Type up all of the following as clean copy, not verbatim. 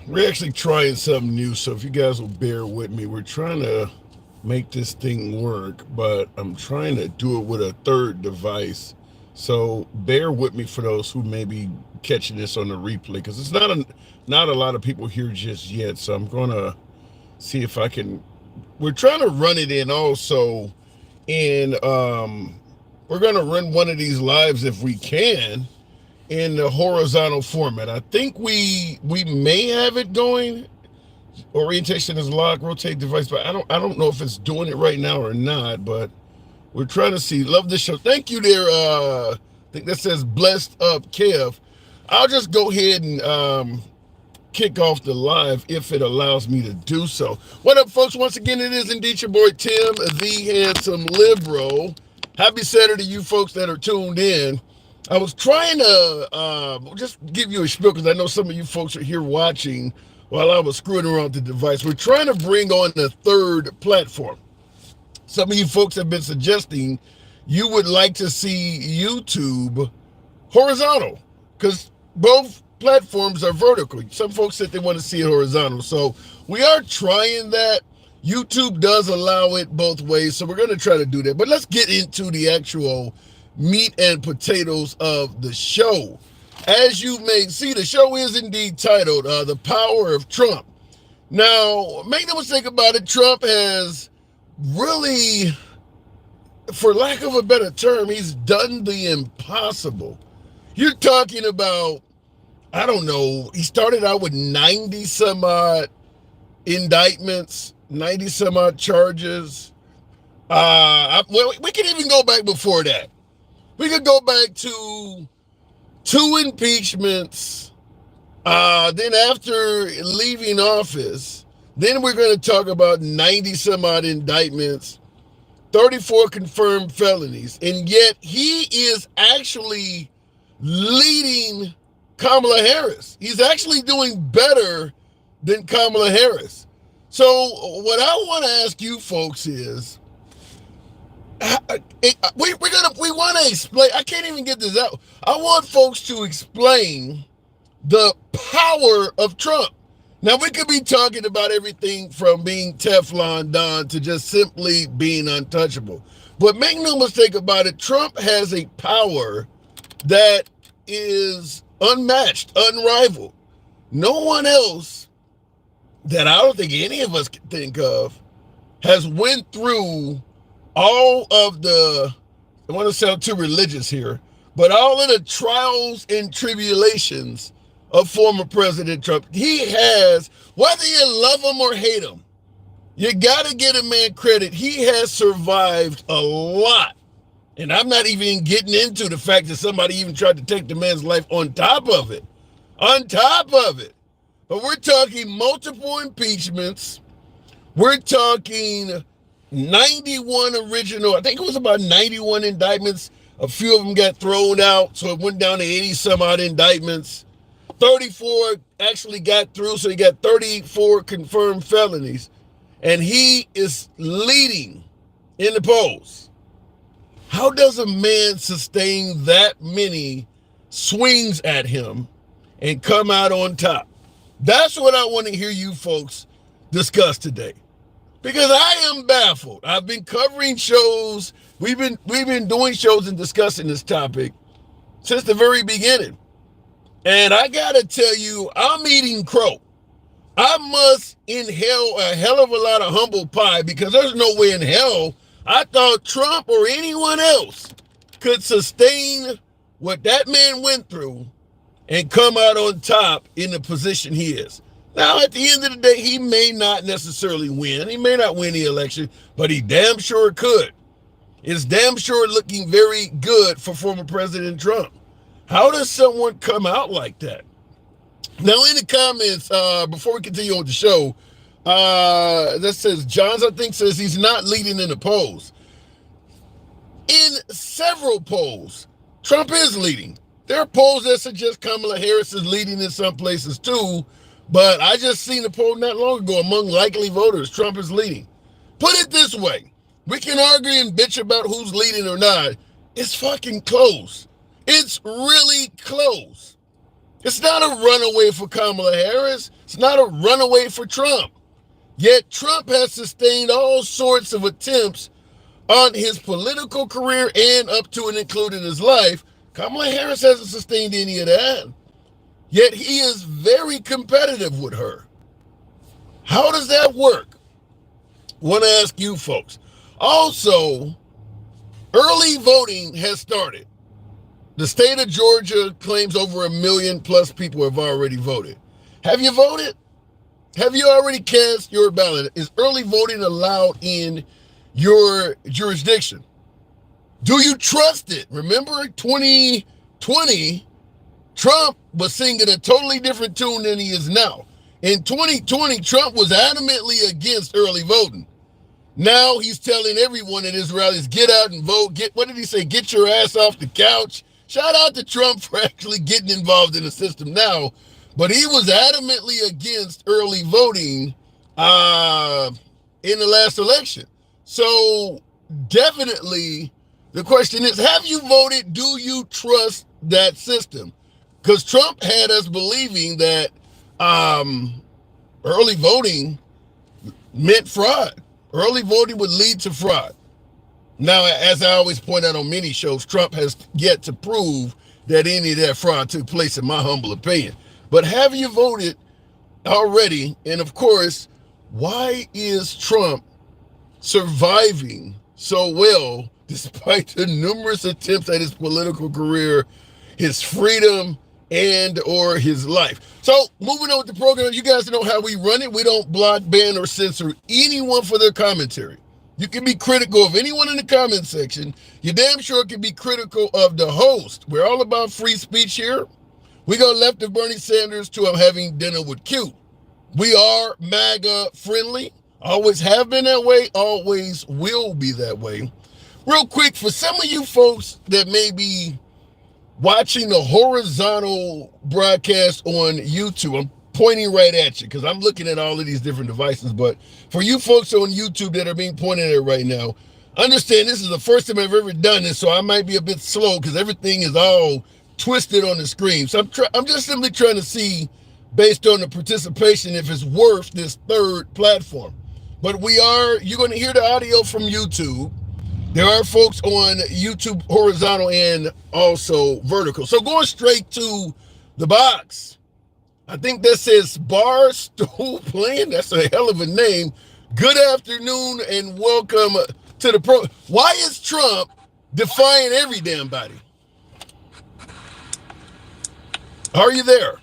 We're actually trying something new, so if you guys will bear with me, we're trying to make this thing work, but I'm trying to do it with a third device. So bear with me for those who may be catching this on the replay, because it's not a lot of people here just yet. So I'm gonna see if I can. We're trying to run it in also, and we're gonna run one of these lives if we can in the horizontal format. I think we may have it going. Orientation is locked, rotate device, but I don't know if it's doing it right now or not, but we're trying to see. Love this show. Thank you there. I think that says blessed up Kev. I'll just go ahead and kick off the live if it allows me to do so. What up, folks? Once again, it is indeed your boy Tim, the handsome liberal. Happy Saturday to you folks that are tuned in. I was trying to just give you a spiel because I know some of you folks are here watching while I was screwing around with the device. We're trying to bring on the third platform. Some of you folks have been suggesting you would like to see YouTube horizontal because both platforms are vertical. Some folks said they want to see it horizontal. So we are trying that. YouTube does allow it both ways. So we're going to try to do that. But let's get into the actual meat and potatoes of the show. As you may see, the show is indeed titled The Power of Trump. Now, make no mistake about it, Trump has really, for lack of a better term, he's done the impossible. You're talking about, I don't know, he started out with 90 some odd indictments, 90 some odd charges. Well, we can even go back before that. We could go back to 2 impeachments. Then after leaving office, then we're going to talk about 90 some odd indictments, 34 confirmed felonies. And yet he is actually leading Kamala Harris. He's actually doing better than Kamala Harris. So what I want to ask you folks is, we want to explain. I can't even get this out. I want folks to explain the power of Trump. Now, we could be talking about everything from being Teflon Don to just simply being untouchable. But make no mistake about it, Trump has a power that is unmatched, unrivaled. No one else that I don't think any of us can think of has went through all of the, I want to sound too religious here, but all of the trials and tribulations of former President Trump. He has, whether you love him or hate him, you got to get a man credit. He has survived a lot. And I'm not even getting into the fact that somebody even tried to take the man's life on top of it. On top of it. But we're talking multiple impeachments. We're talking 91 original, I think it was about 91 indictments. A few of them got thrown out, so it went down to 80 some odd indictments. 34 actually got through, so he got 34 confirmed felonies. And he is leading in the polls. How does a man sustain that many swings at him and come out on top? That's what I want to hear you folks discuss today. Because I am baffled. I've been covering shows. We've been doing shows and discussing this topic since the very beginning. And I gotta tell you, I'm eating crow. I must inhale a hell of a lot of humble pie because there's no way in hell I thought Trump or anyone else could sustain what that man went through and come out on top in the position he is. Now, at the end of the day, he may not necessarily win. He may not win the election, but he damn sure could. It's damn sure looking very good for former President Trump. How does someone come out like that? Now, in the comments, before we continue on the show, that says, Johns, I think, says he's not leading in the polls. In several polls, Trump is leading. There are polls that suggest Kamala Harris is leading in some places too, but I just seen a poll not long ago among likely voters. Trump is leading. Put it this way. We can argue and bitch about who's leading or not. It's fucking close. It's really close. It's not a runaway for Kamala Harris. It's not a runaway for Trump. Yet Trump has sustained all sorts of attempts on his political career and up to and including his life. Kamala Harris hasn't sustained any of that. Yet he is very competitive with her. How does that work? I want to ask you folks. Also, early voting has started. The state of Georgia claims over 1 million plus people have already voted. Have you voted? Have you already cast your ballot? Is early voting allowed in your jurisdiction? Do you trust it? Remember 2020, Trump was singing a totally different tune than he is now. In 2020, Trump was adamantly against early voting. Now he's telling everyone at his rallies, get out and vote. What did he say? Get your ass off the couch. Shout out to Trump for actually getting involved in the system now. But he was adamantly against early voting in the last election. So definitely the question is, have you voted? Do you trust that system? Because Trump had us believing that early voting meant fraud. Early voting would lead to fraud. Now, as I always point out on many shows, Trump has yet to prove that any of that fraud took place, in my humble opinion. But have you voted already? And of course, why is Trump surviving so well despite the numerous attempts at his political career, his freedom, and or his life? So moving on with the program, you guys know how we run it. We don't block, ban, or censor anyone for their commentary. You can be critical of anyone in the comment section. You damn sure can be critical of the host. We're all about free speech here. We go left of Bernie Sanders to I'm having dinner with Q. We are MAGA friendly. Always have been that way. Always will be that way. Real quick, for some of you folks that may be watching the horizontal broadcast on YouTube, I'm pointing right at you because I'm looking at all of these different devices. But for you folks on YouTube that are being pointed at right now, understand this is the first time I've ever done this, so I might be a bit slow because everything is all twisted on the screen. So I'm just simply trying to see, based on the participation, if it's worth this third platform. But you're going to hear the audio from YouTube. There are folks on YouTube horizontal and also vertical. So going straight to the box, I think that says Bar Stool Playing. That's a hell of a name. Good afternoon and welcome to the pro. Why is Trump defying every damn body? Are you there?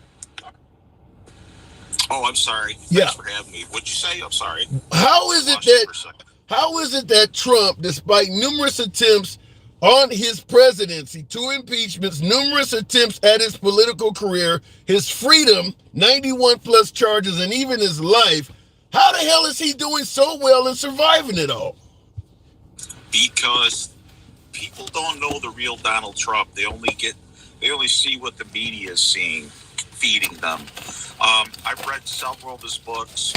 Oh, I'm sorry. Yeah. Thanks for having me. What'd you say? I'm sorry. How is it that Trump, despite numerous attempts on his presidency, 2 impeachments, numerous attempts at his political career, his freedom, 91 plus charges, and even his life, how the hell is he doing so well and surviving it all? Because people don't know the real Donald Trump. They only see what the media is seeing, feeding them. I've read several of his books.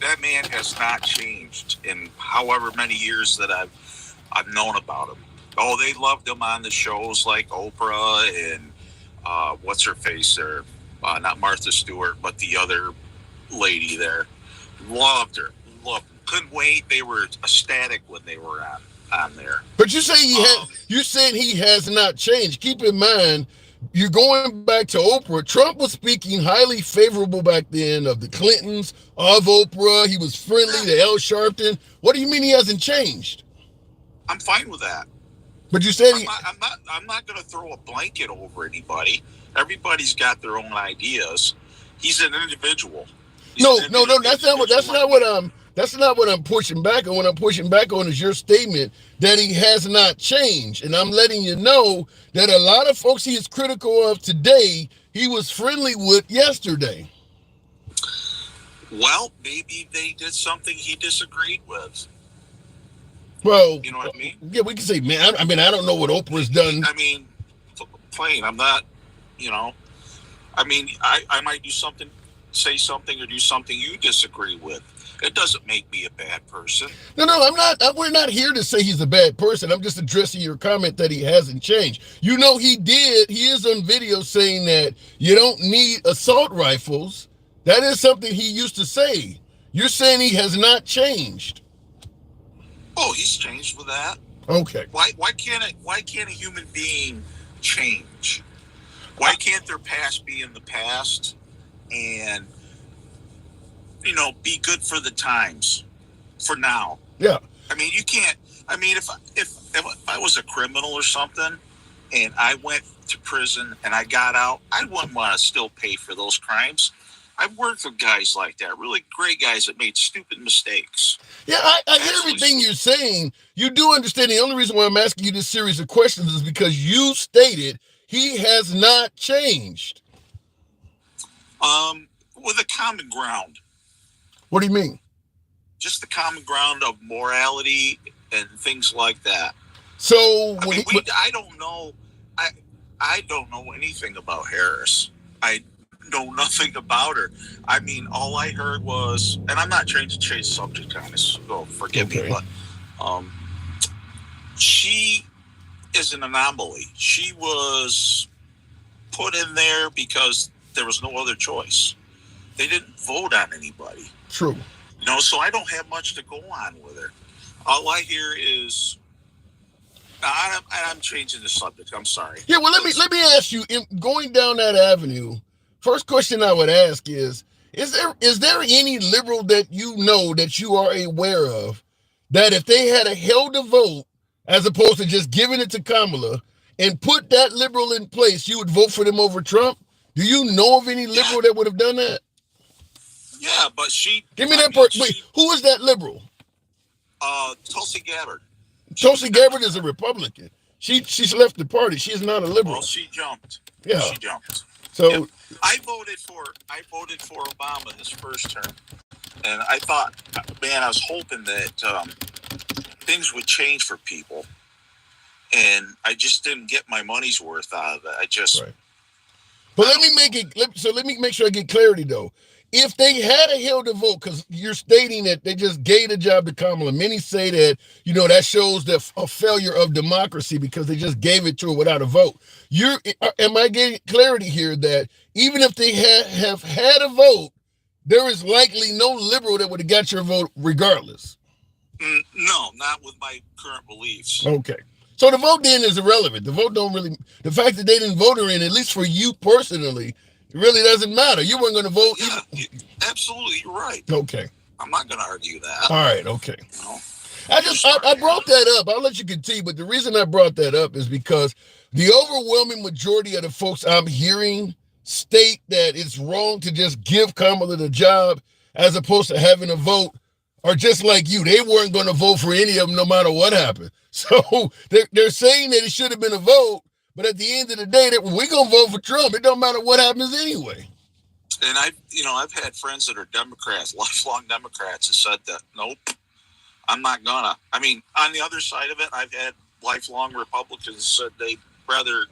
That man has not changed in however many years that I've known about him. Oh, they loved him on the shows like Oprah and what's her face there? Not Martha Stewart, but the other lady there. Loved her. Couldn't wait. They were ecstatic when they were on there. But you say you said he has not changed. Keep in mind, you're going back to Oprah. Trump was speaking highly favorable back then of the Clintons, of Oprah. He was friendly to Al Sharpton. What do you mean he hasn't changed? I'm fine with that. But you said I'm not going to throw a blanket over anybody. Everybody's got their own ideas. He's an individual. No. That's not what I'm pushing back on. What I'm pushing back on is your statement that he has not changed. And I'm letting you know that a lot of folks he is critical of today, he was friendly with yesterday. Well, maybe they did something he disagreed with. Well, you know what I mean? Yeah, we can say, man, I don't know what Oprah's done. I mean, plain, I'm not, I mean, I might say something or do something you disagree with. It doesn't make me a bad person. No, I'm not. We're not here to say he's a bad person. I'm just addressing your comment that he hasn't changed. He is on video saying that you don't need assault rifles That is something he used to say. You're saying he has not changed. Oh, he's changed with that. Okay. Why can't a human being change? Why can't their past be in the past and be good for the times for now? Yeah. I mean, you can't. I mean, if I was a criminal or something and I went to prison and I got out, I wouldn't want to still pay for those crimes. I've worked with guys like that, really great guys that made stupid mistakes. Yeah, I hear everything you're saying. You do understand. The only reason why I'm asking you this series of questions is because you stated he has not changed. With a common ground. What do you mean? Just the common ground of morality and things like that. So I don't know. I don't know anything about Harris. I know nothing about her. I mean, all I heard was, and I'm not trying to change subject on this, so forgive me, but she is an anomaly. She was put in there because there was no other choice. They didn't vote on anybody. True. So I don't have much to go on with her. All I hear is, I'm changing the subject. I'm sorry. Yeah, well, let me ask you, in going down that avenue, first question I would ask is there any liberal that you know that you are aware of that if they had held a vote as opposed to just giving it to Kamala and put that liberal in place, you would vote for them over Trump? Do you know of any liberal that would have done that? Yeah, but she... Give me that part. Wait, who is that liberal? Tulsi Gabbard. Tulsi Gabbard is a Republican. She's left the party. She is not a liberal. Well, she jumped. Yeah. She jumped. So yeah. I voted for Obama this first term. And I thought, man, I was hoping that things would change for people. And I just didn't get my money's worth out of it. I just... Right. But let me make sure I get clarity, though. If they had held a vote, because you're stating that they just gave the job to Kamala, many say that, that shows a failure of democracy because they just gave it to her without a vote. Am I getting clarity here that even if they have had a vote, there is likely no liberal that would have got your vote regardless? No, not with my current beliefs. Okay. So the vote then is irrelevant. The vote the fact that they didn't vote her in, at least for you personally, it really doesn't matter. You weren't going to vote. Yeah, absolutely, you're right. Okay. I'm not going to argue that. All right, okay. I brought that up. I'll let you continue, but the reason I brought that up is because the overwhelming majority of the folks I'm hearing state that it's wrong to just give Kamala the job as opposed to having a vote are just like you. They weren't going to vote for any of them no matter what happened. So they're saying that it should have been a vote, but at the end of the day, that we're going to vote for Trump. It don't matter what happens anyway. And I've had friends that are Democrats, lifelong Democrats, that said that, nope, I'm not gonna. I mean, on the other side of it, I've had lifelong Republicans said they'd rather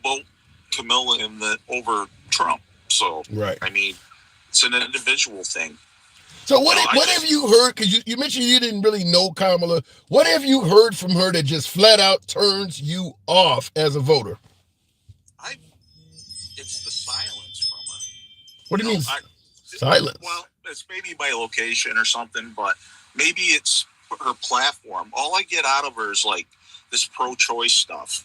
vote Kamala in over Trump. So, right. I mean, it's an individual thing. So what have you heard? Because you mentioned you didn't really know Kamala. What have you heard from her that just flat out turns you off as a voter? It's the silence from her. What do you mean? Silence? Well, it's maybe my location or something, but maybe it's her platform. All I get out of her is like this pro-choice stuff.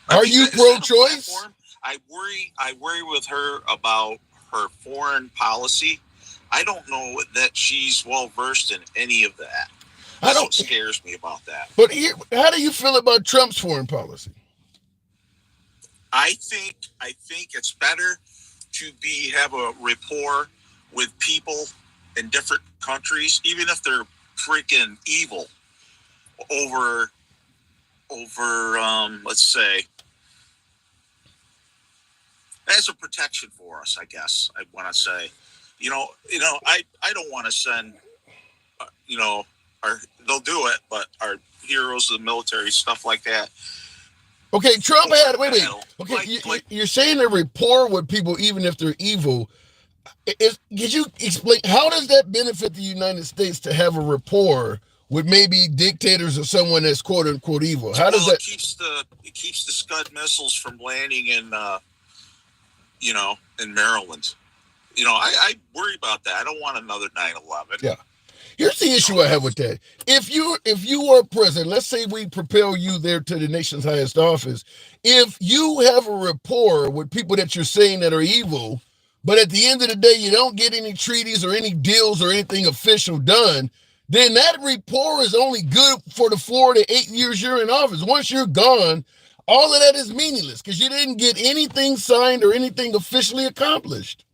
Are you pro-choice? I worry with her about her foreign policy. I don't know that she's well versed in any of that. That's what scares me about that. But how do you feel about Trump's foreign policy? I think it's better to have a rapport with people in different countries, even if they're freaking evil, over let's say, as a protection for us, I guess I want to say, I don't want to send, they'll do it, but our heroes of the military, stuff like that. Okay, Trump had, wait. Okay, you're saying a rapport with people, even if they're evil. Could you explain, how does that benefit the United States to have a rapport with maybe dictators or someone that's quote unquote evil? How does that? It keeps the Scud missiles from landing in in Maryland. I worry about that. I don't want another 9/11. Yeah. Here's the issue I have with that. If you are president, let's say we propel you there to the nation's highest office. If you have a rapport with people that you're saying that are evil, but at the end of the day, you don't get any treaties or any deals or anything official done, then that rapport is only good for the 4 to 8 years you're in office. Once you're gone, all of that is meaningless because you didn't get anything signed or anything officially accomplished.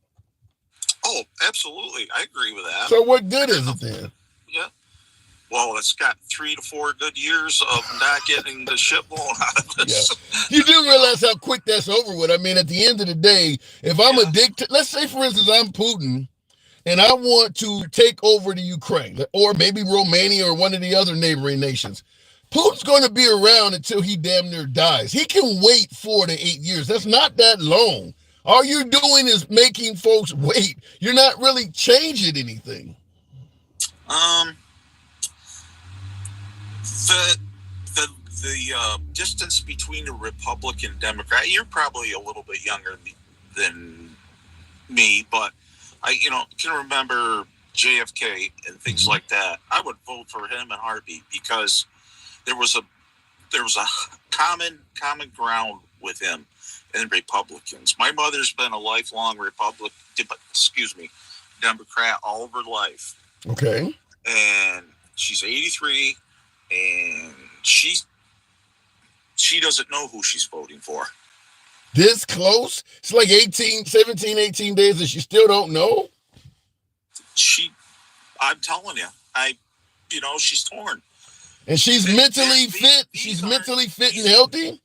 Oh, absolutely. I agree with that. So what good is it then? Yeah. Well, it's got 3 to 4 good years of not getting the shit blown out of us. Yeah. You do realize how quick that's over with. I mean, at the end of the day, if I'm a dictator, let's say, for instance, I'm Putin, and I want to take over the Ukraine, or maybe Romania or one of the other neighboring nations. Putin's going to be around until he damn near dies. He can wait 4 to 8 years. That's not that long. All you're doing is making folks wait. You're not really changing anything. The distance between the Republican and Democrat, you're probably a little bit younger than me, but I can remember JFK and things like that. I would vote for him in heartbeat because there was a common ground with him and Republicans. My mother's been a lifelong Democrat all of her life. Okay. And she's 83, and she doesn't know who she's voting for. This close? It's like 17, 18 days and she still don't know? I'm telling you, she's torn. And she's mentally fit? She's mentally fit and healthy?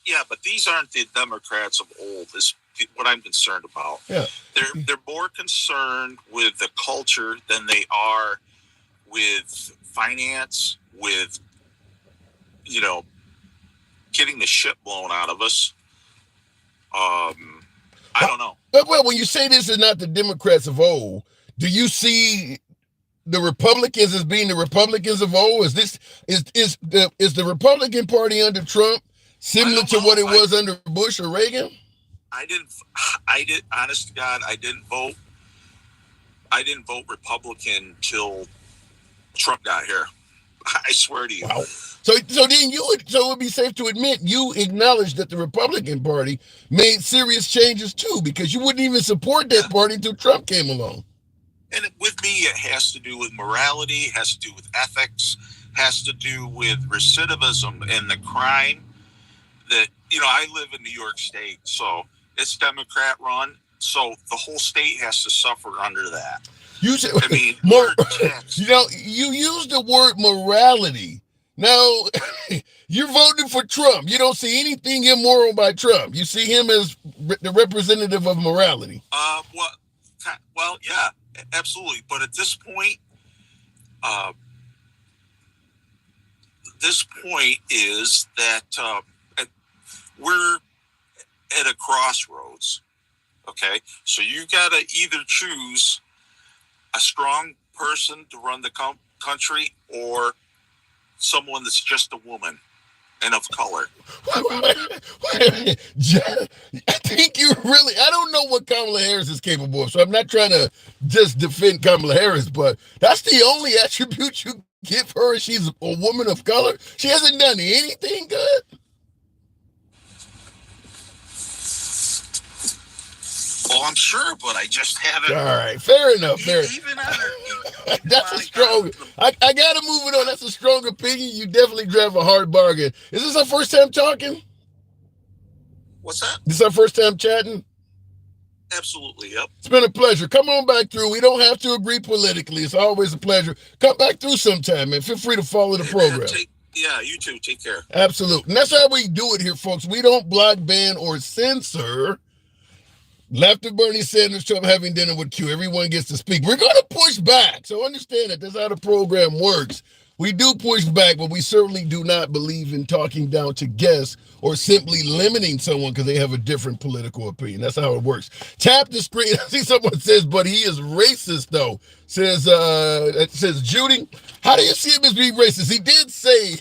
Yeah, but these aren't the Democrats of old. This is what I'm concerned about. Yeah. They're more concerned with the culture than they are with finance, with getting the shit blown out of us. I don't know. But well, when you say this is not the Democrats of old, do you see the Republicans as being the Republicans of old? Is the Republican Party under Trump similar to what it was under Bush or Reagan? Honest to God, I didn't vote Republican till Trump got here. I swear to you. Wow. So then it would be safe to admit you acknowledge that the Republican Party made serious changes too, because you wouldn't even support that party until Trump came along. And with me, it has to do with morality, has to do with ethics, has to do with recidivism and the crime that, I live in New York State, so it's Democrat run, so the whole state has to suffer under that. You use the word morality. Now, you're voting for Trump. You don't see anything immoral by Trump. You see him as the representative of morality. Well, yeah, absolutely. But at this point, is that we're at a crossroads. Okay, so you got to either choose a strong person to run the country or someone that's just a woman and of color. I think I don't know what Kamala Harris is capable of, so I'm not trying to just defend Kamala Harris, but that's the only attribute you give her. She's a woman of color. She hasn't done anything good. Well, I'm sure, but I just haven't. All right, fair enough. That's a strong. I got to move it on. That's a strong opinion. You definitely drive a hard bargain. Is this our first time talking? What's that? This is our first time chatting? Absolutely, yep. It's been a pleasure. Come on back through. We don't have to agree politically. It's always a pleasure. Come back through sometime, man. Feel free to follow the program. Yeah, you too. Take care. Absolutely. And that's how we do it here, folks. We don't block, ban, or censor. Left of Bernie Sanders, Trump having dinner with Q. Everyone gets to speak. We're going to push back. So understand that that's how the program works. We do push back, but we certainly do not believe in talking down to guests or simply limiting someone because they have a different political opinion. That's how it works. Tap the screen. I see someone says, but he is racist though. Says Judy, how do you see him as being racist? He did say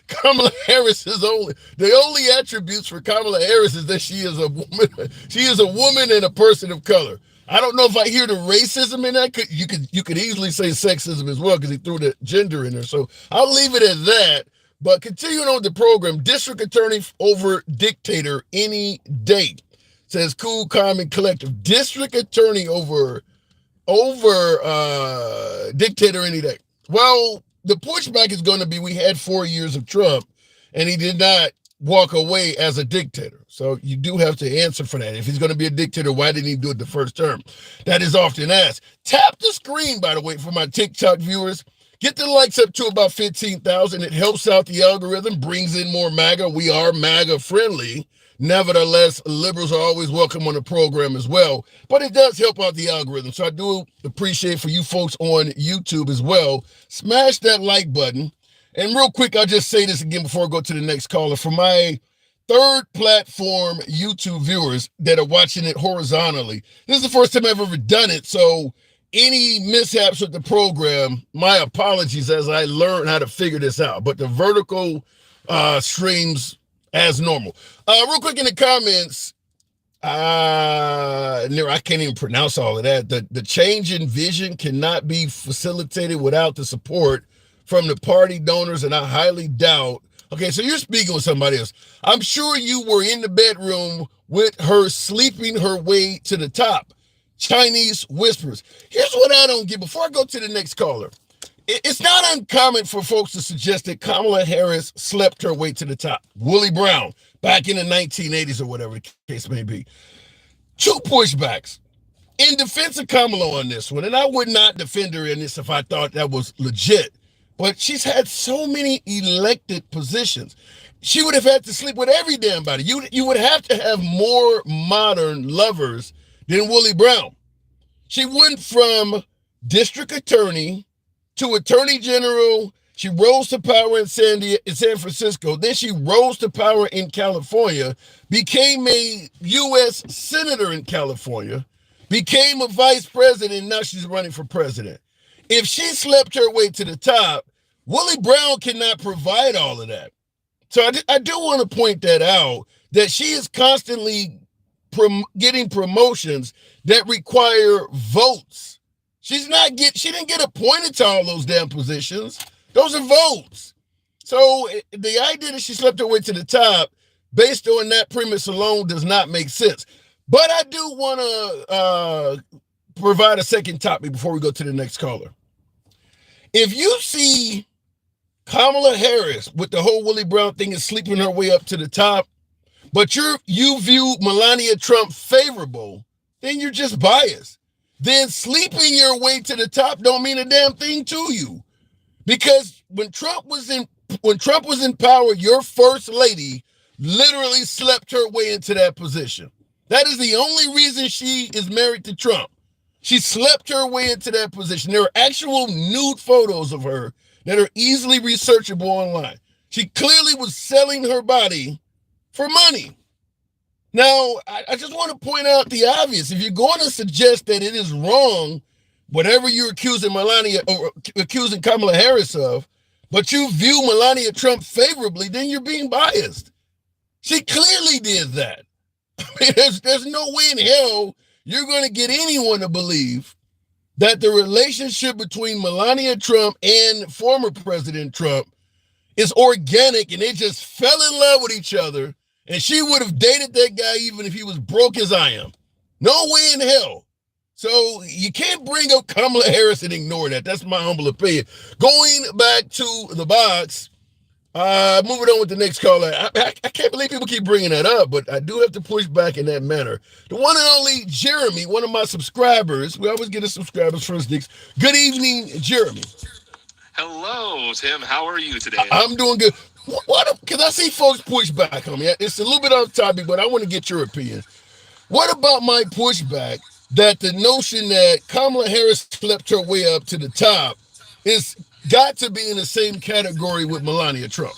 Kamala Harris is the only attributes for Kamala Harris is that she is a woman. She is a woman and a person of color. I don't know if I hear the racism in that. You could easily say sexism as well because he threw the gender in there. So I'll leave it at that. But continuing on with the program, district attorney over dictator any day. Says cool, calm, and collective. District attorney over dictator any day. Well, the pushback is going to be we had 4 years of Trump, and he did not walk away as a dictator. So you do have to answer for that. If he's going to be a dictator, why didn't he do it the first term? That is often asked. Tap the screen, by the way, for my TikTok viewers. Get the likes up to about 15,000. It helps out the algorithm, brings in more MAGA. We are MAGA friendly. Nevertheless, liberals are always welcome on the program as well. But it does help out the algorithm. So I do appreciate for you folks on YouTube as well. Smash that like button. And real quick, I'll just say this again before I go to the next caller. For my third platform YouTube viewers that are watching it horizontally, this is the first time I've ever done it. So any mishaps with the program, my apologies as I learn how to figure this out. But the vertical streams as normal. Real quick in the comments, I can't even pronounce all of that. The change in vision cannot be facilitated without the support from the party donors, and I highly doubt. Okay, so you're speaking with somebody else. I'm sure you were in the bedroom with her sleeping her way to the top. Chinese whispers. Here's what I don't get. Before I go to the next caller, it's not uncommon for folks to suggest that Kamala Harris slept her way to the top. Willie Brown, back in the 1980s or whatever the case may be. Two pushbacks. In defense of Kamala on this one, and I would not defend her in this if I thought that was legit, but she's had so many elected positions. She would have had to sleep with every damn body. You would have to have more modern lovers than Willie Brown. She went from district attorney to attorney general. She rose to power in San Francisco. Then she rose to power in California, became a U.S. senator in California, became a vice president, and now she's running for president. If she slept her way to the top, Willie Brown cannot provide all of that. So I do want to point that out, that she is constantly getting promotions that require votes. She didn't get appointed to all those damn positions. Those are votes. So the idea that she slept her way to the top, based on that premise alone, does not make sense. But I do want to provide a second topic before we go to the next caller. If you see Kamala Harris with the whole Willie Brown thing is sleeping her way up to the top, but you view Melania Trump favorable, then you're just biased. Then sleeping your way to the top don't mean a damn thing to you. Because when Trump was in power, your first lady literally slept her way into that position. That is the only reason she is married to Trump. She slept her way into that position. There are actual nude photos of her that are easily researchable online. She clearly was selling her body for money. Now, I just want to point out the obvious. If you're going to suggest that it is wrong, whatever you're accusing Melania or accusing Kamala Harris of, but you view Melania Trump favorably, then you're being biased. She clearly did that. I mean, there's no way in hell you're going to get anyone to believe that the relationship between Melania Trump and former President Trump is organic and they just fell in love with each other, and she would have dated that guy even if he was broke as I am. No way in hell. So you can't bring up Kamala Harris and ignore that. That's my humble opinion. Going back to the box, moving on with the next caller. I can't believe people keep bringing that up, but I do have to push back in that manner. The one and only Jeremy, one of my subscribers. We always get a subscribers first, Dix. Good evening, Jeremy. Hello, Tim. How are you today? I'm doing good. Because I see folks push back on me. It's a little bit off topic, but I want to get your opinion. What about my pushback that the notion that Kamala Harris slept her way up to the top is got to be in the same category with Melania Trump.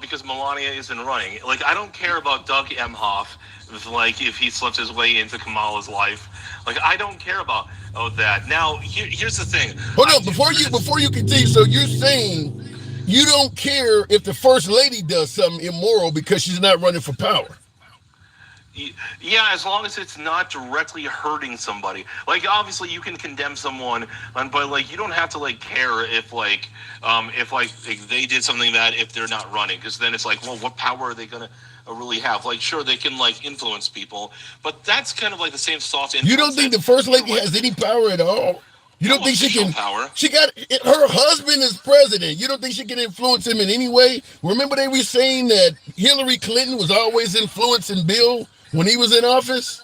Because Melania isn't running. Like, I don't care about Doug Emhoff, if he slips his way into Kamala's life. Like, I don't care about that. Now, here's the thing. Hold on, before you continue. So you're saying you don't care if the first lady does something immoral because she's not running for power? Yeah, as long as it's not directly hurting somebody. Like, obviously, you can condemn someone, but you don't have to care if they did something that if they're not running, because then it's well, what power are they gonna really have? Sure, they can influence people, but that's kind of the same soft influence. You don't think the first lady has any power at all? You don't think she can? Power. She got her husband is president. You don't think she can influence him in any way? Remember they were saying that Hillary Clinton was always influencing Bill when he was in office?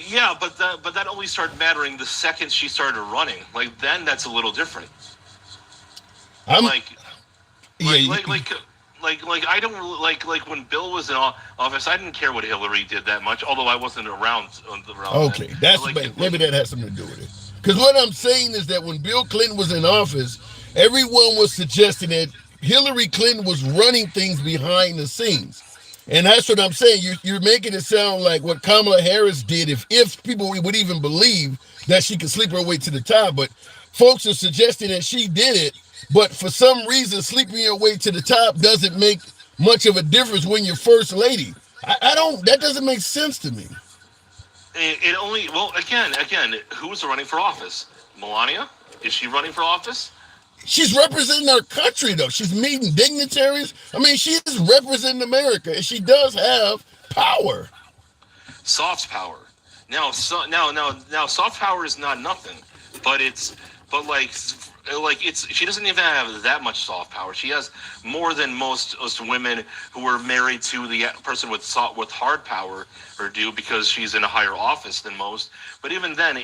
Yeah, but that only started mattering the second she started running. Then that's a little different. I don't really when Bill was in office. I didn't care what Hillary did that much, although I wasn't around. Okay, that's maybe that has something to do with it. Because what I'm saying is that when Bill Clinton was in office, everyone was suggesting that Hillary Clinton was running things behind the scenes. And that's what I'm saying. You're making it sound like what Kamala Harris did, if people would even believe that she could sleep her way to the top. But folks are suggesting that she did it, but for some reason, sleeping your way to the top doesn't make much of a difference when you're first lady. That doesn't make sense to me. It only, again, who's running for office? Melania? Is she running for office? She's representing our country, though. She's meeting dignitaries. I mean, she is representing America, and she does have power. Soft power. Now, soft power is not nothing, but she doesn't even have that much soft power. She has more than most women who are married to the person with hard power or do, because she's in a higher office than most. But even then,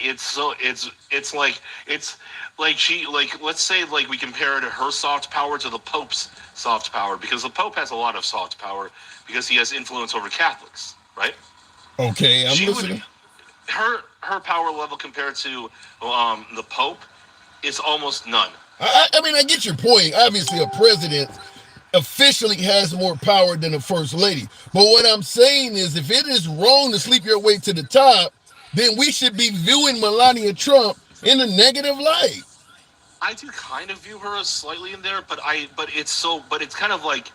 let's say we compared her soft power to the Pope's soft power, because the Pope has a lot of soft power because he has influence over Catholics, right? Okay, I'm listening. Her power level compared to the Pope is almost none. I mean, I get your point. Obviously, a president officially has more power than a first lady. But what I'm saying is, if it is wrong to sleep your way to the top, then we should be viewing Melania Trump in a negative light. I do kind of view her as slightly in there, but it's kind of like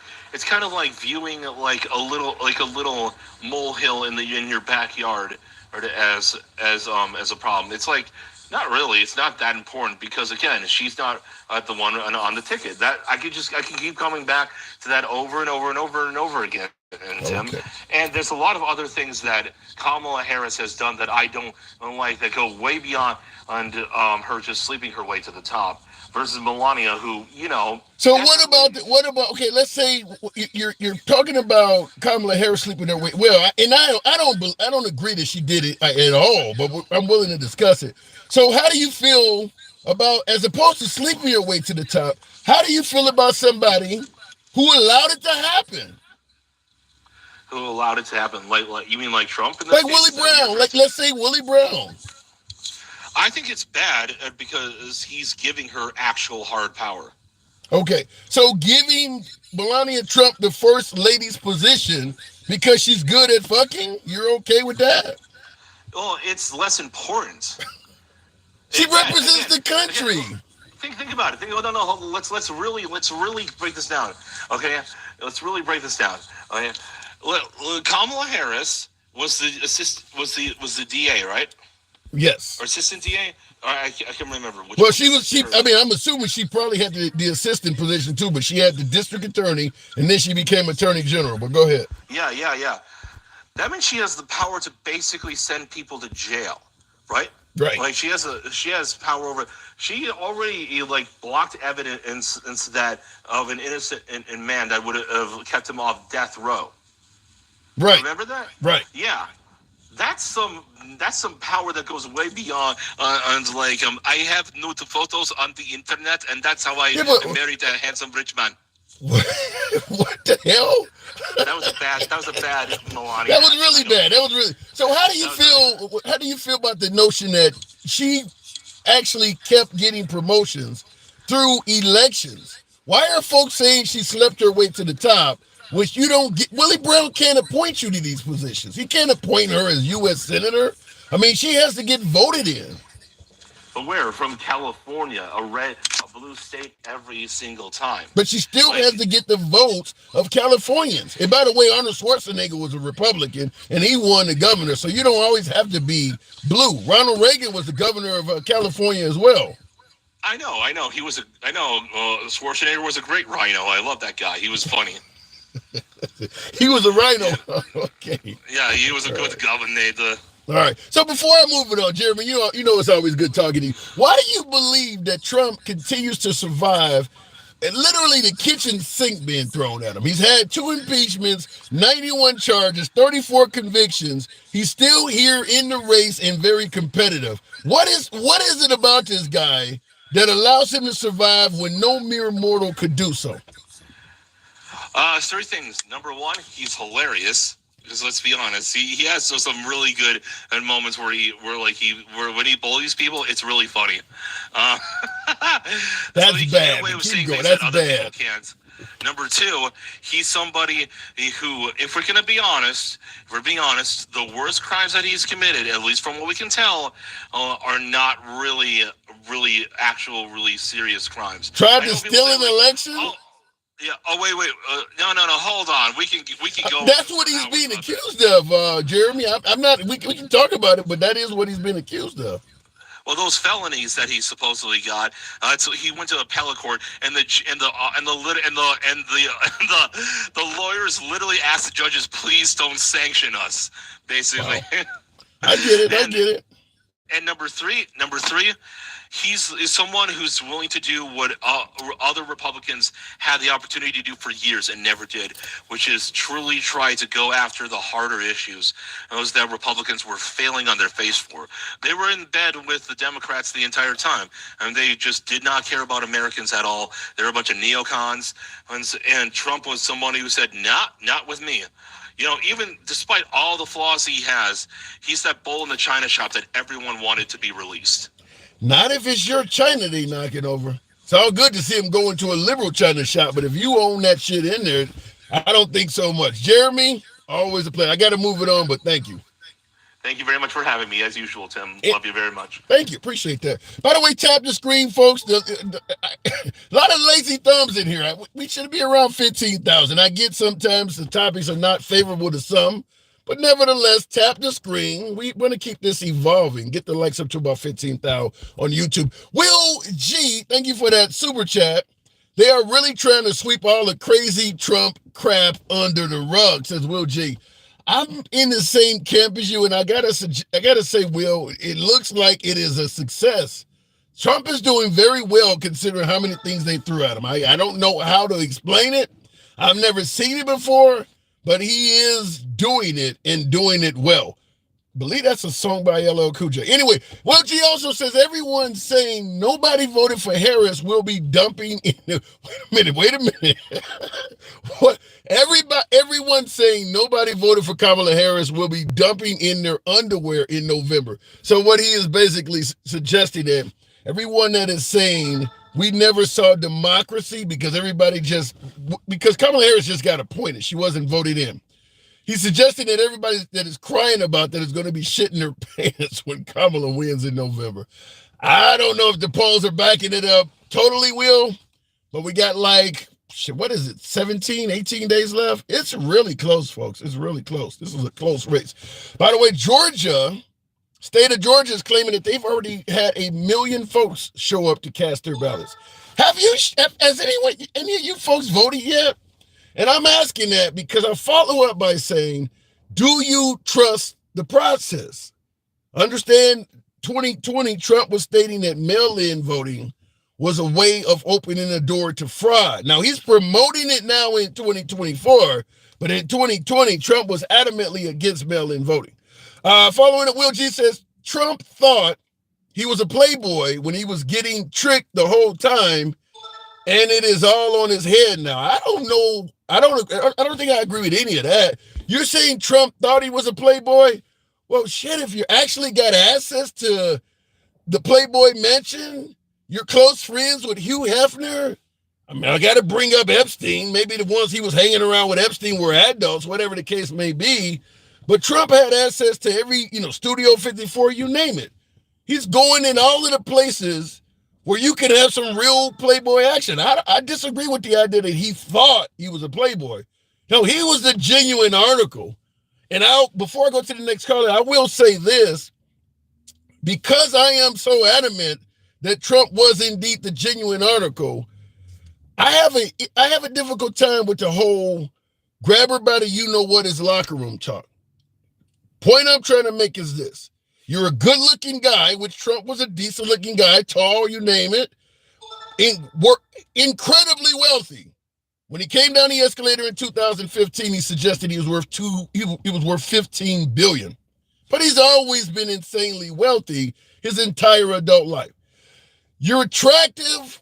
viewing a little molehill in your backyard, or as a problem. It's not really. It's not that important, because again, she's not the one on the ticket. That I can keep coming back to that over and over and over and over again. Okay. And there's a lot of other things that Kamala Harris has done that I don't like, that go way beyond her just sleeping her way to the top, versus Melania, who, So what about? Okay, let's say you're talking about Kamala Harris sleeping her way. Well, and I don't agree that she did it at all, but I'm willing to discuss it. So how do you feel about, as opposed to sleeping your way to the top, how do you feel about somebody who allowed it to happen? Who allowed it to happen? You mean like Trump? Like Willie Brown. Let's say Willie Brown. I think it's bad because he's giving her actual hard power. Okay, so giving Melania Trump the first lady's position because she's good at fucking, you're okay with that? Well, it's less important. She represents the country. Think about it. No. Let's really break this down. Okay, let's really break this down. Okay, Kamala Harris was the DA, right? Yes. Or assistant DA? I can't remember. Well, I'm assuming she probably had the assistant position too, but she had the district attorney, and then she became attorney general. But go ahead. Yeah. That means she has the power to basically send people to jail, right? Right. She has power over. She already blocked evidence that of an innocent man that would have kept him off death row. Right. Remember that? Right. Yeah. That's some power that goes way beyond I have nude photos on the internet, and that's how I married a handsome rich man. What the hell? That was a bad Melania. That was really bad. So how do you feel about the notion that she actually kept getting promotions through elections. Why are folks saying she slept her way to the top, which you don't get? Willie Brown can't appoint you to these positions. He can't appoint her as U.S. Senator. I mean, she has to get voted in. But where? From California, a blue state every single time. But she still has to get the votes of Californians. And by the way, Arnold Schwarzenegger was a Republican, and he won the governor, so you don't always have to be blue. Ronald Reagan was the governor of California as well. I know. Schwarzenegger was a great rhino. I love that guy. He was funny. He was a rhino. Okay. Yeah, he was a good governor. All right. So before I move it on, Jeremy, you know it's always good talking to you. Why do you believe that Trump continues to survive and literally the kitchen sink being thrown at him? He's had 2 impeachments, 91 charges, 34 convictions. He's still here in the race and very competitive. What is it about this guy that allows him to survive when no mere mortal could do so? 3 things. Number 1, he's hilarious. Because let's be honest, he has some really good moments when he bullies people. It's really funny. That's so bad. Keep going. That's bad. Number 2, he's somebody who, if we're being honest, the worst crimes that he's committed, at least from what we can tell, are not really serious crimes. Tried to steal an election? Yeah. Oh, wait. No. Hold on. We can go. That's what he's being accused of, Jeremy. I'm not. We can talk about it, but that is what he's been accused of. Well, those felonies that he supposedly got. So he went to appellate court, and the lawyers literally asked the judges, "Please don't sanction us." Basically. Wow. I get it. And number three. He's someone who's willing to do what other Republicans had the opportunity to do for years and never did, which is truly try to go after the harder issues, those that Republicans were failing on their face for. They were in bed with the Democrats the entire time, and they just did not care about Americans at all. They were a bunch of neocons, and Trump was somebody who said, not with me. Even despite all the flaws he has, he's that bull in the china shop that everyone wanted to be released. Not if it's your China they knocking over. It's all good to see him go into a liberal China shop, but if you own that shit in there, I don't think so much. Jeremy, always a pleasure. I got to move it on, but thank you. Thank you very much for having me, as usual, Tim. Love you very much. Thank you. Appreciate that. By the way, tap the screen, folks. A lot of lazy thumbs in here. We should be around 15,000. I get sometimes the topics are not favorable to some, but nevertheless, tap the screen. We're going to keep this evolving. Get the likes up to about 15,000 on YouTube. Will G, thank you for that super chat. They are really trying to sweep all the crazy Trump crap under the rug, says Will G. I'm in the same camp as you, and I gotta say, Will, it looks like it is a success. Trump is doing very well considering how many things they threw at him. I don't know how to explain it. I've never seen it before, but he is doing it and doing it well. I believe that's a song by LL Cool J. Anyway, Will G also says everyone saying nobody voted for Harris will be dumping in the, wait a minute. What? Everyone saying nobody voted for Kamala Harris will be dumping in their underwear in November. So what he is basically suggesting that everyone that is saying we never saw democracy because Kamala Harris just got appointed. She wasn't voted in. He's suggesting that everybody that is crying about that is going to be shitting their pants when Kamala wins in November. I don't know if the polls are backing it up totally, Will, but we got 17, 18 days left? It's really close, folks. It's really close. This is a close race. By the way, state of Georgia is claiming that they've already had 1 million folks show up to cast their ballots. Has any of you folks voted yet? And I'm asking that because I follow up by saying, do you trust the process? Understand 2020, Trump was stating that mail-in voting was a way of opening the door to fraud. Now, he's promoting it now in 2024, but in 2020, Trump was adamantly against mail-in voting. Following it, Will G says, Trump thought he was a playboy when he was getting tricked the whole time, and it is all on his head now. I don't know. I don't think I agree with any of that. You're saying Trump thought he was a playboy? Well, shit, if you actually got access to the Playboy Mansion. You're close friends with Hugh Hefner. I mean, I got to bring up Epstein. Maybe the ones he was hanging around with Epstein were adults, whatever the case may be. But Trump had access to every, Studio 54, you name it. He's going in all of the places where you can have some real Playboy action. I disagree with the idea that he thought he was a Playboy. No, he was the genuine article. And before I go to the next caller, I will say this. Because I am so adamant that Trump was indeed the genuine article, I have a difficult time with the whole grab her by the you-know-what is locker room talk. Point I'm trying to make is this. You're a good-looking guy, which Trump was a decent-looking guy, tall, you name it, incredibly wealthy. When he came down the escalator in 2015, he suggested he was worth $15 billion. But he's always been insanely wealthy his entire adult life. You're attractive.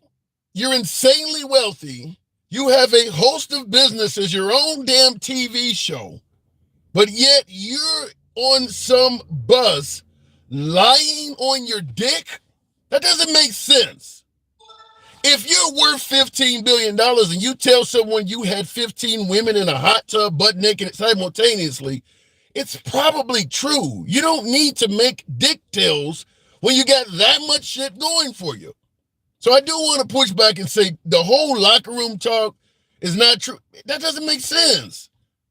You're insanely wealthy. You have a host of businesses, your own damn TV show. But yet you're on some bus lying on your dick? That doesn't make sense. If you're worth $15 billion and you tell someone you had 15 women in a hot tub butt naked simultaneously, it's probably true. You don't need to make dick tales when you got that much shit going for you. So I do want to push back and say the whole locker room talk is not true. That doesn't make sense.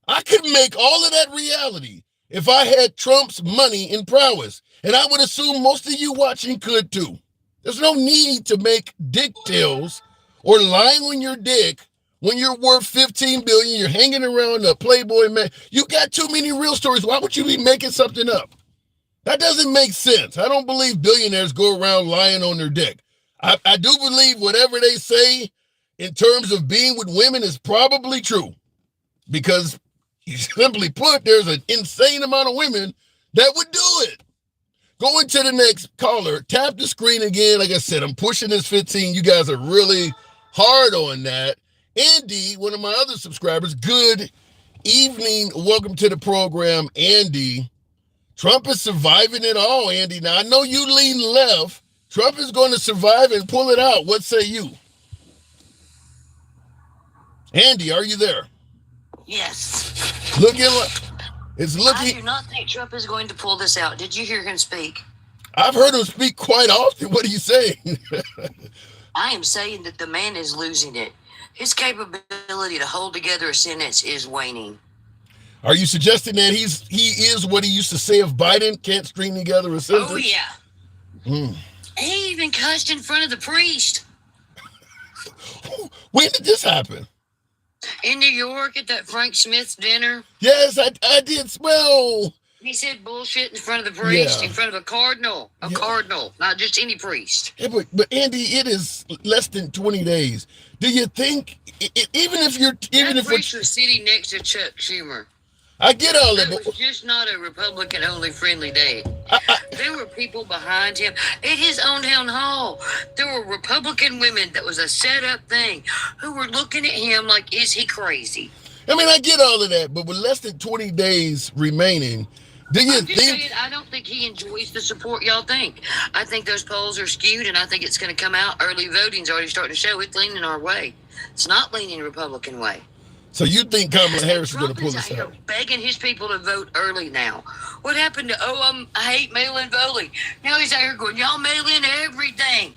I could make all of that reality if I had Trump's money and prowess. And I would assume most of you watching could too. There's no need to make dick tales or lying on your dick when you're worth $15 billion, you're hanging around a Playboy man. You got too many real stories. Why would you be making something up? That doesn't make sense. I don't believe billionaires go around lying on their dick. I do believe whatever they say in terms of being with women is probably true. Because simply put, there's an insane amount of women that would do it. Going to the next caller, tap the screen again. Like I said, I'm pushing this 15. You guys are really hard on that. Andy, one of my other subscribers, good evening. Welcome to the program, Andy. Trump is surviving it all, Andy. Now, I know you lean left. Trump is going to survive and pull it out. What say you? Andy, are you there? Yes. I do not think Trump is going to pull this out. Did you hear him speak? I've heard him speak quite often. What are you saying? I am saying that the man is losing it. His capability to hold together a sentence is waning. Are you suggesting that he is what he used to say of Biden, can't string together a sentence? Oh, yeah. He even cussed in front of the priest. When did this happen? In New York at that Frank Smith's dinner. Yes, I did. Well, he said bullshit in front of the priest, in front of a cardinal. Cardinal, not just any priest. Yeah, but Andy, it is less than 20 days. Do you think, even if priest was sitting next to Chuck Schumer? I get all that. It was just not a Republican-only friendly day. There were people behind him at his own town hall. There were Republican women that was a set-up thing who were looking at him like, is he crazy? I mean, I get all of that, but with less than 20 days remaining, do you think... I don't think he enjoys the support y'all think. I think those polls are skewed, and I think it's going to come out. Early voting's already starting to show it's leaning our way. It's not leaning Republican way. So you think Kamala Harris is going to pull this out? Begging his people to vote early now. What happened to, I hate mail-in voting. Now he's out here going, y'all mail in everything.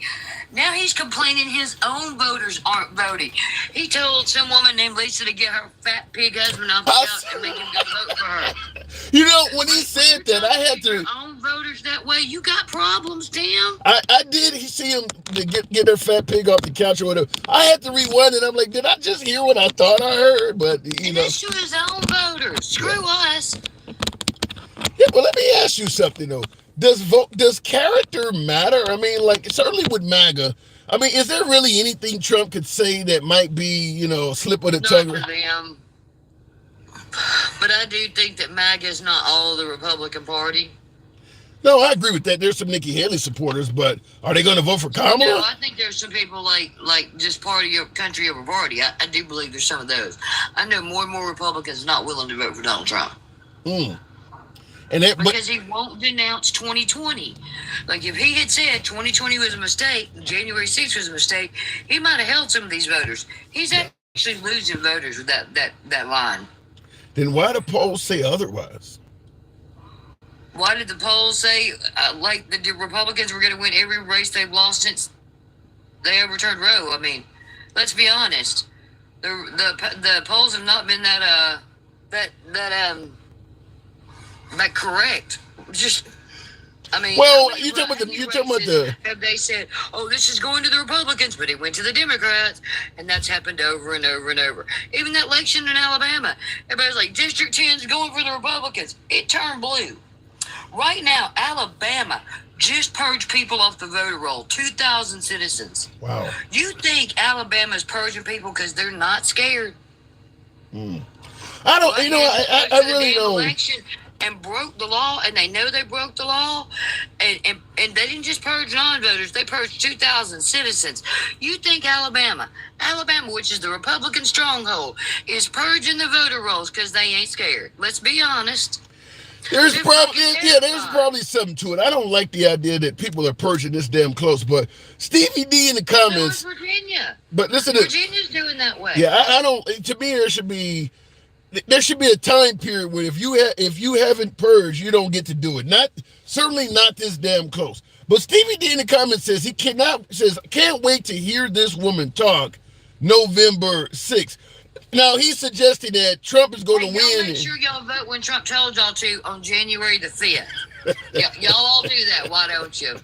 Now he's complaining his own voters aren't voting. He told some woman named Lisa to get her fat pig husband off the couch and make him go vote for her. You know, when he said that, I had to... Your own voters that way, you got problems, Tim. I did see him get her fat pig off the couch or whatever. I had to rewind it. I'm like, did I just hear what I thought I heard? But, you know. That's to his own voters. Screw us. Yeah, well, let me ask you something, though. Does character matter? I mean, like, certainly with MAGA. I mean, is there really anything Trump could say that might be, a slip of the tongue? Not for them. But I do think that MAGA is not all the Republican Party. No, I agree with that. There's some Nikki Haley supporters, but are they going to vote for Kamala? No, I think there's some people like just party or country over party. I do believe there's some of those. I know more and more Republicans not willing to vote for Donald Trump. Because he won't denounce 2020. Like, if he had said 2020 was a mistake, January 6th was a mistake, he might have held some of these voters. He's actually losing voters with that line. Then why do polls say otherwise? Why did the polls say, like, the Republicans were going to win every race they've lost since they overturned Roe? I mean, let's be honest. The polls have not been that correct. Just, I mean, well, you're talking about the. Have they said, "Oh, this is going to the Republicans," but it went to the Democrats, and that's happened over and over and over. Even that election in Alabama, everybody's like, "District 10's going for the Republicans." It turned blue. Right now, Alabama just purged people off the voter roll. 2,000 citizens. Wow. You think Alabama's purging people because they're not scared? I don't. You know, I really don't. Election and broke the law, and they know they broke the law, and they didn't just purge non-voters, they purged 2,000 citizens. You think Alabama, which is the Republican stronghold, is purging the voter rolls because they ain't scared? Let's be honest. There's probably something to it. I don't like the idea that people are purging this damn close, but Stevie D in the comments. So is Virginia. But listen, Virginia's doing that way. Yeah, I don't. To me, there should be a time period where if you haven't purged, you don't get to do it. Certainly not this damn close. But Stevie D in the comments says can't wait to hear this woman talk November 6th. Now he's suggesting that Trump is going to win. Make sure y'all vote when Trump tells y'all to on January the 5th. Y'all all do that. Why don't you?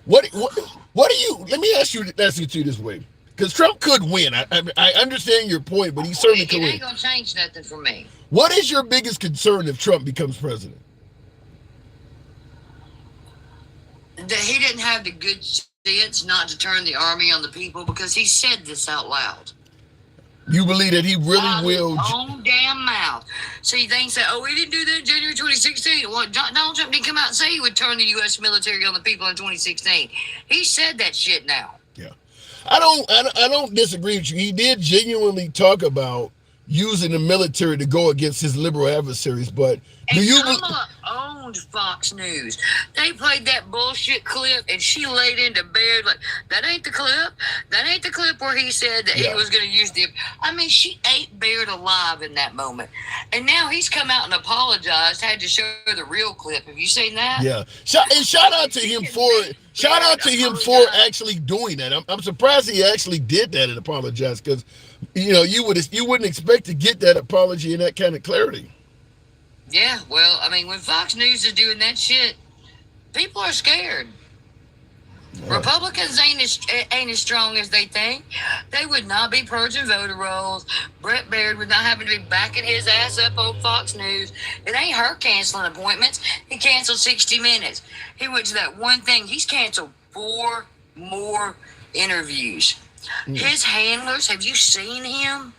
What do you? Let me ask you this way. Because Trump could win. I understand your point, but he certainly could win. It ain't going to change nothing for me. What is your biggest concern if Trump becomes president? That he didn't have the good sense not to turn the army on the people, because he said this out loud. You believe that he really will? His own damn mouth. So you think, he didn't do that in January 2016. Well, Donald Trump didn't come out and say he would turn the U.S. military on the people in 2016. He said that shit now. Yeah. I don't disagree with you. He did genuinely talk about using the military to go against his liberal adversaries, but Kamala owned Fox News. They played that bullshit clip, and she laid into bed like, that ain't the clip. That ain't the clip where he said that he was going to use the. I mean, she ate Baird alive in that moment. And now he's come out and apologized, had to show the real clip. Have you seen that? Yeah. Shout out to him for actually doing that. I'm surprised he actually did that and apologized, because you wouldn't expect to get that apology and that kind of clarity. Yeah, well, I mean, when Fox News is doing that shit, people are scared. Yeah. Republicans ain't as strong as they think. They would not be purging voter rolls. Brett Baird would not happen to be backing his ass up on Fox News. It ain't her canceling appointments. He canceled 60 Minutes. He went to that one thing. He's canceled 4 more interviews. His handlers, have you seen him?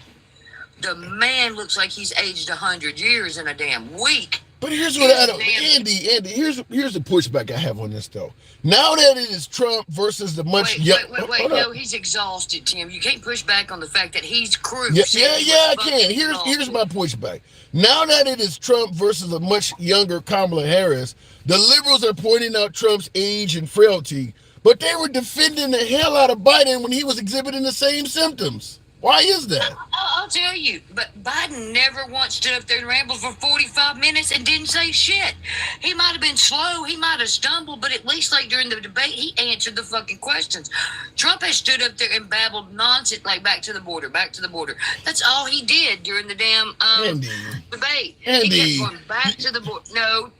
The man looks like he's aged 100 years in a damn week. But here's what I don't, Andy, here's the pushback I have on this, though. Now that it is Trump versus the much... Wait, no, he's exhausted, Tim. You can't push back on the fact that he's crude. Yeah, I can. Here's my pushback. Now that it is Trump versus a much younger Kamala Harris, the liberals are pointing out Trump's age and frailty, but they were defending the hell out of Biden when he was exhibiting the same symptoms. Why is that? I'll tell you, but Biden never once stood up there and rambled for 45 minutes and didn't say shit. He might have been slow, he might have stumbled, but at least like during the debate, he answered the fucking questions. Trump has stood up there and babbled nonsense like back to the border. That's all he did during the damn debate. Andy. He kept going back to the border. No,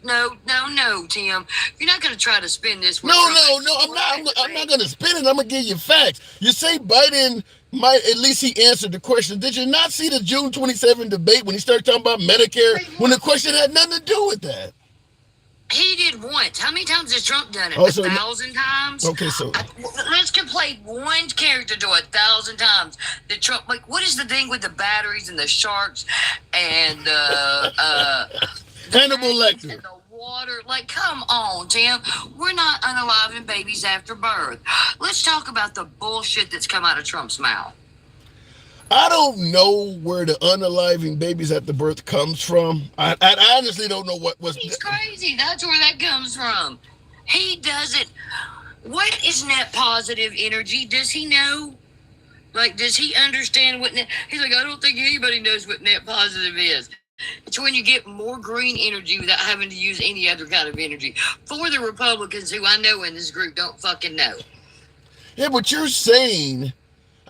Tim. You're not going to try to spin this. No, I'm not going to spin it. I'm going to give you facts. You say Biden... at least he answered the question. Did you not see the June 27 debate when he started talking about Medicare when the question had nothing to do with that? He did once. How many times has Trump done it? 1,000 times? Okay, so... let's play one character to 1,000 times. Did Trump... Like, what is the thing with the batteries and the sharks and the Hannibal Lecter. And the water? Like, come on, Tim. We're not unaliving babies after birth. Let's talk about the bullshit that's come out of Trump's mouth. I don't know where the unaliving babies at the birth comes from. I honestly don't know what was. He's crazy. That's where that comes from. He doesn't. What is net positive energy? Does he know? Like, does he understand what net? He's like, I don't think anybody knows what net positive is. It's when you get more green energy without having to use any other kind of energy. For the Republicans who I know in this group don't fucking know. Yeah, but you're saying,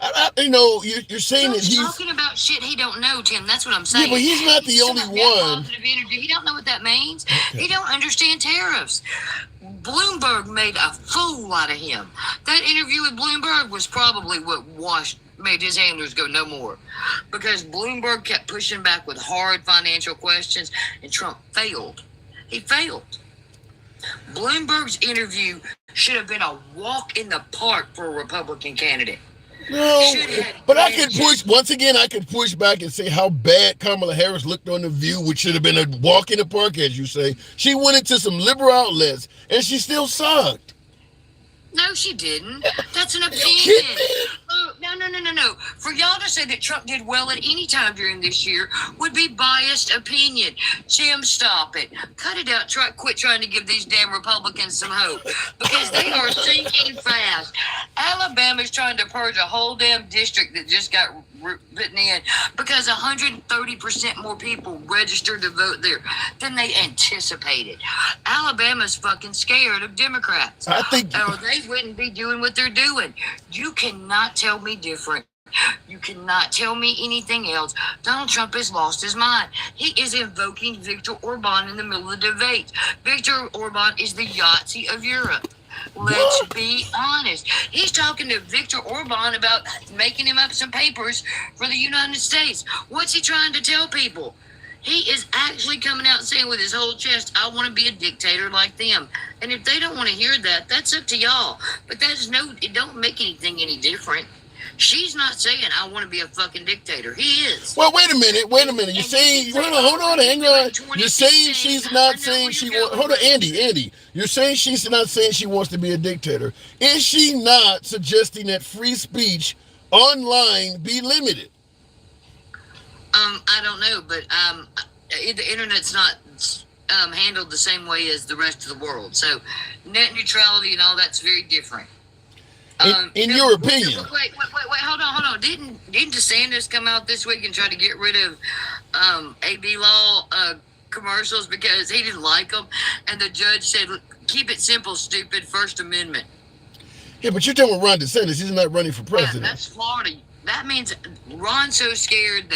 you're saying that he's talking about shit he don't know, Tim. That's what I'm saying. Yeah, but he's not the only one. Positive energy. He don't know what that means. Okay. He don't understand tariffs. Bloomberg made a fool out of him. That interview with Bloomberg was probably what made his handlers go no more, because Bloomberg kept pushing back with hard financial questions, and Trump failed. He failed. Bloomberg's interview should have been a walk in the park for a Republican candidate. No, but I could push back and say how bad Kamala Harris looked on The View, which should have been a walk in the park, as you say. She went into some liberal outlets, and she still sucked. No, she didn't. That's an opinion. No. For y'all to say that Trump did well at any time during this year would be biased opinion. Jim, stop it. Cut it out. Quit trying to give these damn Republicans some hope, because they are sinking fast. Alabama's trying to purge a whole damn district that just got written in because 130% more people registered to vote there than they anticipated. Alabama's fucking scared of Democrats. I think, or they wouldn't be doing what they're doing. You cannot tell me different. You cannot tell me anything else. Donald Trump has lost his mind. He is invoking Viktor Orban in the middle of the debate. Viktor Orban is the Yahtzee of Europe. Let's be honest. He's talking to Viktor Orban about making him up some papers for the United States. What's he trying to tell people? He is actually coming out saying with his whole chest, I want to be a dictator like them. And if they don't want to hear that, that's up to y'all. But it don't make anything any different. She's not saying I want to be a fucking dictator. He is. Well, wait a minute. You're saying, hold on, hang on. You're saying she's not saying she wants, hold on, Andy. You're saying she's not saying she wants to be a dictator. Is she not suggesting that free speech online be limited? I don't know, but the internet's not handled the same way as the rest of the world. So net neutrality and all that's very different. In your opinion. Wait, hold on. Didn't DeSantis come out this week and try to get rid of AB law commercials because he didn't like them? And the judge said, keep it simple, stupid, First Amendment. Yeah, but you're talking about Ron DeSantis. He's not running for president. Yeah, that's Florida. That means Ron's so scared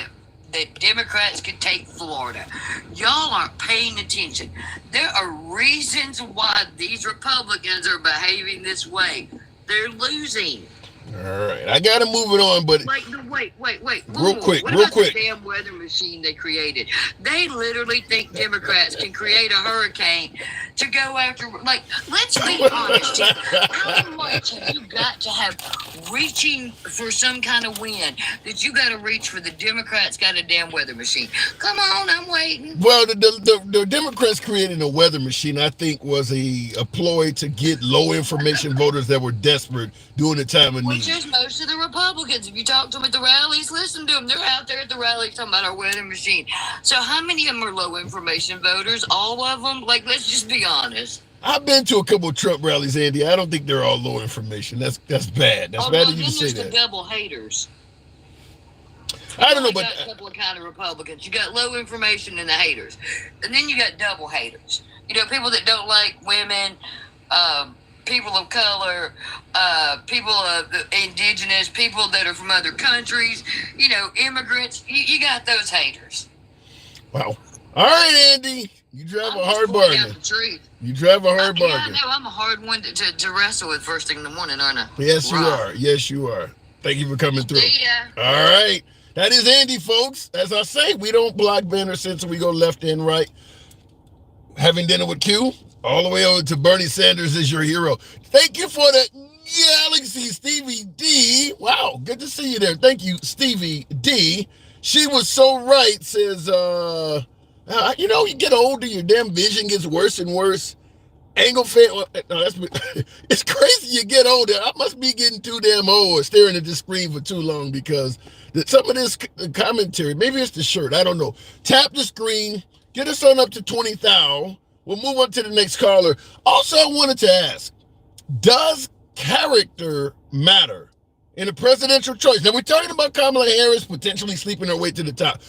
that Democrats could take Florida. Y'all aren't paying attention. There are reasons why these Republicans are behaving this way. They're losing. All right, I gotta move it on, but wait. Real quick. The damn weather machine they created? They literally think Democrats can create a hurricane to go after. Like, let's be honest. How much have you got to have reaching for some kind of win that you got to reach for the Democrats got a damn weather machine? Come on, I'm waiting. Well, the Democrats creating a weather machine, I think, was a ploy to get low information voters that were desperate during the time of need. Which is most of the Republicans. If you talk to them at the rallies, listen to them. They're out there at the rallies talking about our weather machine. So how many of them are low information voters? All of them? Like, let's just be honest. I've been to a couple of Trump rallies, Andy. I don't think they're all low information. That's bad. That's bad of you to say that. There's the double haters. I don't know, but a couple of kind of Republicans. You got low information and the haters, and then you got double haters. You know, people that don't like women, people of color, people of indigenous, people that are from other countries. You know, immigrants. You got those haters. Wow. All right, Andy. You drive a hard bargain. You drive a hard bargain. Yeah, I know. I'm a hard one to wrestle with first thing in the morning, aren't I? Yes, you are. Yes, you are. Thank you for coming through. See ya. All right. That is Andy, folks. As I say, we don't block banner censor. We go left and right. Having dinner with Q, all the way over to Bernie Sanders is your hero. Thank you for the galaxy, Stevie D. Wow, good to see you there. Thank you, Stevie D. She was so right, says, you get older, your damn vision gets worse and worse. ain't gonna fail. No, that's it's crazy. You get older. I must be getting too damn old staring at this screen for too long because some of this commentary. Maybe it's the shirt. I don't know. Tap the screen. Get us on up to 20,000. We'll move on to the next caller. Also, I wanted to ask: does character matter in a presidential choice? Now we're talking about Kamala Harris potentially sleeping her way to the top.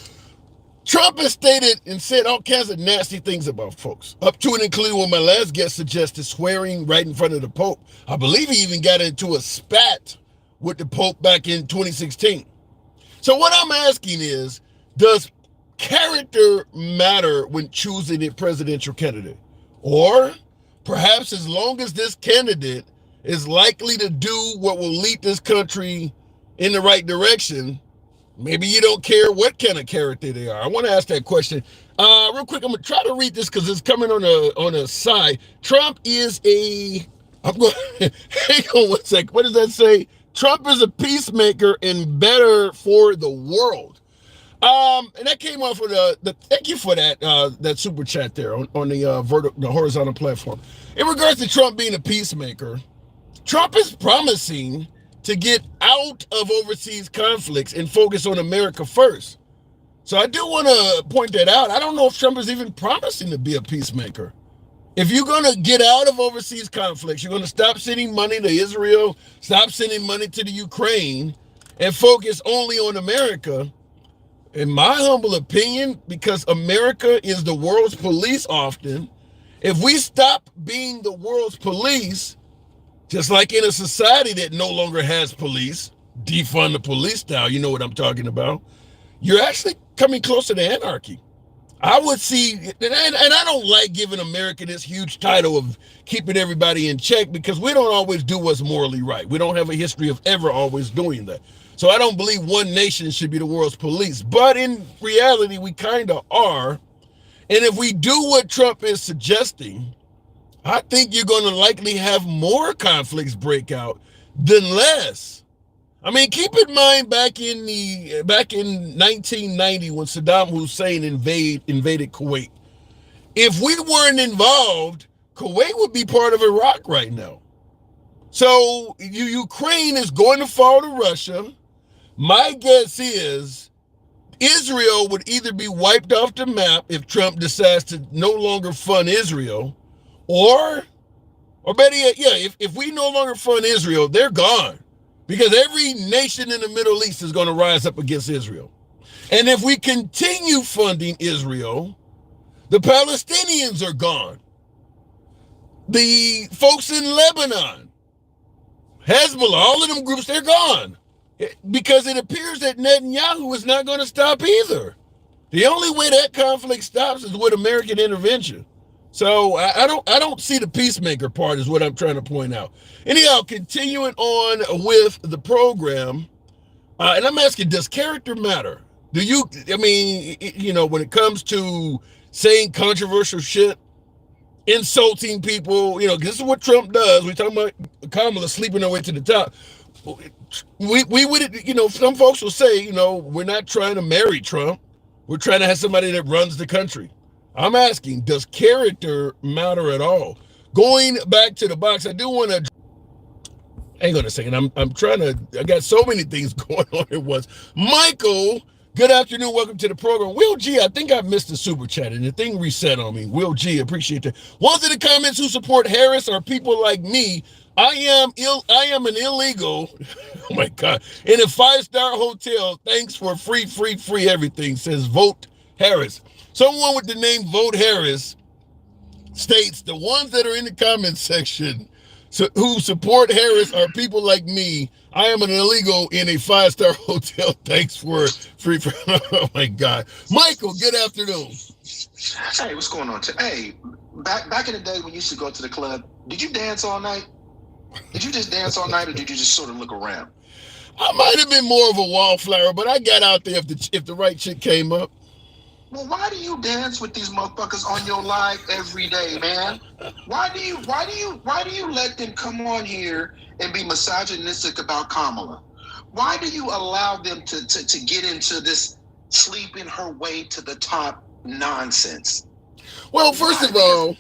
Trump has stated and said all kinds of nasty things about folks, up to and including what my last guest suggested, swearing right in front of the Pope. I believe he even got into a spat with the Pope back in 2016. So what I'm asking is, does character matter when choosing a presidential candidate? Or perhaps as long as this candidate is likely to do what will lead this country in the right direction, maybe you don't care what kind of character they are. I want to ask that question. Real quick, I'm going to try to read this because it's coming on a side. Trump is I'm going hang on one sec. What does that say? Trump is a peacemaker and better for the world. And that came off of the thank you for that super chat there on the horizontal platform. In regards to Trump being a peacemaker, Trump is promising to get out of overseas conflicts and focus on America first. So I do want to point that out. I don't know if Trump is even promising to be a peacemaker. If you're going to get out of overseas conflicts, you're going to stop sending money to Israel, stop sending money to the Ukraine, and focus only on America. In my humble opinion, because America is the world's police often, if we stop being the world's police, just like in a society that no longer has police, defund the police style, you know what I'm talking about, you're actually coming closer to anarchy. I would see, and I don't like giving America this huge title of keeping everybody in check because we don't always do what's morally right. We don't have a history of ever always doing that. So I don't believe one nation should be the world's police. But in reality, we kind of are. And if we do what Trump is suggesting, I think you're going to likely have more conflicts break out than less. I mean, keep in mind back in 1990 when Saddam Hussein invaded Kuwait. If we weren't involved, Kuwait would be part of Iraq right now. So Ukraine is going to fall to Russia. My guess is Israel would either be wiped off the map if Trump decides to no longer fund Israel, or better yet, if we no longer fund Israel, they're gone. Because every nation in the Middle East is going to rise up against Israel. And if we continue funding Israel, the Palestinians are gone. The folks in Lebanon, Hezbollah, all of them groups, they're gone. Because it appears that Netanyahu is not going to stop either. The only way that conflict stops is with American intervention. So I don't see the peacemaker part is what I'm trying to point out. Anyhow, continuing on with the program, and I'm asking, does character matter? When it comes to saying controversial shit, insulting people, this is what Trump does. We're talking about Kamala sleeping her way to the top. We would, some folks will say, we're not trying to marry Trump. We're trying to have somebody that runs the country. I'm asking, does character matter at all? Going back to the box, I do want to, hang on a second. I got so many things going on at once. Michael, good afternoon. Welcome to the program. Will G, I think I missed the super chat and the thing reset on me. Will G, appreciate that. Ones in the comments who support Harris are people like me. I am an illegal, oh my God, in a 5-star hotel. Thanks for free everything, says Vote Harris. Someone with the name Vote Harris states the ones that are in the comment section who support Harris are people like me. I am an illegal in a 5-star hotel. Thanks for free. Oh my God. Michael, good afternoon. Hey, what's going on? Hey, back in the day when you used to go to the club, did you dance all night? Did you just dance all night or did you just sort of look around? I might have been more of a wallflower, but I got out there if the right chick came up. Well, why do you dance with these motherfuckers on your live every day, man? Why do you let them come on here and be misogynistic about Kamala? Why do you allow them to get into this sleeping her way to the top nonsense? Well, first of all,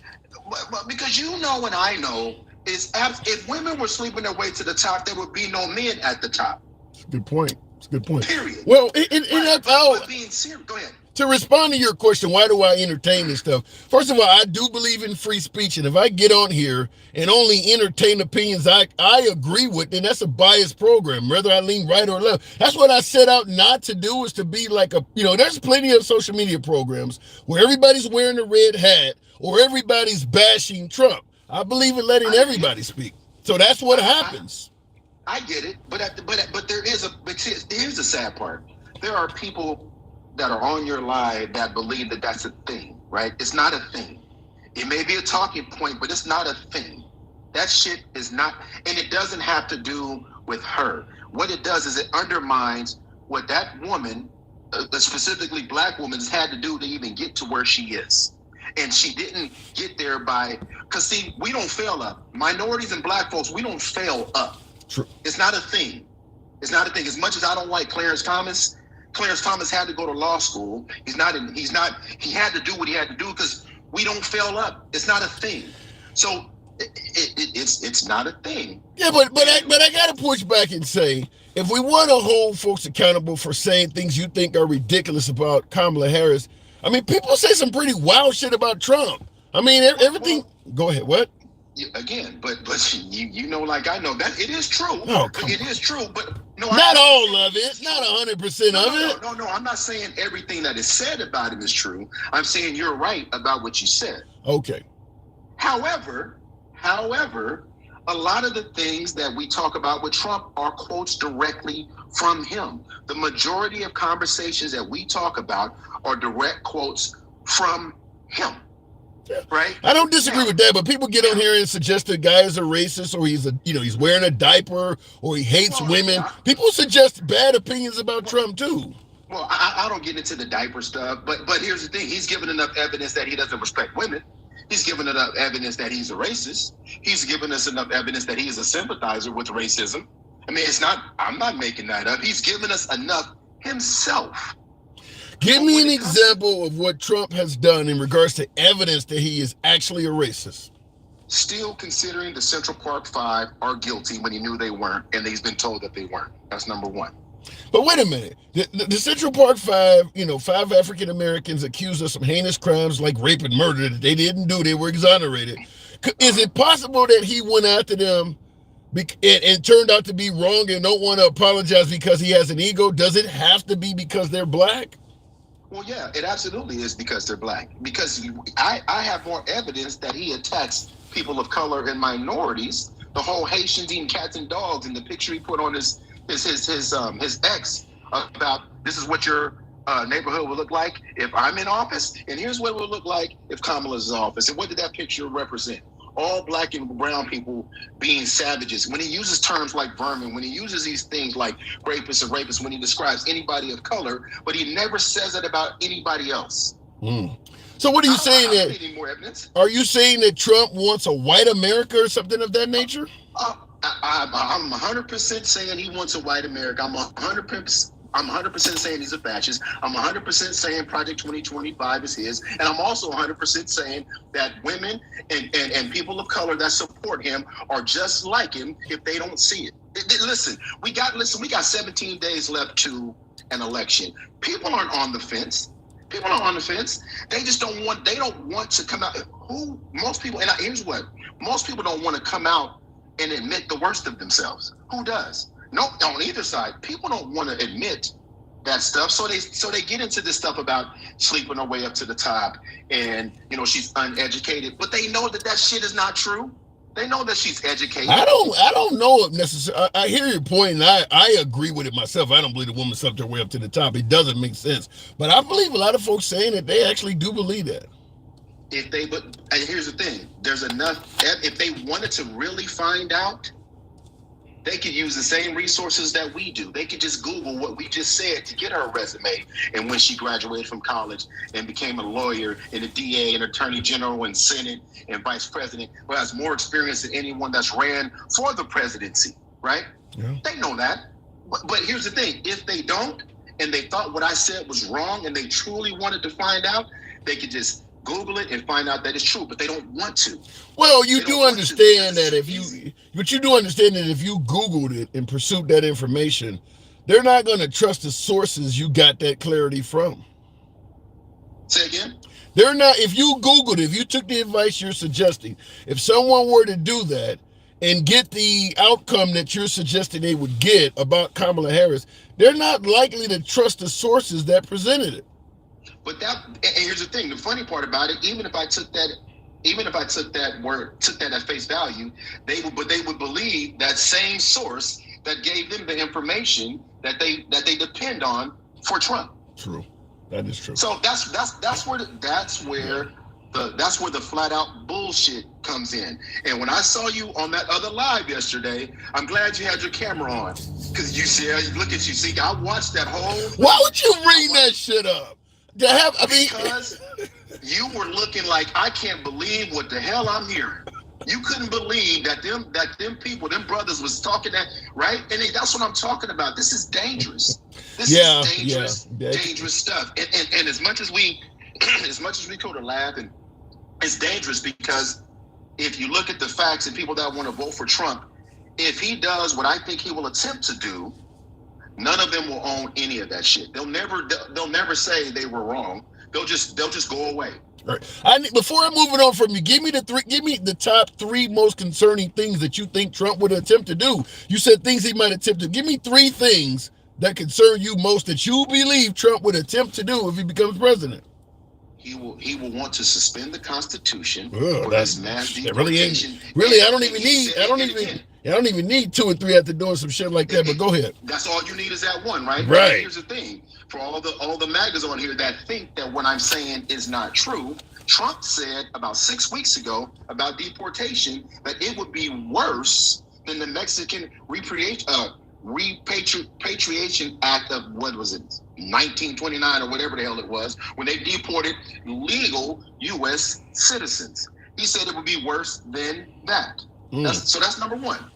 But because you know and I know, if women were sleeping their way to the top, there would be no men at the top. It's a good point. It's a good point. Period. Well, but being serious, go ahead. To respond to your question, why do I entertain this stuff? First of all, I do believe in free speech, and if I get on here and only entertain opinions I agree with, then that's a biased program, whether I lean right or left. That's what I set out not to do, is to be like there's plenty of social media programs where everybody's wearing a red hat or everybody's bashing Trump. I believe in letting everybody speak. So that's what happens. I get it, but here's the sad part. There are people that are on your live that believe that that's a thing, right? It's not a thing. It may be a talking point, but it's not a thing. That shit is not, and it doesn't have to do with her. What it does is it undermines what that woman, specifically black woman, has had to do to even get to where she is. And she didn't get there because see, we don't fail up. Minorities and black folks, we don't fail up. True. It's not a thing. It's not a thing. As much as I don't like Clarence Thomas had to go to law school. He had to do what he had to do because we don't fail up. It's not a thing. So it's not a thing. Yeah, but I gotta push back and say, if we want to hold folks accountable for saying things you think are ridiculous about Kamala Harris, I mean, people say some pretty wild shit about Trump. I mean, everything. Go ahead. What? Again, but you know, like I know that it is true. Oh, it is true, but no, not all of it, not 100% of it. No, I'm not saying everything that is said about him is true. I'm saying you're right about what you said. Okay. However, a lot of the things that we talk about with Trump are quotes directly from him. The majority of conversations that we talk about are direct quotes from him. Right? I don't disagree with that, but people get on here and suggest the guy is a racist, or he's wearing a diaper, or he hates women. People suggest bad opinions about Trump too. Well, I don't get into the diaper stuff, but here's the thing: he's given enough evidence that he doesn't respect women. He's given enough evidence that he's a racist. He's given us enough evidence that he is a sympathizer with racism. I mean, I'm not making that up. He's given us enough himself. Give me an example of what Trump has done in regards to evidence that he is actually a racist. Still considering the Central Park Five are guilty when he knew they weren't, and he's been told that they weren't. That's number one. But wait a minute. The Central Park Five, 5 African Americans accused of some heinous crimes like rape and murder that they didn't do. They were exonerated. Is it possible that he went after them and turned out to be wrong and don't want to apologize because he has an ego? Does it have to be because they're black? Well, yeah, it absolutely is because they're black. Because I have more evidence that he attacks people of color and minorities. The whole Haitians eating cats and dogs, and the picture he put on his ex about this is what your neighborhood would look like if I'm in office, and here's what it would look like if Kamala's in office. And what did that picture represent? All black and brown people being savages. When he uses terms like vermin, when he uses these things like rapist and rapist, when he describes anybody of color, but he never says it about anybody else. So what are you saying? I don't need more evidence. Are you saying that Trump wants a white America or something of that nature? I'm 100% saying he wants a white America. I'm 100% saying he's a fascist. I'm 100% saying Project 2025 is his. And I'm also 100% saying that women and people of color that support him are just like him if they don't see it. Listen, we got 17 days left to an election. People aren't on the fence. They just don't want to come out. Most people don't want to come out and admit the worst of themselves. Who does? No, on either side, people don't want to admit that stuff. So they get into this stuff about sleeping her way up to the top and, she's uneducated, but they know that shit is not true. They know that she's educated. I don't know if necessarily. I hear your point, and I agree with it myself. I don't believe the woman slept her way up to the top. It doesn't make sense. But I believe a lot of folks saying that they actually do believe that. And here's the thing. There's enough. If they wanted to really find out, they could use the same resources that we do. They could just Google what we just said to get her resume. And when she graduated from college and became a lawyer and a DA and attorney general and Senate and vice president, who has more experience than anyone that's ran for the presidency, right? Yeah. They know that. But here's the thing. If they don't, and they thought what I said was wrong and they truly wanted to find out, they could just Google it and find out that it's true, but they don't want to. Well, you do understand that if you, but you do understand that if you Googled it and pursued that information, they're not going to trust the sources you got that clarity from. Say again? They're not, if you Googled it, if you took the advice you're suggesting, if someone were to do that and get the outcome that you're suggesting they would get about Kamala Harris, they're not likely to trust the sources that presented it. But that, and here's the thing, the funny part about it, even if I took that at face value, they would believe that same source that gave them the information that they depend on for Trump. True. That is true. So that's where the flat out bullshit comes in. And when I saw you on that other live yesterday, I'm glad you had your camera on, because you see, look at you. See, I watched that whole. Why would you bring that shit up? Because you were looking like, I can't believe what the hell I'm hearing. You couldn't believe that them people, them brothers was talking that, right? And that's what I'm talking about. This is dangerous. This is dangerous stuff. And as much as we go to laugh, and it's dangerous because if you look at the facts and people that want to vote for Trump, if he does what I think he will attempt to do, none of them will own any of that shit. They'll never say they were wrong. They'll just go away. All right. Before I'm moving on from you, give me the top 3 most concerning things that you think Trump would attempt to do. You said things he might attempt to. Give me 3 things that concern you most that you believe Trump would attempt to do if he becomes president. He will want to suspend the Constitution for this mass deportation. I don't even need 2 and 3 at the door, some shit like that. But go ahead. That's all you need is that one, right? Right. Here's the thing: for all the MAGAs on here that think that what I'm saying is not true, Trump said about 6 weeks ago about deportation that it would be worse than the Mexican Repatriation Act of, what was it, 1929 or whatever the hell it was, when they deported legal U.S. citizens. He said it would be worse than that. So that's number one.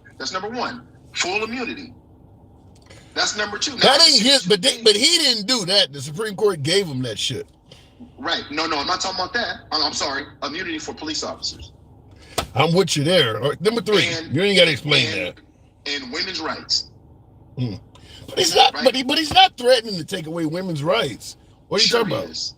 Full immunity. That's number 2. Now, that ain't his, but he didn't do that. The Supreme Court gave him that shit. Right. No, I'm not talking about that. I'm sorry. Immunity for police officers. I'm with you there. All right, number 3. You ain't got to explain that. And women's rights. But he's not. Right? But he's not threatening to take away women's rights. What are you talking about?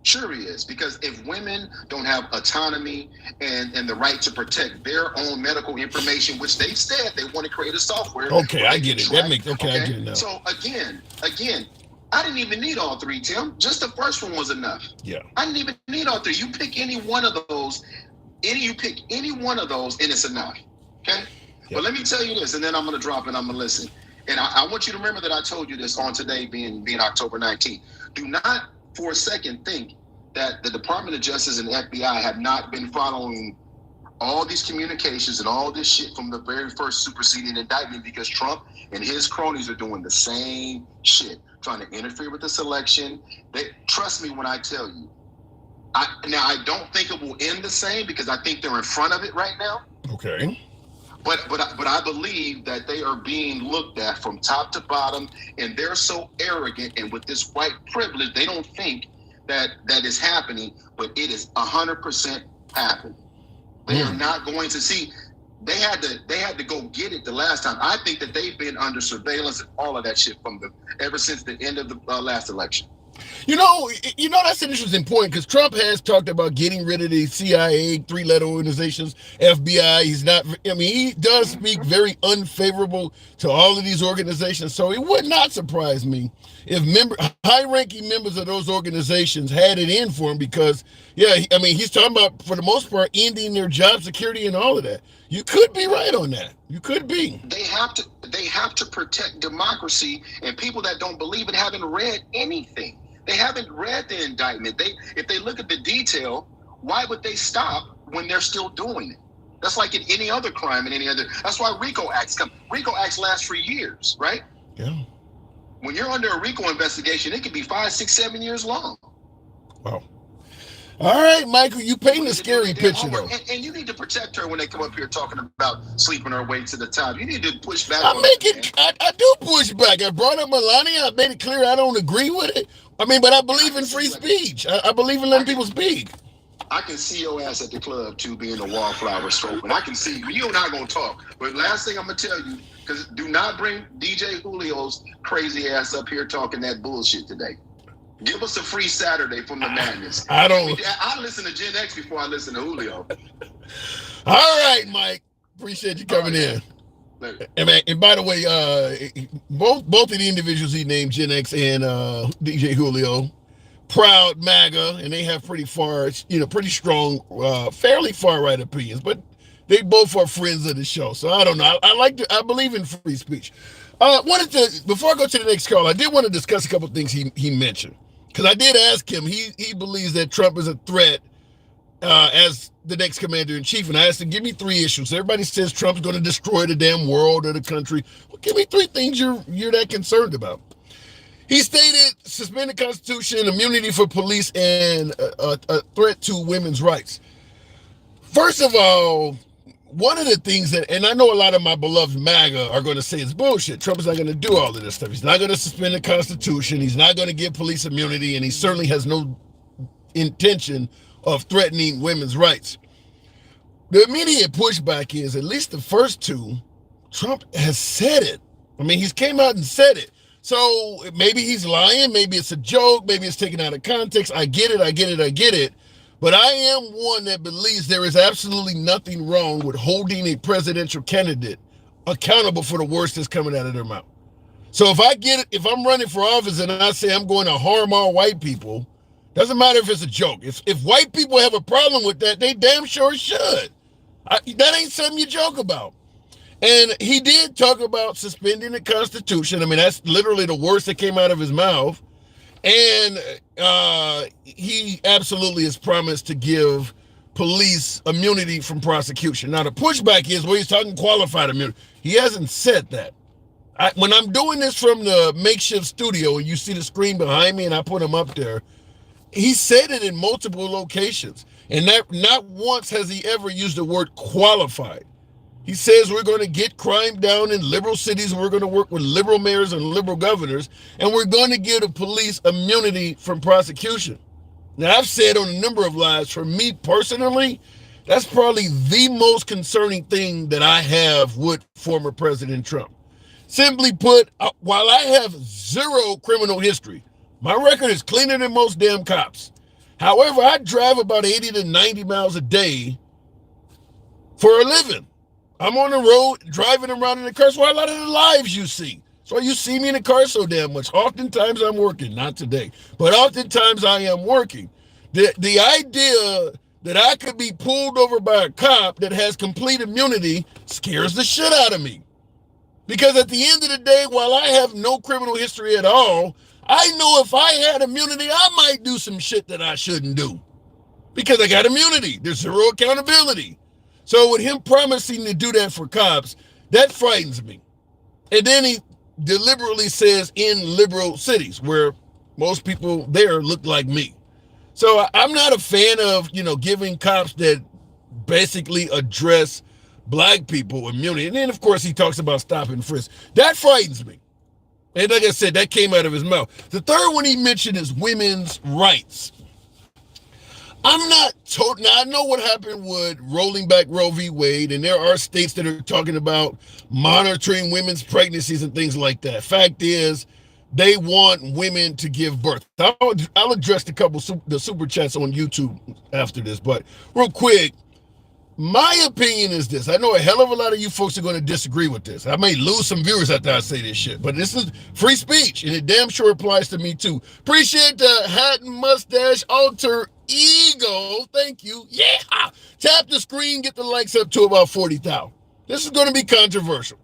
Sure he is, because if women don't have autonomy and the right to protect their own medical information, which they've said they want to create a software. Okay, I get it. I get it now. So again, I didn't even need all 3, Tim. Just the first one was enough. Yeah. I didn't even need all 3. You pick any one of those, and it's enough. Okay? Yeah. But let me tell you this, and then I'm going to drop and I'm going to listen. And I want you to remember that I told you this on today being October 19th. Do not for a second think that the Department of Justice and the FBI have not been following all these communications and all this shit from the very first superseding indictment, because Trump and his cronies are doing the same shit, trying to interfere with this election. Trust me when I tell you. I don't think it will end the same, because I think they're in front of it right now. Okay. But I believe that they are being looked at from top to bottom, and they're so arrogant, and with this white privilege, they don't think that is happening, but it is 100% happening. They are not going to see. They had to go get it the last time. I think that they've been under surveillance and all of that shit ever since the end of the last election. You know, that's an interesting point, because Trump has talked about getting rid of the CIA, 3-letter organizations, FBI. He does speak very unfavorable to all of these organizations. So it would not surprise me if high-ranking members of those organizations had it in for him, because, he's talking about, for the most part, ending their job security and all of that. You could be right on that. You could be. They have to protect democracy, and people that don't believe it haven't read anything. They haven't read the indictment. If they look at the detail, why would they stop when they're still doing it? That's like in any other crime and any other. That's why RICO Acts come. RICO Acts last for years, right? Yeah. When you're under a RICO investigation, it could be 5, 6, 7 years long. Wow. All right, Michael, you paint a scary picture, though. And you need to protect her when they come up here talking about sleeping her way to the top. You need to push back. I do push back. I brought up Melania. I made it clear I don't agree with it. But I believe in free speech. I believe in letting people speak. I can see your ass at the club too, being a wallflower stroking. I can see you. You're not gonna talk. But last thing I'm gonna tell you, because do not bring DJ Julio's crazy ass up here talking that bullshit today. Give us a free Saturday from the madness. I listen to Gen X before I listen to Julio. All right, Mike. Appreciate you coming in. And by the way, both of the individuals he named, Gen X and DJ Julio, proud MAGA, and they have pretty strong, fairly far right opinions, but they both are friends of the show. So I don't know. I believe in free speech. Before I go to the next call, I did want to discuss a couple of things he mentioned, because I did ask him. He believes that Trump is a threat as the next commander in chief, and I asked him, give me 3 issues. Everybody says Trump's going to destroy the damn world or the country. Well, give me 3 things you're that concerned about. He stated suspend the Constitution, immunity for police, and a threat to women's rights. First of all, one of the things that, and I know a lot of my beloved MAGA are going to say it's bullshit. Trump is not going to do all of this stuff. He's not going to suspend the Constitution. He's not going to give police immunity, and he certainly has no intention of threatening women's rights. The immediate pushback is, at least the first 2, Trump has said it. I mean, he's came out and said it. So maybe he's lying, maybe it's a joke, maybe it's taken out of context. I get it. But I am one that believes there is absolutely nothing wrong with holding a presidential candidate accountable for the worst that's coming out of their mouth. So if I'm running for office and I say I'm going to harm all white people, doesn't matter if it's a joke. If white people have a problem with that, they damn sure should. That ain't something you joke about. And he did talk about suspending the Constitution. I mean, that's literally the worst that came out of his mouth. And he absolutely has promised to give police immunity from prosecution. Now, the pushback is, well, he's talking qualified immunity. He hasn't said that. When I'm doing this from the makeshift studio, and you see the screen behind me, and I put him up there, he said it in multiple locations. And not once has he ever used the word qualified. He says we're going to get crime down in liberal cities. We're going to work with liberal mayors and liberal governors, and we're going to give the police immunity from prosecution. Now, I've said on a number of lives, for me personally, that's probably the most concerning thing that I have with former President Trump. Simply put, while I have 0 criminal history, my record is cleaner than most damn cops. However, I drive about 80 to 90 miles a day for a living. I'm on the road driving around in the car. That's why a lot of the lives you see. That's why you see me in the car so damn much. Oftentimes I'm working, not today, but oftentimes I am working. The idea that I could be pulled over by a cop that has complete immunity scares the shit out of me. Because at the end of the day, while I have no criminal history at all, I know if I had immunity, I might do some shit that I shouldn't do. Because I got immunity. There's 0 accountability. So with him promising to do that for cops, that frightens me. And then he deliberately says in liberal cities where most people there look like me. So I'm not a fan of, giving cops that basically address black people immunity. And then, of course, he talks about stop and frisk. That frightens me. And like I said, that came out of his mouth. The third one he mentioned is women's rights. I'm not told. Now, I know what happened with rolling back Roe v. Wade, and there are states that are talking about monitoring women's pregnancies and things like that. Fact is, they want women to give birth. I'll address the super chats on YouTube after this, but real quick, my opinion is this. I know a hell of a lot of you folks are going to disagree with this. I may lose some viewers after I say this shit, but this is free speech, and it damn sure applies to me too. Appreciate the hat and mustache alter ego. Thank you. Yeah. Tap the screen, get the likes up to about 40,000. This is going to be controversial,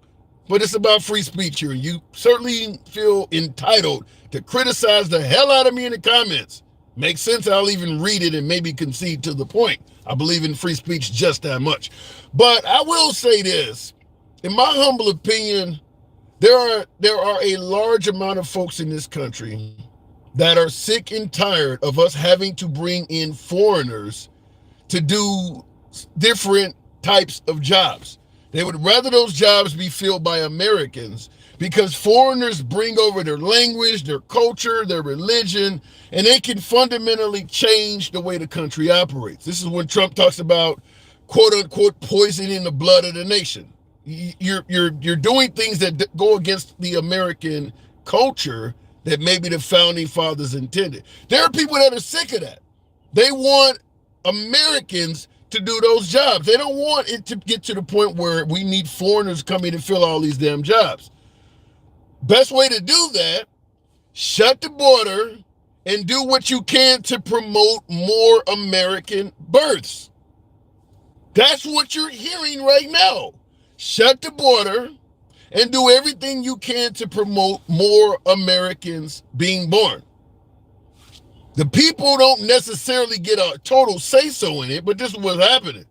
but it's about free speech here. You certainly feel entitled to criticize the hell out of me in the comments. Makes sense. I'll even read it and maybe concede to the point. I believe in free speech just that much. But I will say this. In my humble opinion, there are a large amount of folks in this country that are sick and tired of us having to bring in foreigners to do different types of jobs. They would rather those jobs be filled by Americans because foreigners bring over their language, their culture, their religion, and they can fundamentally change the way the country operates. This is when Trump talks about, quote unquote, poisoning the blood of the nation. You're doing things that go against the American culture that maybe the founding fathers intended. There are people that are sick of that. They want Americans to do those jobs. They don't want it to get to the point where we need foreigners coming to fill all these damn jobs. Best way to do that, shut the border and do what you can to promote more American births. That's what you're hearing right now. Shut the border and do everything you can to promote more Americans being born. The people don't necessarily get a total say-so in it, but this is what's happening.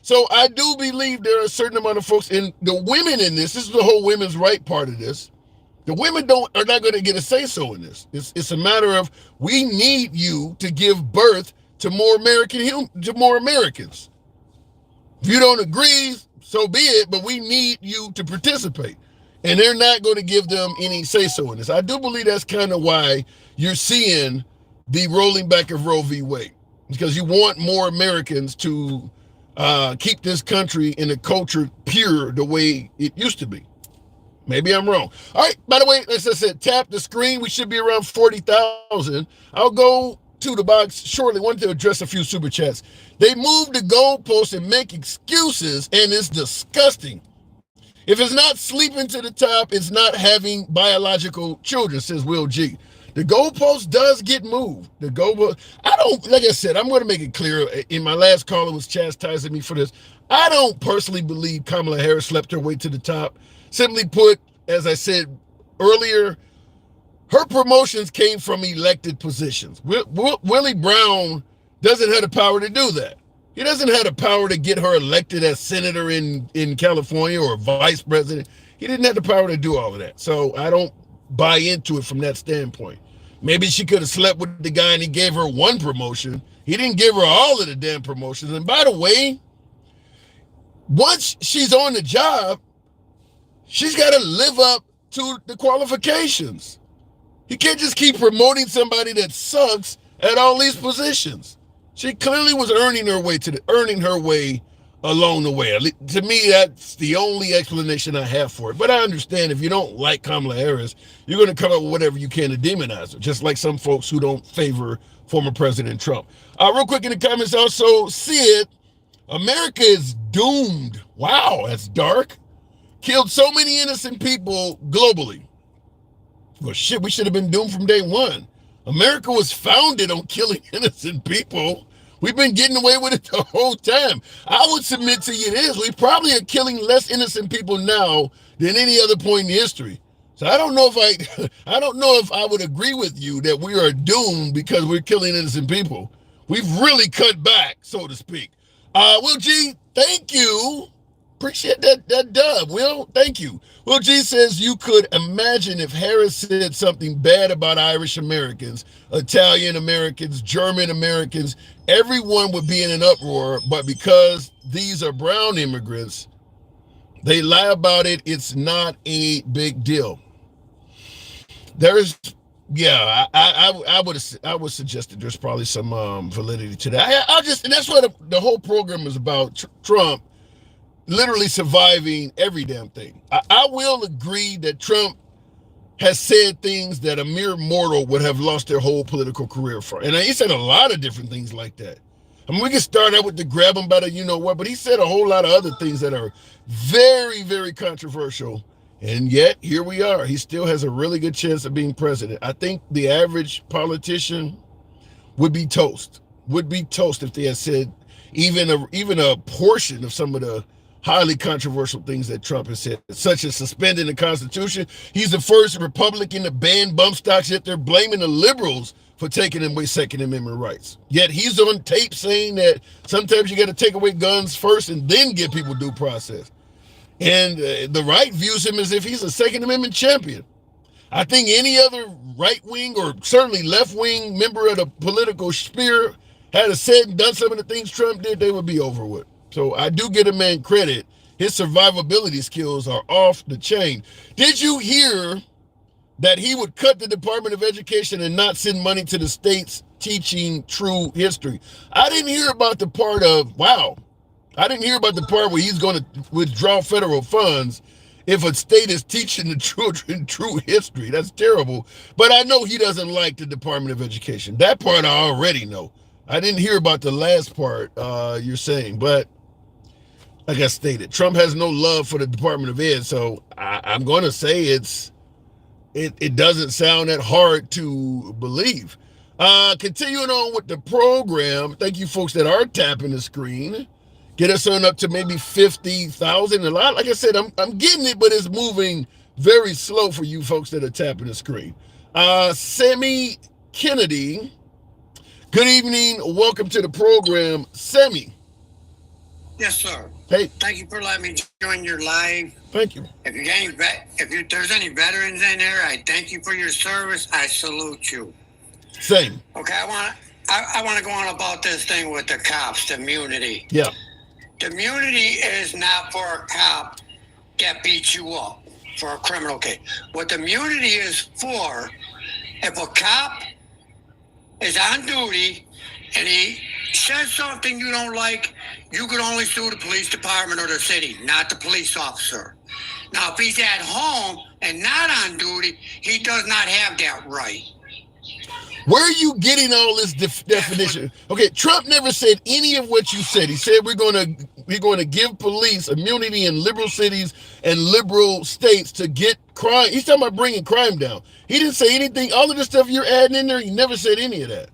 So I do believe there are a certain amount of folks, and the women in this is the whole women's right part of this. The women are not going to get a say-so in this. It's a matter of, we need you to give birth to more Americans. If you don't agree, so be it, but we need you to participate. And they're not going to give them any say-so in this. I do believe that's kind of why you're seeing the rolling back of Roe v. Wade, because you want more Americans to keep this country and the culture pure the way it used to be. Maybe I'm wrong. All right, by the way, as I said, tap the screen. We should be around 40,000. I'll go to the box shortly. I wanted to address a few super chats. They move the goalposts and make excuses, and it's disgusting. If it's not sleeping to the top, it's not having biological children, says Will G. The goalpost does get moved. The goalpost, like I said, I'm going to make it clear. In my last call, it was chastising me for this. I don't personally believe Kamala Harris slept her way to the top. Simply put, as I said earlier, her promotions came from elected positions. Willie Brown doesn't have the power to do that. He doesn't have the power to get her elected as senator in California or vice president. He didn't have the power to do all of that. So I don't buy into it from that standpoint. Maybe she could have slept with the guy and he gave her one promotion. He didn't give her all of the damn promotions. And by the way, once she's on the job, she's got to live up to the qualifications. You can't just keep promoting somebody that sucks at all these positions. She clearly was earning her way along the way. To me, that's the only explanation I have for it. But I understand if you don't like Kamala Harris, you're going to come up with whatever you can to demonize her, just like some folks who don't favor former President Trump. Real quick in the comments also, Sid, America is doomed. Wow, that's dark. Killed so many innocent people globally. Well, shit, we should have been doomed from day one. America was founded on killing innocent people. We've been getting away with it the whole time. I would submit to you this. We probably are killing less innocent people now than any other point in history. So I don't know if I would agree with you that we are doomed because we're killing innocent people. We've really cut back, so to speak. Will G, thank you. Appreciate that dub. Will, thank you. Will G says you could imagine if Harris said something bad about Irish Americans, Italian Americans, German Americans, everyone would be in an uproar, but because these are brown immigrants, they lie about it. It's not a big deal. I would suggest that there's probably some validity to that. And that's what the whole program is about. Trump literally surviving every damn thing. I will agree that Trump has said things that a mere mortal would have lost their whole political career for. And he said a lot of different things like that. I mean, we can start out with the grab him by the you-know-what, but he said a whole lot of other things that are very, very controversial. And yet, here we are. He still has a really good chance of being president. I think the average politician would be toast if they had said even a portion of some of the highly controversial things that Trump has said, such as suspending the Constitution. He's the first Republican to ban bump stocks, yet they're blaming the liberals for taking away Second Amendment rights. Yet he's on tape saying that sometimes you got to take away guns first and then give people due process. And the right views him as if he's a Second Amendment champion. I think any other right-wing or certainly left-wing member of the political sphere had said and done some of the things Trump did, they would be over with. So I do give a man credit his survivability skills are off the chain. Did you hear that he would cut the Department of Education and not send money to the states teaching true history? I didn't hear about the part of, wow, I didn't hear about the part where he's going to withdraw federal funds if a state is teaching the children true history. That's terrible. But I know he doesn't like the Department of Education. That part I already know. I didn't hear about the last part you're saying, but like I stated, Trump has no love for the Department of Ed, so I'm going to say it doesn't sound that hard to believe. Continuing on with the program, thank you folks that are tapping the screen. Get us on up to maybe 50,000. A lot, like I said, I'm getting it, but it's moving very slow for you folks that are tapping the screen. Sammy Kennedy, good evening. Welcome to the program, Sammy. Yes, sir. Hey. Thank you for letting me join your live. Thank you. If there's any veterans in there, I thank you for your service. I salute you. Same. Okay, I want to go on about this thing with the cops, the immunity. Yeah. The immunity is not for a cop that beats you up for a criminal case. What the immunity is for, if a cop is on duty and he says something you don't like, you could only sue the police department or the city, not the police officer. Now, if he's at home and not on duty, he does not have that right. Where are you getting all this definition? Okay, Trump never said any of what you said. He said we're going to give police immunity in liberal cities and liberal states to get crime. He's talking about bringing crime down. He didn't say anything. All of the stuff you're adding in there, he never said any of that.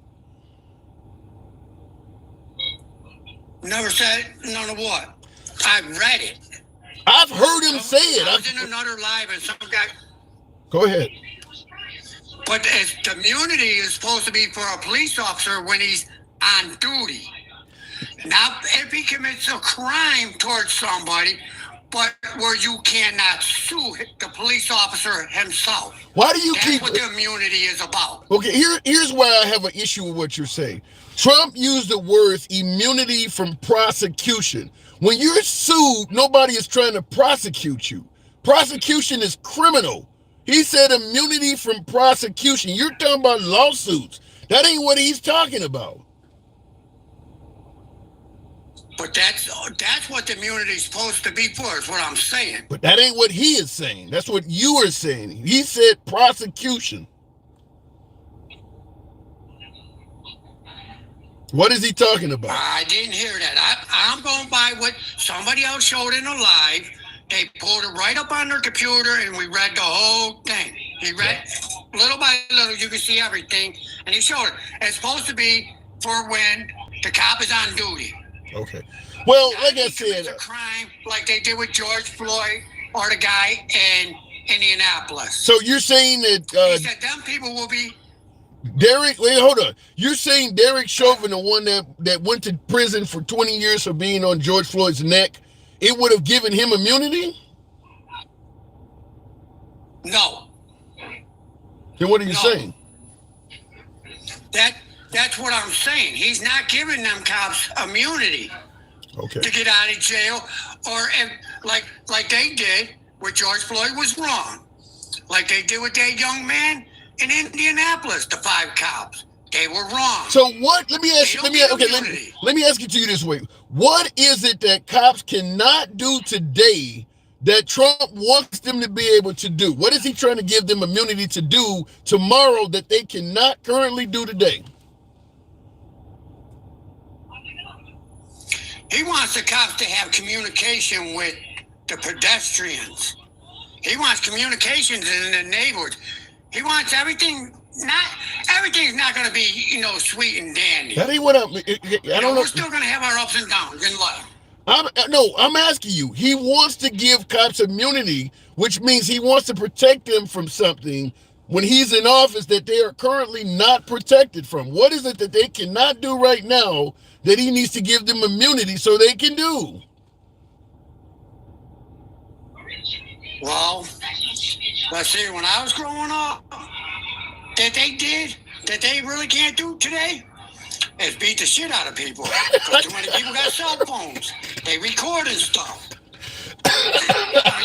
Never said none of what? I read it. I've heard him say it. I was in another live and some guy. Go ahead. But the immunity is supposed to be for a police officer when he's on duty. Now, if he commits a crime towards somebody, but where you cannot sue the police officer himself. Why do you That's what the immunity is about. Okay, here's why I have an issue with what you're saying. Trump used the words immunity from prosecution. When you're sued, nobody is trying to prosecute you. Prosecution is criminal. He said immunity from prosecution. You're talking about lawsuits. That ain't what he's talking about. But that's what the immunity is supposed to be for, is what I'm saying. But that ain't what he is saying. That's what you are saying. He said prosecution. What is he talking about? I didn't hear that. I'm going by what somebody else showed in a live. They pulled it right up on their computer, and we read the whole thing. He read little by little. You can see everything, and he showed it. It's supposed to be for when the cop is on duty. Okay. Well, Not like I if he commits said, a crime like they did with George Floyd or the guy in Indianapolis. So you're saying that he said them people will be. Derek, wait, hold on. You're saying Derek Chauvin, the one that went to prison for 20 years for being on George Floyd's neck, it would have given him immunity? No. Then what are you saying? That's what I'm saying. He's not giving them cops immunity to get out of jail, or if, like they did with George Floyd was wrong. Like they did with that young man in Indianapolis, the 5 cops. They were wrong. So what? Let me ask you to you this way. What is it that cops cannot do today that Trump wants them to be able to do? What is he trying to give them immunity to do tomorrow that they cannot currently do today? He wants the cops to have communication with the pedestrians. He wants communications in the neighborhoods. He wants everything. Everything's not going to be, sweet and dandy. That ain't what I don't know. We're still going to have our ups and downs in life. I'm asking you. He wants to give cops immunity, which means he wants to protect them from something when he's in office that they are currently not protected from. What is it that they cannot do right now that he needs to give them immunity so they can do? Well, let's see. When I was growing up, that they really can't do today is beat the shit out of people. Because too many people got cell phones. They record and stuff.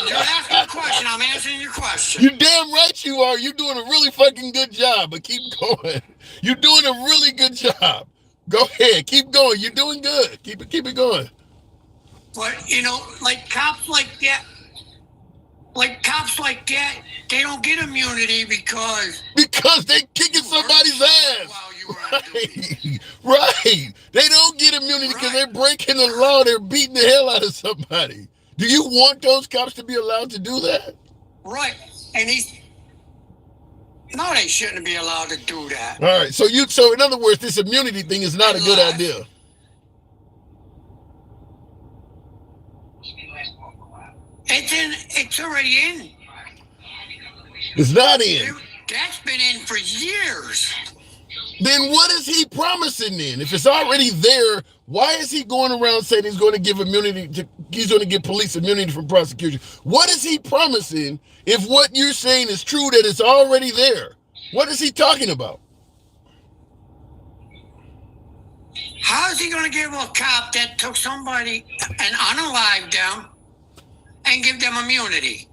You're asking a question. I'm answering your question. You damn right you are. You're doing a really fucking good job, but keep going. You're doing a really good job. Go ahead. Keep going. You're doing good. Keep it going. But, you know, like cops like that, they don't get immunity because they're kicking somebody's ass. Right. They don't get immunity because they're breaking the law. They're beating the hell out of somebody. Do you want those cops to be allowed to do that? Right. And no, they shouldn't be allowed to do that. All right. So in other words, this immunity thing is not a good idea. It's already in. It's not in. That's been in for years. Then what is he promising then? If it's already there, why is he going around saying he's going to give he's going to give police immunity from prosecution? What is he promising if what you're saying is true, that it's already there? What is he talking about? How is he going to give a cop that took somebody and unalived them and give them immunity?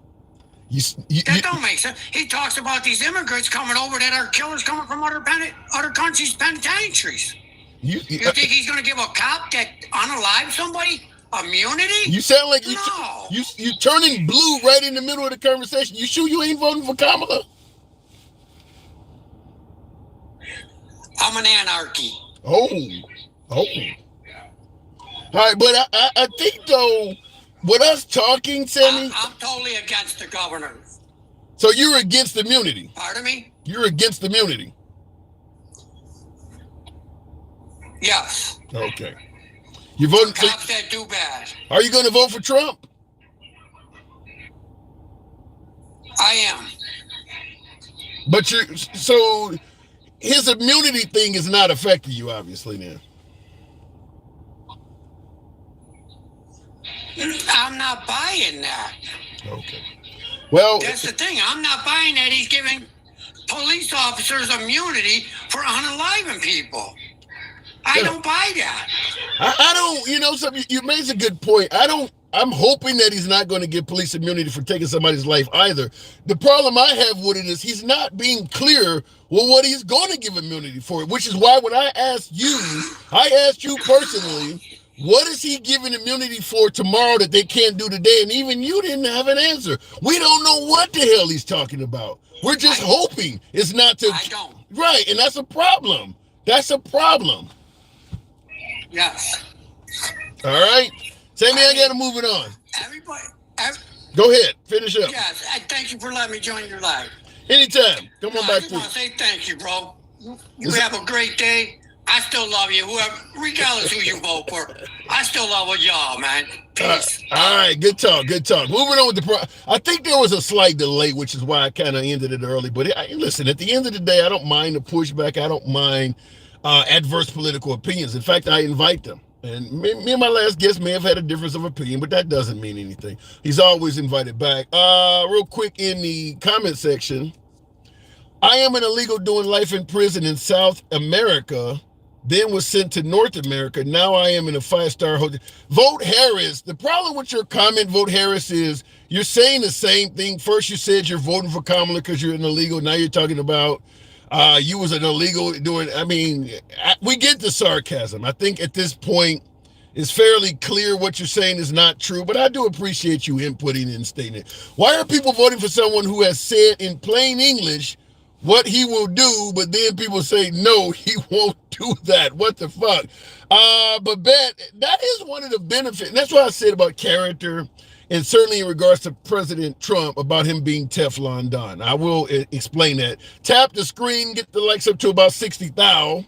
That don't make sense. He talks about these immigrants coming over that are killers coming from other countries' penitentiaries. You think he's going to give a cop that unalived somebody immunity? You sound like you turning blue right in the middle of the conversation. You sure you ain't voting for Kamala? I'm an anarchy. Oh. All right, but I think though, with us talking, Sammy, I'm totally against the governor. So you're against immunity? Pardon me? You're against immunity? Yes. Okay. You voting for cops that do bad. Are you going to vote for Trump? I am. But so his immunity thing is not affecting you, obviously, now. I'm not buying that. Okay. Well, that's the thing. I'm not buying that he's giving police officers immunity for unaliving people. I don't buy that. I don't, you made a good point. I'm hoping that he's not going to give police immunity for taking somebody's life either. The problem I have with it is he's not being clear what he's going to give immunity for, which is why when I asked you personally, what is he giving immunity for tomorrow that they can't do today? And even you didn't have an answer. We don't know what the hell he's talking about. We're just hoping it's not to. I don't. Right, and that's a problem. That's a problem. Yes. All right. Sammy, I got to move it on. Go ahead. Finish up. Yes. Thank you for letting me join your live. Anytime. Come on back I just want to say thank you, bro. You have a great day. I still love you, regardless who you vote for. I still love y'all, man. Peace. All right, good talk. Moving on with I think there was a slight delay, which is why I kind of ended it early. But listen, at the end of the day, I don't mind the pushback. I don't mind adverse political opinions. In fact, I invite them. And me and my last guest may have had a difference of opinion, but that doesn't mean anything. He's always invited back. Real quick in the comment section, I am an illegal doing life in prison in South America, then was sent to North America. Now I am in a 5-star hotel. Vote Harris. The problem with your comment, Vote Harris, is you're saying the same thing. First you said you're voting for Kamala because you're an illegal. Now you're talking about you was an illegal doing. We get the sarcasm. I think at this point it's fairly clear what you're saying is not true, but I do appreciate you inputting and stating it. Why are people voting for someone who has said in plain English what he will do, but then people say, no, he won't do that? What the fuck? But that is one of the benefits. And that's what I said about character, and certainly in regards to President Trump, about him being Teflon Don. I will explain that. Tap the screen, get the likes up to about 60,000.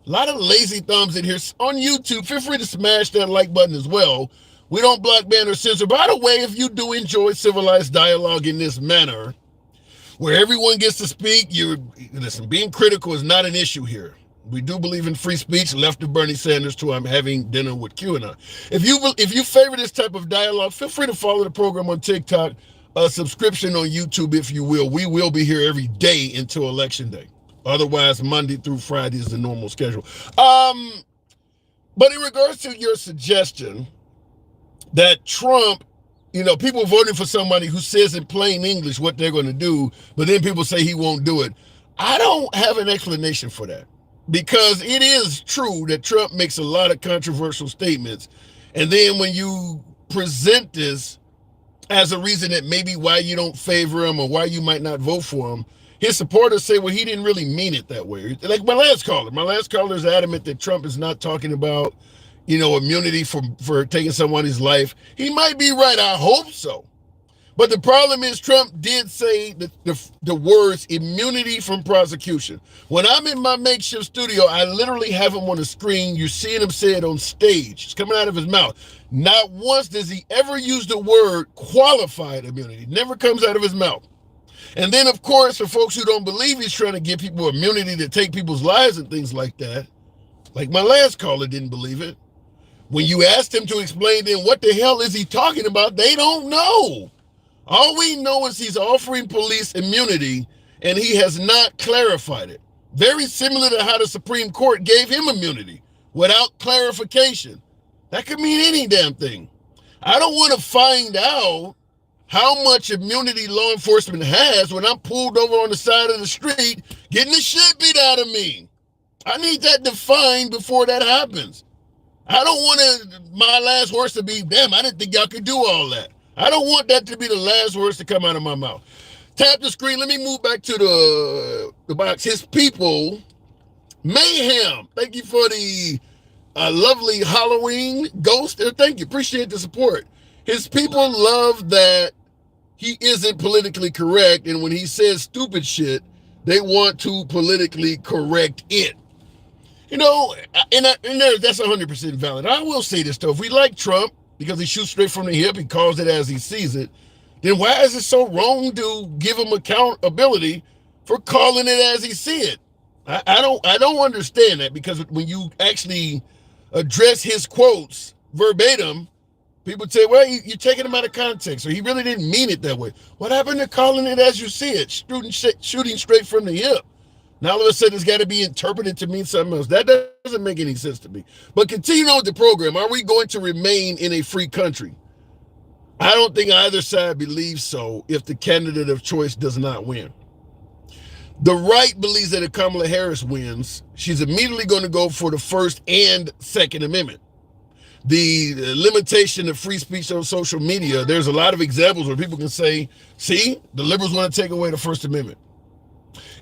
A lot of lazy thumbs in here. On YouTube, feel free to smash that like button as well. We don't block, ban, or censor. By the way, if you do enjoy civilized dialogue in this manner, where everyone gets to speak, listen, being critical is not an issue here. We do believe in free speech, left of Bernie Sanders to I'm having dinner with QAnon. If you favor this type of dialogue, feel free to follow the program on TikTok, a subscription on YouTube, if you will. We will be here every day until Election Day. Otherwise, Monday through Friday is the normal schedule. But in regards to your suggestion that Trump people voting for somebody who says in plain English what they're going to do, but then people say he won't do it. I don't have an explanation for that, because it is true that Trump makes a lot of controversial statements. And then when you present this as a reason that maybe why you don't favor him or why you might not vote for him, his supporters say, well, he didn't really mean it that way. Like my last caller is adamant that Trump is not talking about, immunity for taking someone's life. He might be right. I hope so. But the problem is Trump did say the words immunity from prosecution. When I'm in my makeshift studio, I literally have him on the screen. You're seeing him say it on stage. It's coming out of his mouth. Not once does he ever use the word qualified immunity. It never comes out of his mouth. And then, of course, for folks who don't believe he's trying to give people immunity to take people's lives and things like that, like my last caller didn't believe it. When you asked him to explain then what the hell is he talking about, they don't know. All we know is he's offering police immunity, and he has not clarified it. Very similar to how the Supreme Court gave him immunity without clarification. That could mean any damn thing. I don't want to find out how much immunity law enforcement has when I'm pulled over on the side of the street getting the shit beat out of me. I need that defined before that happens. I don't want my last words to be, damn, I didn't think y'all could do all that. I don't want that to be the last words to come out of my mouth. Tap the screen. Let me move back to the box. His people, Mayhem. Thank you for the lovely Halloween ghost. Thank you. Appreciate the support. His people love that he isn't politically correct, and when he says stupid shit, they want to politically correct it. And that's 100% valid. I will say this, though. If we like Trump, because he shoots straight from the hip, he calls it as he sees it, then why is it so wrong to give him accountability for calling it as he see it? I don't understand that, because when you actually address his quotes verbatim, people say, well, you're taking him out of context, or he really didn't mean it that way. What happened to calling it as you see it, shooting straight from the hip? Now all of a sudden it's got to be interpreted to mean something else. That doesn't make any sense to me. But continuing on with the program, are we going to remain in a free country? I don't think either side believes so if the candidate of choice does not win. The right believes that if Kamala Harris wins, she's immediately going to go for the First and Second Amendment. The limitation of free speech on social media, there's a lot of examples where people can say, see, the liberals want to take away the First Amendment.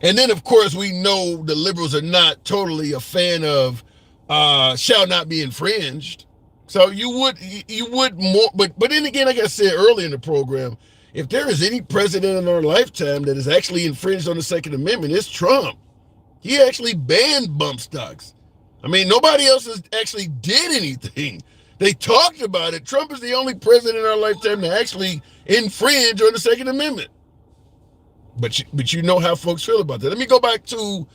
And then, of course, we know the liberals are not totally a fan of shall not be infringed. So you would more, but then again, like I said earlier in the program, if there is any president in our lifetime that has actually infringed on the Second Amendment, it's Trump. He actually banned bump stocks. I mean, nobody else has actually did anything. They talked about it. Trump is the only president in our lifetime to actually infringe on the Second Amendment. But you know how folks feel about that. Let me go back to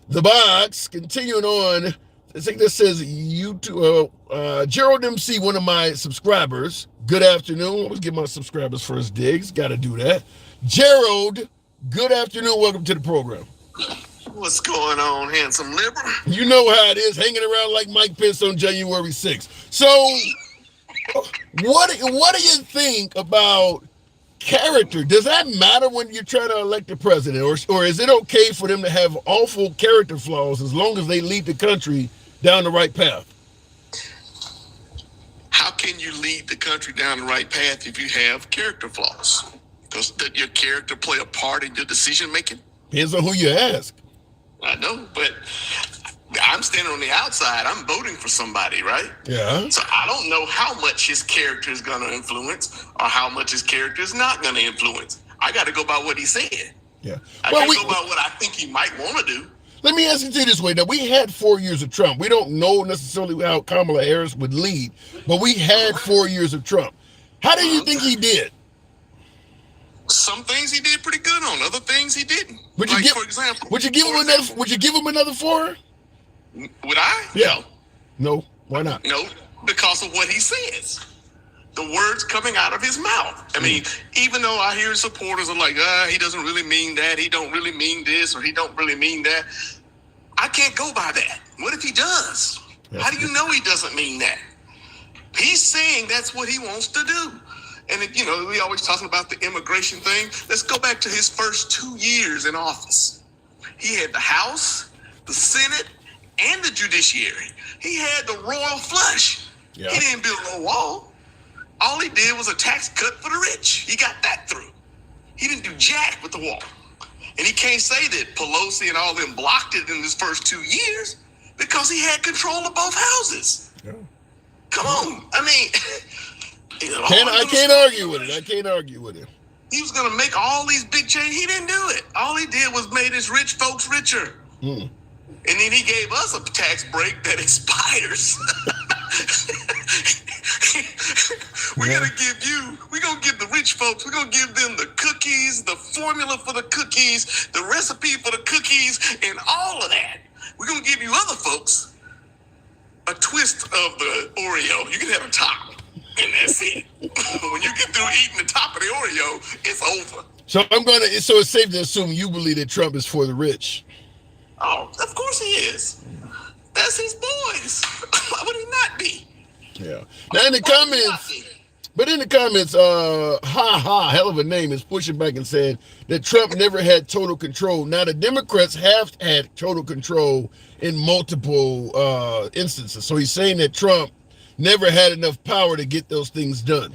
the box. Continuing on, I think this says YouTube. Gerald MC, one of my subscribers. Good afternoon. I always give my subscribers first digs. Got to do that. Gerald, good afternoon. Welcome to the program. What's going on, handsome liberal? You know how it is, hanging around like Mike Pence on January 6th. So, what do you think about character? Does that matter when you're trying to elect a president, or is it okay for them to have awful character flaws as long as they lead the country down the right path? How can you lead the country down the right path if you have character flaws? Does your character play a part in your decision making? Depends on who you ask. I know, but I'm standing on the outside. I'm voting for somebody, right? Yeah. So I don't know how much his character is going to influence or how much his character is not going to influence. I got to go by what he said. Yeah. I can't go by what I think he might want to do. Let me ask it to you this way. Now, we had 4 years of Trump. We don't know necessarily how Kamala Harris would lead, but we had 4 years of Trump. How do you think he did? Some things he did pretty good on. Other things he didn't. For example. Would you give him another 4? Would I? Yeah. No. Why not? No, because of what he says. The words coming out of his mouth. I mean, even though I hear supporters are like, he doesn't really mean that. He don't really mean this, or he don't really mean that. I can't go by that. What if he does? How do you know he doesn't mean that? He's saying that's what he wants to do. And it, we always talking about the immigration thing. Let's go back to his first 2 years in office. He had the House, the Senate, and the judiciary. He had the royal flush. Yeah. He didn't build no wall. All he did was a tax cut for the rich. He got that through. He didn't do jack with the wall. And he can't say that Pelosi and all them blocked it in his first 2 years because he had control of both houses. Yeah. Come on. I mean... I can't argue with it. I can't argue with it. He was going to make all these big changes. He didn't do it. All he did was made his rich folks richer. And then he gave us a tax break that expires. We're going to give the rich folks, we're going to give them the cookies, the formula for the cookies, the recipe for the cookies, and all of that. We're going to give you other folks a twist of the Oreo. You can have a top. And that's it. When you get through eating the top of the Oreo, it's over. So it's safe to assume you believe that Trump is for the rich. Oh, of course he is. That's his boys. Why would he not be? Yeah. Now in the comments, hell of a name is pushing back and saying that Trump never had total control. Now the Democrats have had total control in multiple instances. So he's saying that Trump never had enough power to get those things done.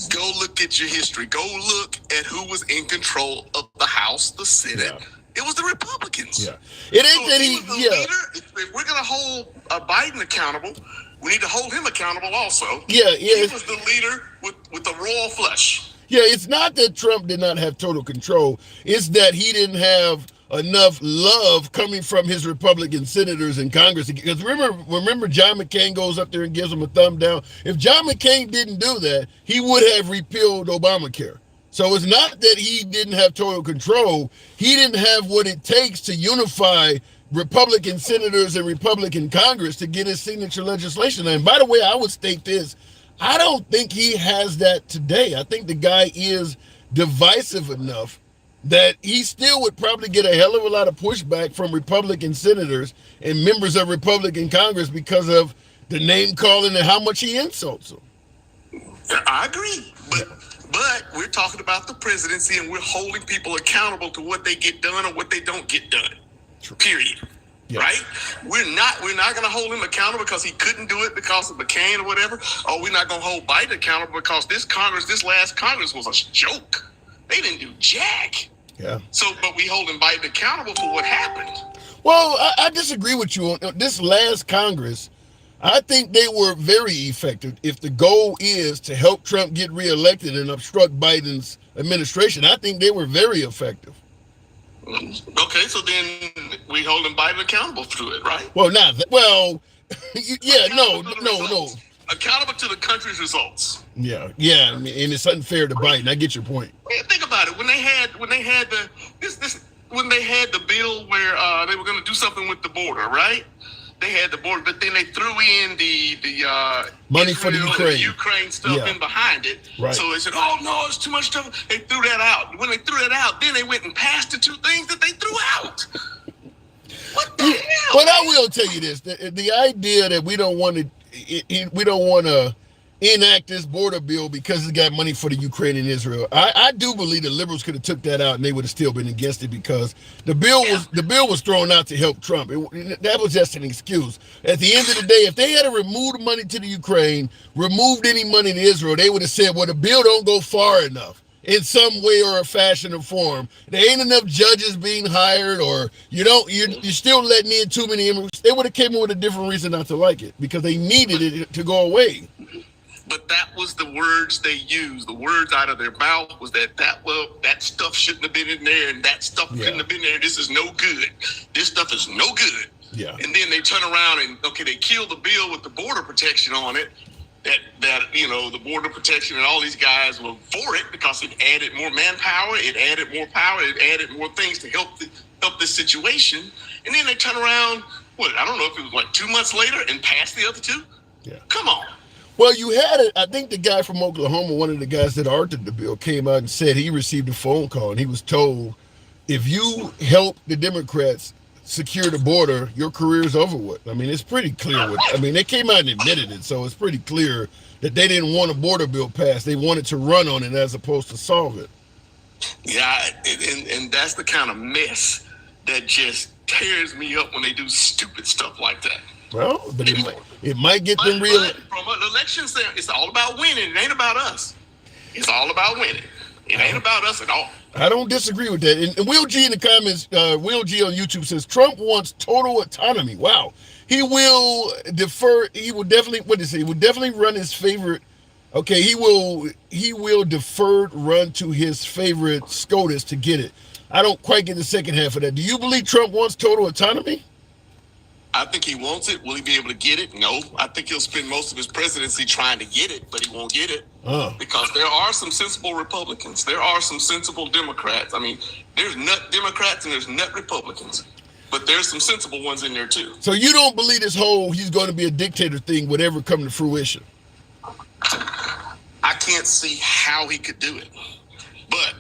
Go look at your history. Go look at who was in control of the House, the Senate. Yeah. It was the Republicans. Yeah. It ain't that he leader. If we're going to hold Biden accountable, we need to hold him accountable also. Yeah. He was the leader with the royal flush. Yeah, it's not that Trump did not have total control. It's that he didn't have enough love coming from his Republican senators in Congress. Because remember John McCain goes up there and gives him a thumb down. If John McCain didn't do that, he would have repealed Obamacare. So it's not that he didn't have total control. He didn't have what it takes to unify Republican senators and Republican Congress to get his signature legislation. And by the way, I would state this. I don't think he has that today. I think the guy is divisive enough that he still would probably get a hell of a lot of pushback from Republican senators and members of Republican Congress because of the name calling and how much he insults them. I agree, but we're talking about the presidency and we're holding people accountable to what they get done or what they don't get done. True. Period. Yeah. Right? We're not going to hold him accountable because he couldn't do it because of McCain or whatever. Or we're not going to hold Biden accountable because this last Congress was a joke. They didn't do jack. Yeah. So, but we holding Biden accountable for what happened. Well, I disagree with you on this last Congress. I think they were very effective. If the goal is to help Trump get reelected and obstruct Biden's administration, I think they were very effective. Okay, so then we holding Biden accountable to it, right? Well, not that. Well, yeah, no. Accountable to the country's results. Yeah, and it's unfair to Biden. I get your point. Think about it. When they had the bill where they were going to do something with the border, right? They had the border, but then they threw in the money for the Ukraine stuff in behind it. Right. So they said, "Oh no, it's too much stuff." They threw that out. When they threw that out, then they went and passed the two things that they threw out. What the hell? But I will tell you this: the idea that we don't want to enact this border bill because it's got money for the Ukraine and Israel. I do believe the liberals could have took that out and they would have still been against it because the bill was thrown out to help Trump. That was just an excuse. At the end of the day, if they had removed money to the Ukraine, removed any money to Israel, they would have said, well, the bill don't go far enough in some way or a fashion or form. There ain't enough judges being hired, or you're still letting in too many immigrants. They would have came in with a different reason not to like it because they needed it to go away. But that was the words they used. The words out of their mouth was that stuff shouldn't have been in there, and that stuff couldn't have been there. This is no good. This stuff is no good. Yeah. And then they turn around and they killed the bill with the border protection on it. That the border protection and all these guys were for it because it added more manpower, it added more power, it added more things to help this situation. And then they turn around. I don't know if it was 2 months later and passed the other two. Yeah. Come on. Well, you had it. I think the guy from Oklahoma, one of the guys that authored the bill, came out and said he received a phone call and he was told, if you help the Democrats secure the border, your career is over with. I mean, it's pretty clear. They came out and admitted it, so it's pretty clear that they didn't want a border bill passed. They wanted to run on it as opposed to solve it. Yeah, and that's the kind of mess that just tears me up when they do stupid stuff like that. Well, but it might get them real. But from an election standpoint, it's all about winning. It ain't about us. It's all about winning. It ain't about us at all. I don't disagree with that. And Will G in the comments, Will G on YouTube says Trump wants total autonomy. Wow. He will defer. He will definitely, what did he say? He will definitely run his favorite. Okay, he will deferred run to his favorite SCOTUS to get it. I don't quite get the second half of that. Do you believe Trump wants total autonomy? I think he wants it. Will he be able to get it? No. I think he'll spend most of his presidency trying to get it, but he won't get it. Because there are some sensible Republicans. There are some sensible Democrats. I mean, there's nut Democrats and there's nut Republicans. But there's some sensible ones in there too. So you don't believe this whole he's going to be a dictator thing would ever come to fruition? I can't see how he could do it. But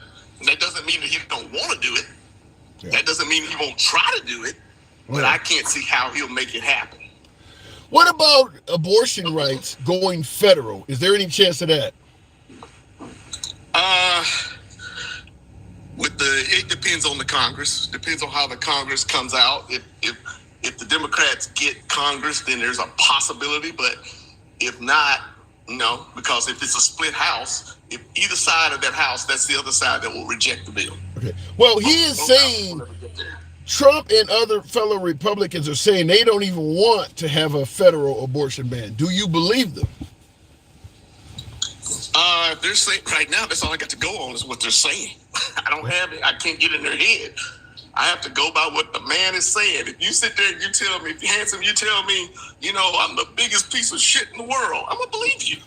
that doesn't mean that he don't want to do it. Yeah. That doesn't mean he won't try to do it. But I can't see how he'll make it happen. What about abortion rights going federal? Is there any chance of that? It depends on the Congress. Depends on how the Congress comes out. If the Democrats get Congress, then there's a possibility. But if not, no, because if it's a split house, if either side of that house, that's the other side that will reject the bill. Okay. Well, he is saying Trump and other fellow Republicans are saying they don't even want to have a federal abortion ban. Do you believe them? They're saying right now, that's all I got to go on is what they're saying. I don't have it. I can't get in their head. I have to go by what the man is saying. If you sit there and you tell me, if you're handsome, you tell me, I'm the biggest piece of shit in the world, I'm going to believe you.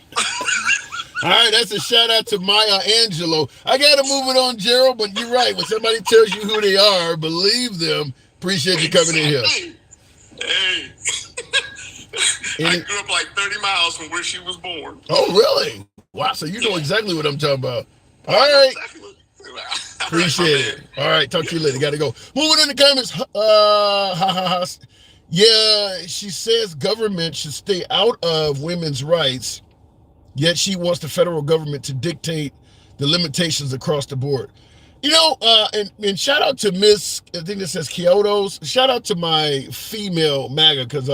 All right, that's a shout out to Maya Angelou. I got to move it on, Gerald, but you're right. When somebody tells you who they are, believe them. Appreciate you coming in here. Hey. I grew up like 30 miles from where she was born. Oh, really? Wow, so you know exactly what I'm talking about. All right. Appreciate it. All right, talk to you later. Got to go. Moving in the comments. Yeah, she says government should stay out of women's rights, yet she wants the federal government to dictate the limitations across the board. And shout out to Miss, I think it says Kyoto's. Shout out to my female MAGA, because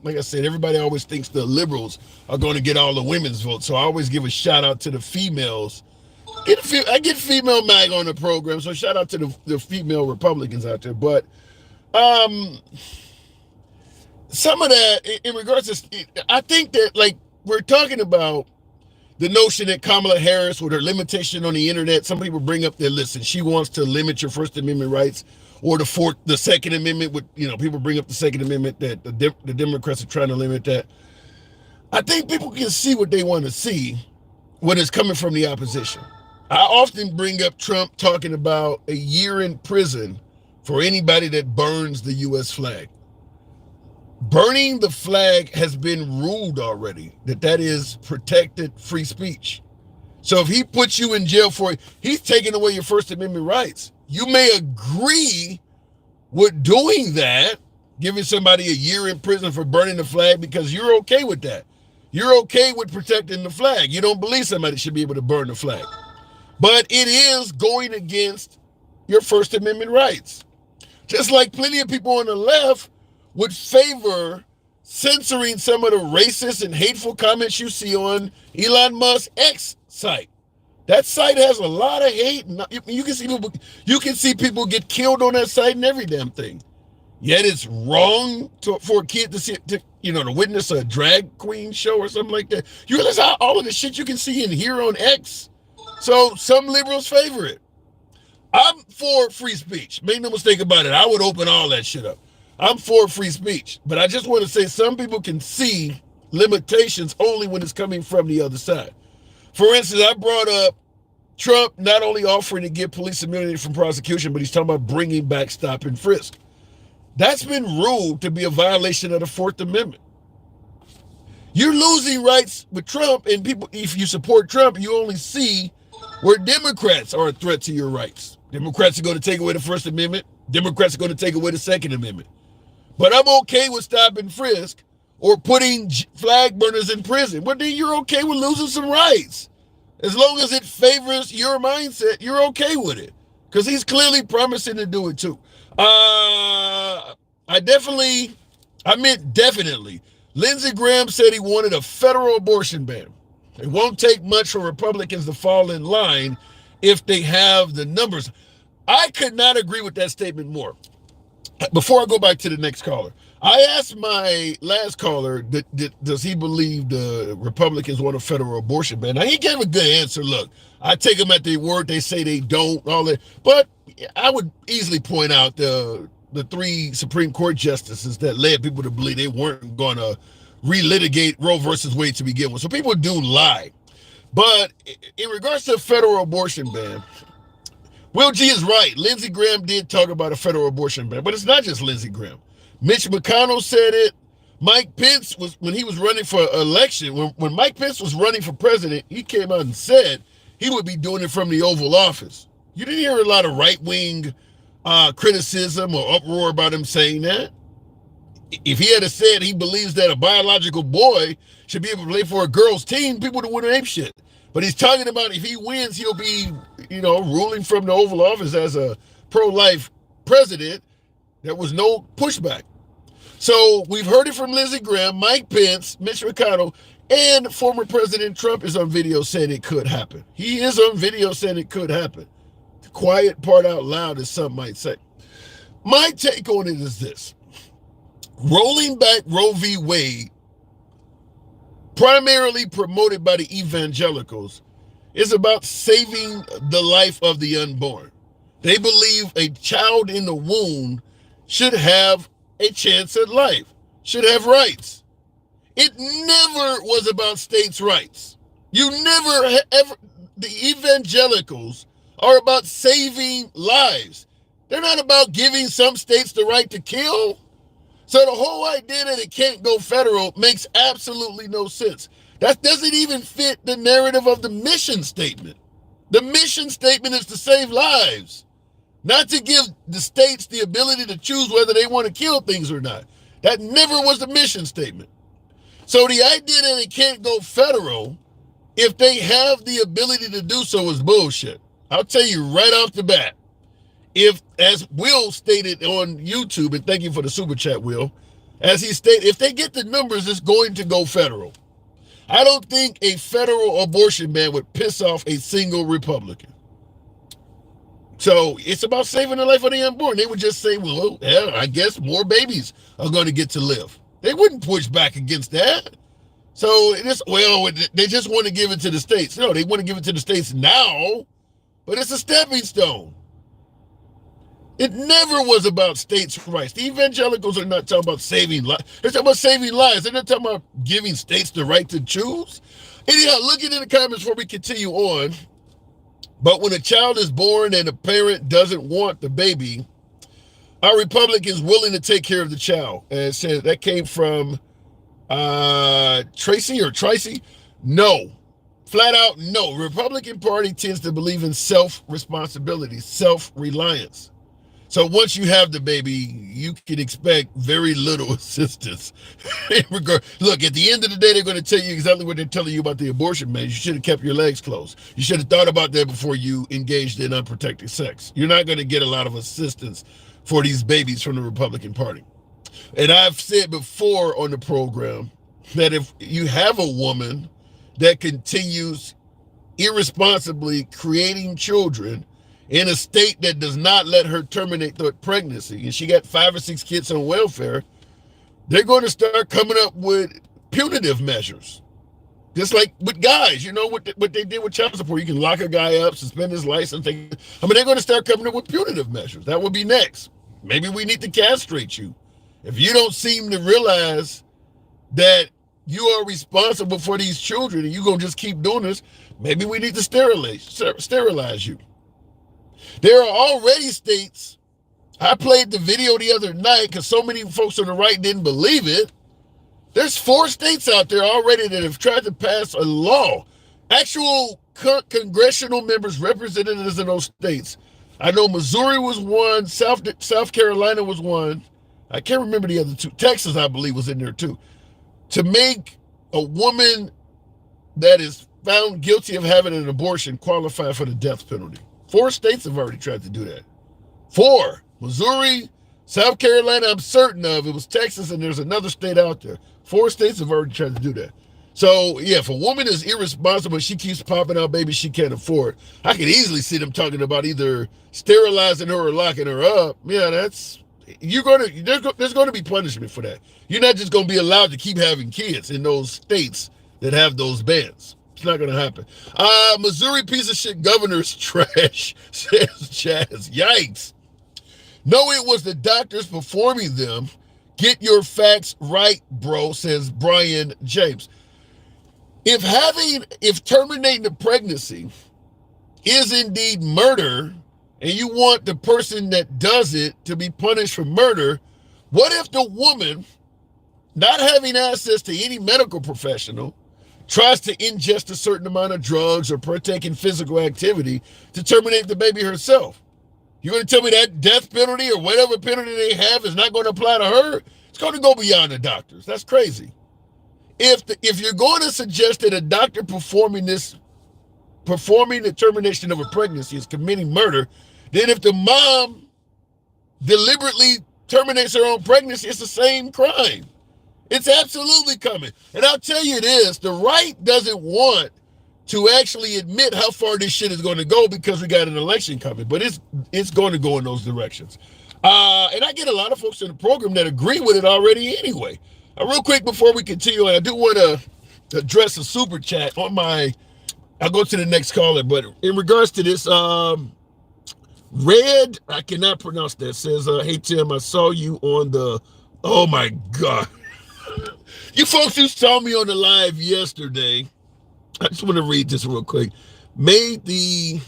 like I said, everybody always thinks the liberals are going to get all the women's votes. So I always give a shout out to the females. I get female MAGA on the program, so shout out to the female Republicans out there. But some of that, in regards to, I think that, like, we're talking about the notion that Kamala Harris, with her limitation on the internet, some people bring up their list, and she wants to limit your First Amendment rights, or the Second Amendment. With people bring up the Second Amendment, that the Democrats are trying to limit that. I think people can see what they want to see when it's coming from the opposition. I often bring up Trump talking about a year in prison for anybody that burns the U.S. flag. Burning the flag has been ruled already that is protected free speech. So if he puts you in jail for it, he's taking away your First Amendment rights. You may agree with doing that, giving somebody a year in prison for burning the flag, because you're okay with that. You're okay with protecting the flag. You don't believe somebody should be able to burn the flag. But it is going against your First Amendment rights. Just like plenty of people on the left would favor censoring some of the racist and hateful comments you see on Elon Musk's X site. That site has a lot of hate. And you can see people get killed on that site and every damn thing. Yet it's wrong for a kid to witness a drag queen show or something like that. You realize all of the shit you can see and hear on X? So some liberals favor it. I'm for free speech. Make no mistake about it. I would open all that shit up. I'm for free speech. But I just want to say some people can see limitations only when it's coming from the other side. For instance, I brought up Trump not only offering to give police immunity from prosecution, but he's talking about bringing back stop and frisk. That's been ruled to be a violation of the Fourth Amendment. You're losing rights with Trump, and people, if you support Trump, you only see where Democrats are a threat to your rights. Democrats are going to take away the First Amendment. Democrats are going to take away the Second Amendment. But I'm okay with stop and frisk or putting flag burners in prison. Well, then you're okay with losing some rights. As long as it favors your mindset, you're okay with it. Because he's clearly promising to do it too. I meant definitely. Lindsey Graham said he wanted a federal abortion ban. It won't take much for Republicans to fall in line if they have the numbers. I could not agree with that statement more. Before I go back to the next caller, I asked my last caller, does he believe the Republicans want a federal abortion ban? Now, he gave a good answer. Look, I take them at their word. They say they don't, all that. But I would easily point out the 3 Supreme Court justices that led people to believe they weren't going to relitigate Roe versus Wade to begin with. So people do lie. But in regards to a federal abortion ban, Will G is right. Lindsey Graham did talk about a federal abortion ban, but it's not just Lindsey Graham. Mitch McConnell said it. Mike Pence was, when he was running for election, when Mike Pence was running for president, he came out and said he would be doing it from the Oval Office. You didn't hear a lot of right-wing criticism or uproar about him saying that. If he had said he believes that a biological boy should be able to play for a girl's team, people would have went ape shit. But he's talking about if he wins, he'll be, ruling from the Oval Office as a pro-life president. There was no pushback. So we've heard it from Lindsey Graham, Mike Pence, Mitch McConnell, and former President Trump is on video saying it could happen. He is on video saying it could happen. The quiet part out loud, as some might say. My take on it is this. Rolling back Roe v. Wade, primarily promoted by the evangelicals, is about saving the life of the unborn. They believe a child in the womb should have a chance at life, should have rights. It never was about states' rights. The evangelicals are about saving lives. They're not about giving some states the right to kill. So the whole idea that it can't go federal makes absolutely no sense. That doesn't even fit the narrative of the mission statement. The mission statement is to save lives, not to give the states the ability to choose whether they want to kill things or not. That never was the mission statement. So the idea that it can't go federal, if they have the ability to do so, is bullshit. I'll tell you right off the bat. If, as Will stated on YouTube, and thank you for the super chat, Will, as he stated, if they get the numbers, it's going to go federal. I don't think a federal abortion ban would piss off a single Republican. So it's about saving the life of the unborn. They would just say, well, hell, I guess more babies are going to get to live. They wouldn't push back against that. So they just want to give it to the states. No, they want to give it to the states now, but it's a stepping stone. It never was about states' rights. The evangelicals are not talking about saving lives. They're talking about saving lives. They're not talking about giving states the right to choose. Anyhow, looking in the comments before we continue on. But when a child is born and a parent doesn't want the baby, are Republicans willing to take care of the child? And it says that came from Tracy? No. Flat out, no. Republican Party tends to believe in self-responsibility, self-reliance. So once you have the baby, you can expect very little assistance. Look, at the end of the day, they're going to tell you exactly what they're telling you about the abortion ban. You should have kept your legs closed. You should have thought about that before you engaged in unprotected sex. You're not going to get a lot of assistance for these babies from the Republican Party. And I've said before on the program that if you have a woman that continues irresponsibly creating children in a state that does not let her terminate the pregnancy, and she got 5 or 6 kids on welfare, they're going to start coming up with punitive measures. Just like with guys, what they did with child support. You can lock a guy up, suspend his license. They're going to start coming up with punitive measures. That would be next. Maybe we need to castrate you. If you don't seem to realize that you are responsible for these children and you're going to just keep doing this, maybe we need to sterilize you. There are already states, I played the video the other night because so many folks on the right didn't believe it. There's 4 states out there already that have tried to pass a law. Actual congressional members, representatives in those states. I know Missouri was one, South Carolina was one. I can't remember the other 2. Texas, I believe, was in there too. to make a woman that is found guilty of having an abortion qualify for the death penalty. 4 states have already tried to do that. 4. Missouri, South Carolina, I'm certain of. It was Texas, and there's another state out there. 4 states have already tried to do that. So, yeah, if a woman is irresponsible and she keeps popping out babies she can't afford, I could easily see them talking about either sterilizing her or locking her up. Yeah, there's going to be punishment for that. You're not just going to be allowed to keep having kids in those states that have those bans. It's not going to happen. Missouri piece of shit governor's trash, says Chaz. Yikes. No, it was the doctors performing them. Get your facts right, bro, says Brian James. If terminating a pregnancy is indeed murder, and you want the person that does it to be punished for murder, what if the woman, not having access to any medical professional, tries to ingest a certain amount of drugs or partake in physical activity to terminate the baby herself? You're going to tell me that death penalty or whatever penalty they have is not going to apply to her? It's going to go beyond the doctors. That's crazy. If you're going to suggest that a doctor performing the termination of a pregnancy is committing murder, then if the mom deliberately terminates her own pregnancy, it's the same crime. It's absolutely coming. And I'll tell you this, the right doesn't want to actually admit how far this shit is going to go because we got an election coming, but it's going to go in those directions. And I get a lot of folks in the program that agree with it already anyway. Real quick before we continue, I do want to address a super chat on I'll go to the next caller, but in regards to this, Red, I cannot pronounce that, says, hey Tim, I saw you on oh my God. You folks who saw me on the live yesterday, I just want to read this real quick. Made me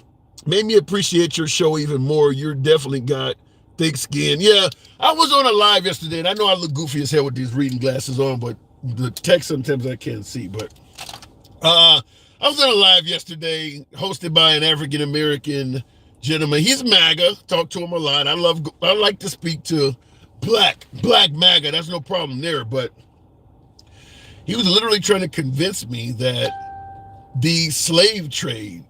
appreciate your show even more. You're definitely got thick skin. Yeah, I was on a live yesterday, and I know I look goofy as hell with these reading glasses on, but the text sometimes I can't see. But I was on a live yesterday, hosted by an African-American gentleman. He's MAGA. Talk to him a lot. I like to speak to black MAGA. That's no problem there. But he was literally trying to convince me that the slave trade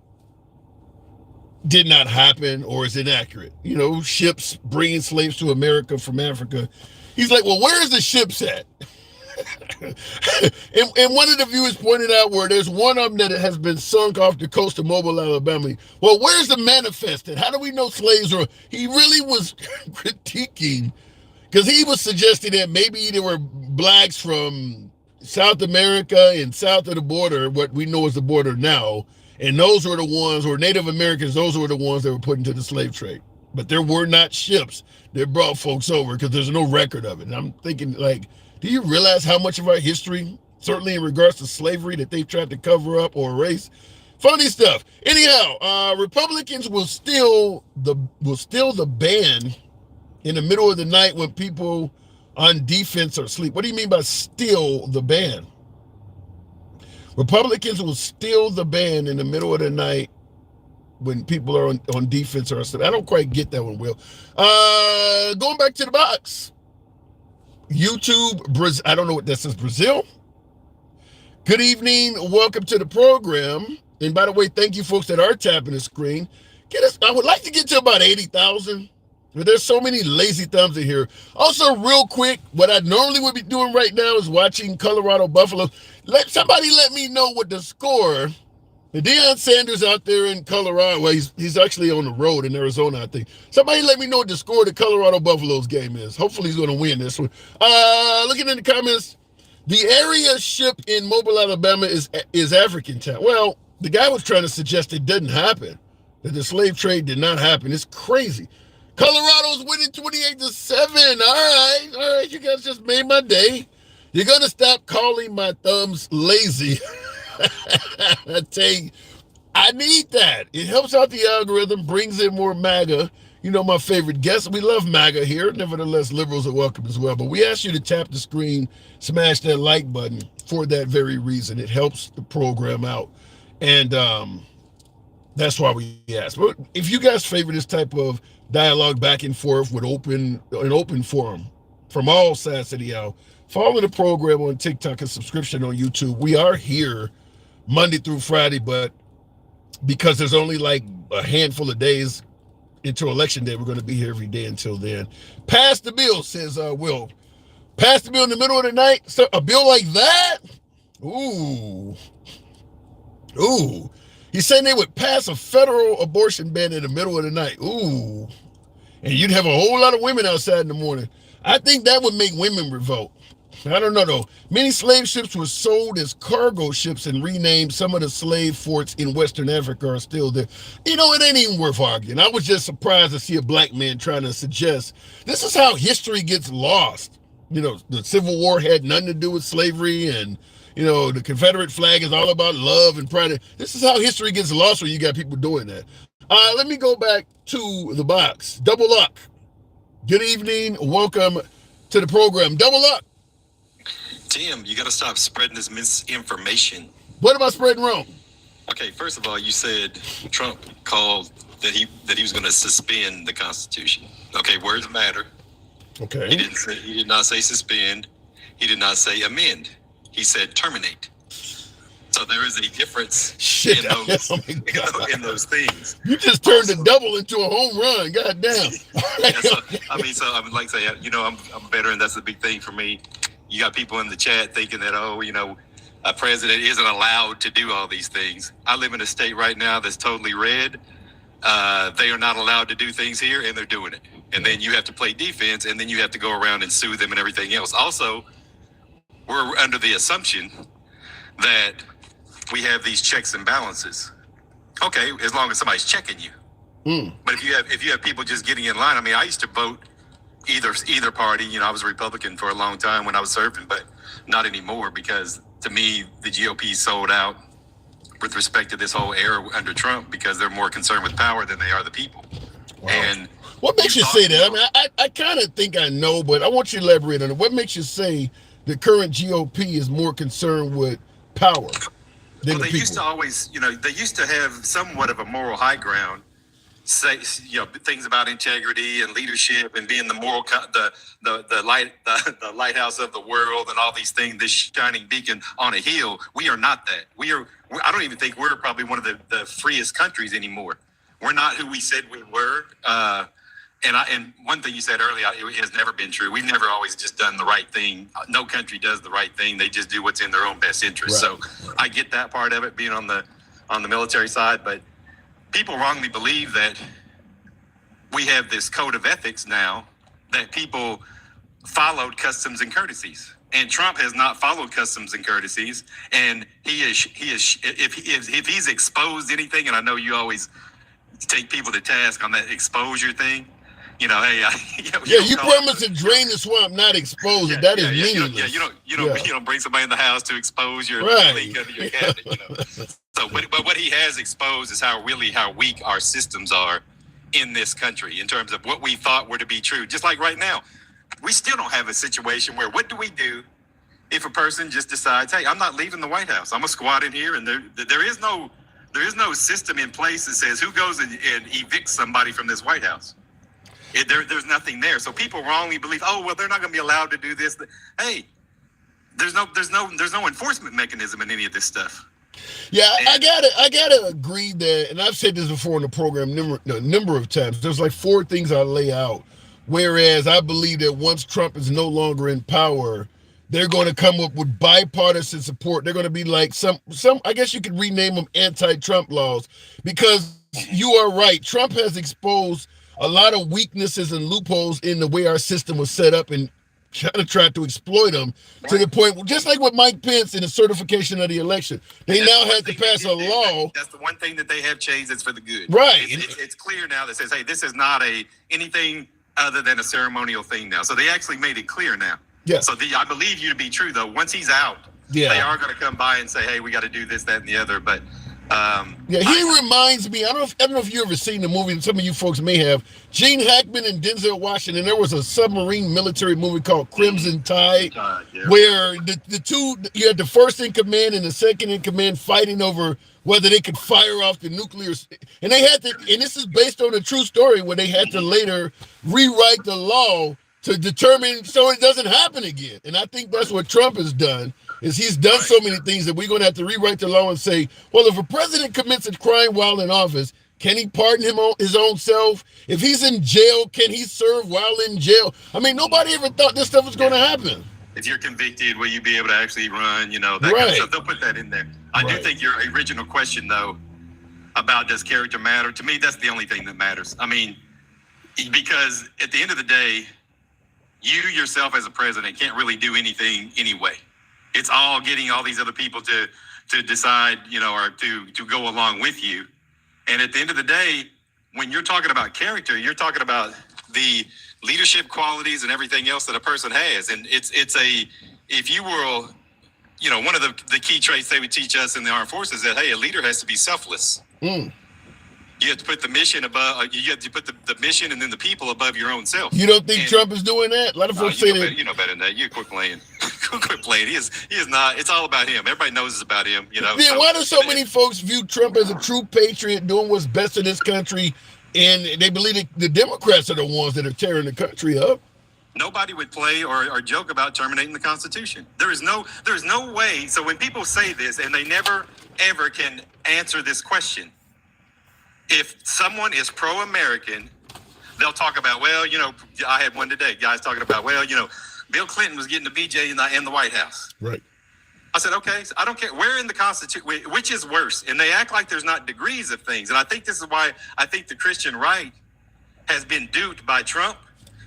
did not happen or is inaccurate. You know, ships bringing slaves to America from Africa. He's like, well, where is the ships at? and one of the viewers pointed out where there's one of them that has been sunk off the coast of Mobile, Alabama. Well, where's the manifest at? How do we know slaves are? He really was critiquing, because he was suggesting that maybe there were blacks from South America and south of the border, what we know is the border now, and those were the ones, or Native Americans, those were the ones that were put into the slave trade. But there were not ships that brought folks over because there's no record of it. And I'm thinking, like, do you realize how much of our history, certainly in regards to slavery, that they've tried to cover up or erase? Funny stuff. Anyhow, Republicans will steal the ban in the middle of the night when people on defense are asleep. What do you mean by steal the ban? Republicans will steal the ban in the middle of the night when people are on defense or asleep. I don't quite get that one, Will. Going back to the box. YouTube, Brazil. I don't know what that says, Brazil. Good evening. Welcome to the program. And by the way, thank you folks that are tapping the screen. I would like to get to about 80,000. But there's so many lazy thumbs in here. Also, real quick, what I normally would be doing right now is watching Colorado Buffalo. Somebody let me know what the score. Deion Sanders out there in Colorado. Well, he's actually on the road in Arizona, I think. Somebody let me know what the score of the Colorado Buffaloes game is. Hopefully he's going to win this one. Looking in the comments, the area ship in Mobile, Alabama is African town. Well, the guy was trying to suggest it didn't happen, that the slave trade did not happen. It's crazy. Colorado's winning 28-7. All right. You guys just made my day. You're going to stop calling my thumbs lazy. I tell you, I need that. It helps out the algorithm, brings in more MAGA. You know, my favorite guest. We love MAGA here. Nevertheless, liberals are welcome as well. But we ask you to tap the screen, smash that like button for that very reason. It helps the program out. And that's why we ask. But if you guys favor this type of dialogue back and forth with an open forum from all sides of the aisle, Follow the program on TikTok and subscription on YouTube. We are here Monday through Friday, but because there's only like a handful of days until election day, we're going to be here every day until then. Pass the bill, says Will. Pass the bill in the middle of the night? So a bill like that? Ooh. He's saying they would pass a federal abortion ban in the middle of the night. Ooh. And you'd have a whole lot of women outside in the morning. I think that would make women revolt. I don't know, though. Many slave ships were sold as cargo ships and renamed. Some of the slave forts in Western Africa are still there. You know, it ain't even worth arguing. I was just surprised to see a black man trying to suggest this is how history gets lost. You know, the Civil War had nothing to do with slavery, and, you know, the Confederate flag is all about love and pride. This is how history gets lost when you got people doing that. Let me go back to the box. Double Luck. Good evening. Welcome to the program. Double Luck. Tim, you got to stop spreading this misinformation. What am I spreading wrong? Okay, first of all, you said Trump called that he was going to suspend the Constitution. Okay, words matter. Okay. He did not say suspend. He did not say amend. He said terminate. So there is a difference in those things. You just turned the double into a home run. God damn. I would like to say, you know, I'm a veteran. That's a big thing for me. You got people in the chat thinking that, a president isn't allowed to do all these things. I live in a state right now that's totally red. They are not allowed to do things here, and they're doing it. And then you have to play defense, and then you have to go around and sue them and everything else. Also, we're under the assumption that we have these checks and balances. Okay, as long as somebody's checking you. But if you have people just getting in line, I mean, I used to vote either party. You know, I was a Republican for a long time when I was serving, but not anymore, because to me, the GOP sold out with respect to this whole era under Trump, because they're more concerned with power than they are the people. Wow. And what makes you say that? I mean, I kind of think I know, but I want you to elaborate on it. What makes you say the current GOP is more concerned with power than the people? Used to always, they used to have somewhat of a moral high ground, say, things about integrity and leadership and being the moral, the lighthouse of the world and all these things, this shining beacon on a hill. We are not that. I don't even think we're probably one of the freest countries anymore. We're not who we said we were. And one thing you said earlier, it has never been true. We've never always just done the right thing. No country does the right thing. They just do what's in their own best interest. Right. So I get that part of it, being on the military side, but people wrongly believe that we have this code of ethics now that people followed customs and courtesies. And Trump has not followed customs and courtesies. And if he's exposed anything, and I know you always take people to task on that exposure thing, you promised to drain the swamp, not expose it. That is meaningless. You don't bring somebody in the house to expose your leak under your cabinet. So, but what he has exposed is how weak our systems are in this country in terms of what we thought were to be true. Just like right now, we still don't have a situation where, what do we do if a person just decides, hey, I'm not leaving the White House. I'm gonna squat in here, and there is no system in place that says who goes and evicts somebody from this White House. There's nothing there. So people wrongly believe, they're not going to be allowed to do this. Hey, there's no enforcement mechanism in any of this stuff. Yeah, I gotta agree that, and I've said this before in the program a number of times. There's like 4 things I lay out. Whereas I believe that once Trump is no longer in power, they're going to come up with bipartisan support. They're going to be like some, I guess you could rename them anti-Trump laws, because you are right. Trump has exposed a lot of weaknesses and loopholes in the way our system was set up, and tried to exploit them to the point, just like with Mike Pence in the certification of the election. They now had to pass a law. That's the one thing that they have changed that's for the good. Right. It's clear now that says, hey, this is not anything other than a ceremonial thing now. So they actually made it clear now. Yeah. So I believe you to be true, though. Once he's out, they are going to come by and say, hey, we got to do this, that, and the other. But he reminds me, I don't know if you ever seen the movie, and some of you folks may have, Gene Hackman and Denzel Washington. There was a submarine military movie called Crimson Tide, where the two, you had the first in command and the second in command fighting over whether they could fire off the nuclear, and they had to, and this is based on a true story, where they had to later rewrite the law to determine so it doesn't happen again. And I think that's what Trump has done, is he's done so many things that we're going to have to rewrite the law and say, well, if a president commits a crime while in office, can he pardon him on his own self? If he's in jail, can he serve while in jail? I mean, nobody ever thought this stuff was going to happen. If you're convicted, will you be able to actually run? You know, that kind of stuff. They'll put that in there. I do think your original question, though, about does character matter? To me, that's the only thing that matters. I mean, because at the end of the day, you yourself as a president can't really do anything anyway. It's all getting all these other people to decide, you know, or to go along with you. And at the end of the day, when you're talking about character, you're talking about the leadership qualities and everything else that a person has. And if you were, you know, one of the key traits they would teach us in the armed forces that, hey, a leader has to be selfless. You have to put the mission above. You have to put the mission and then the people above your own self. You don't think Trump is doing that? A lot of folks say that. You know better than that. You quit playing. Quit playing. He is not. It's all about him. Everybody knows it's about him. You know. Then why do so many folks view Trump as a true patriot, doing what's best in this country, and they believe that the Democrats are the ones that are tearing the country up? Nobody would play or joke about terminating the Constitution. There is no way. So when people say this and they never ever can answer this question, if someone is pro-American, they'll talk about, well, you know, I had one today, guys talking about, well, you know, Bill Clinton was getting the BJ in the White House. Right. I said, okay, so I don't care. Where in the Constitution, which is worse? And they act like there's not degrees of things. And I think this is why I think the Christian right has been duped by Trump,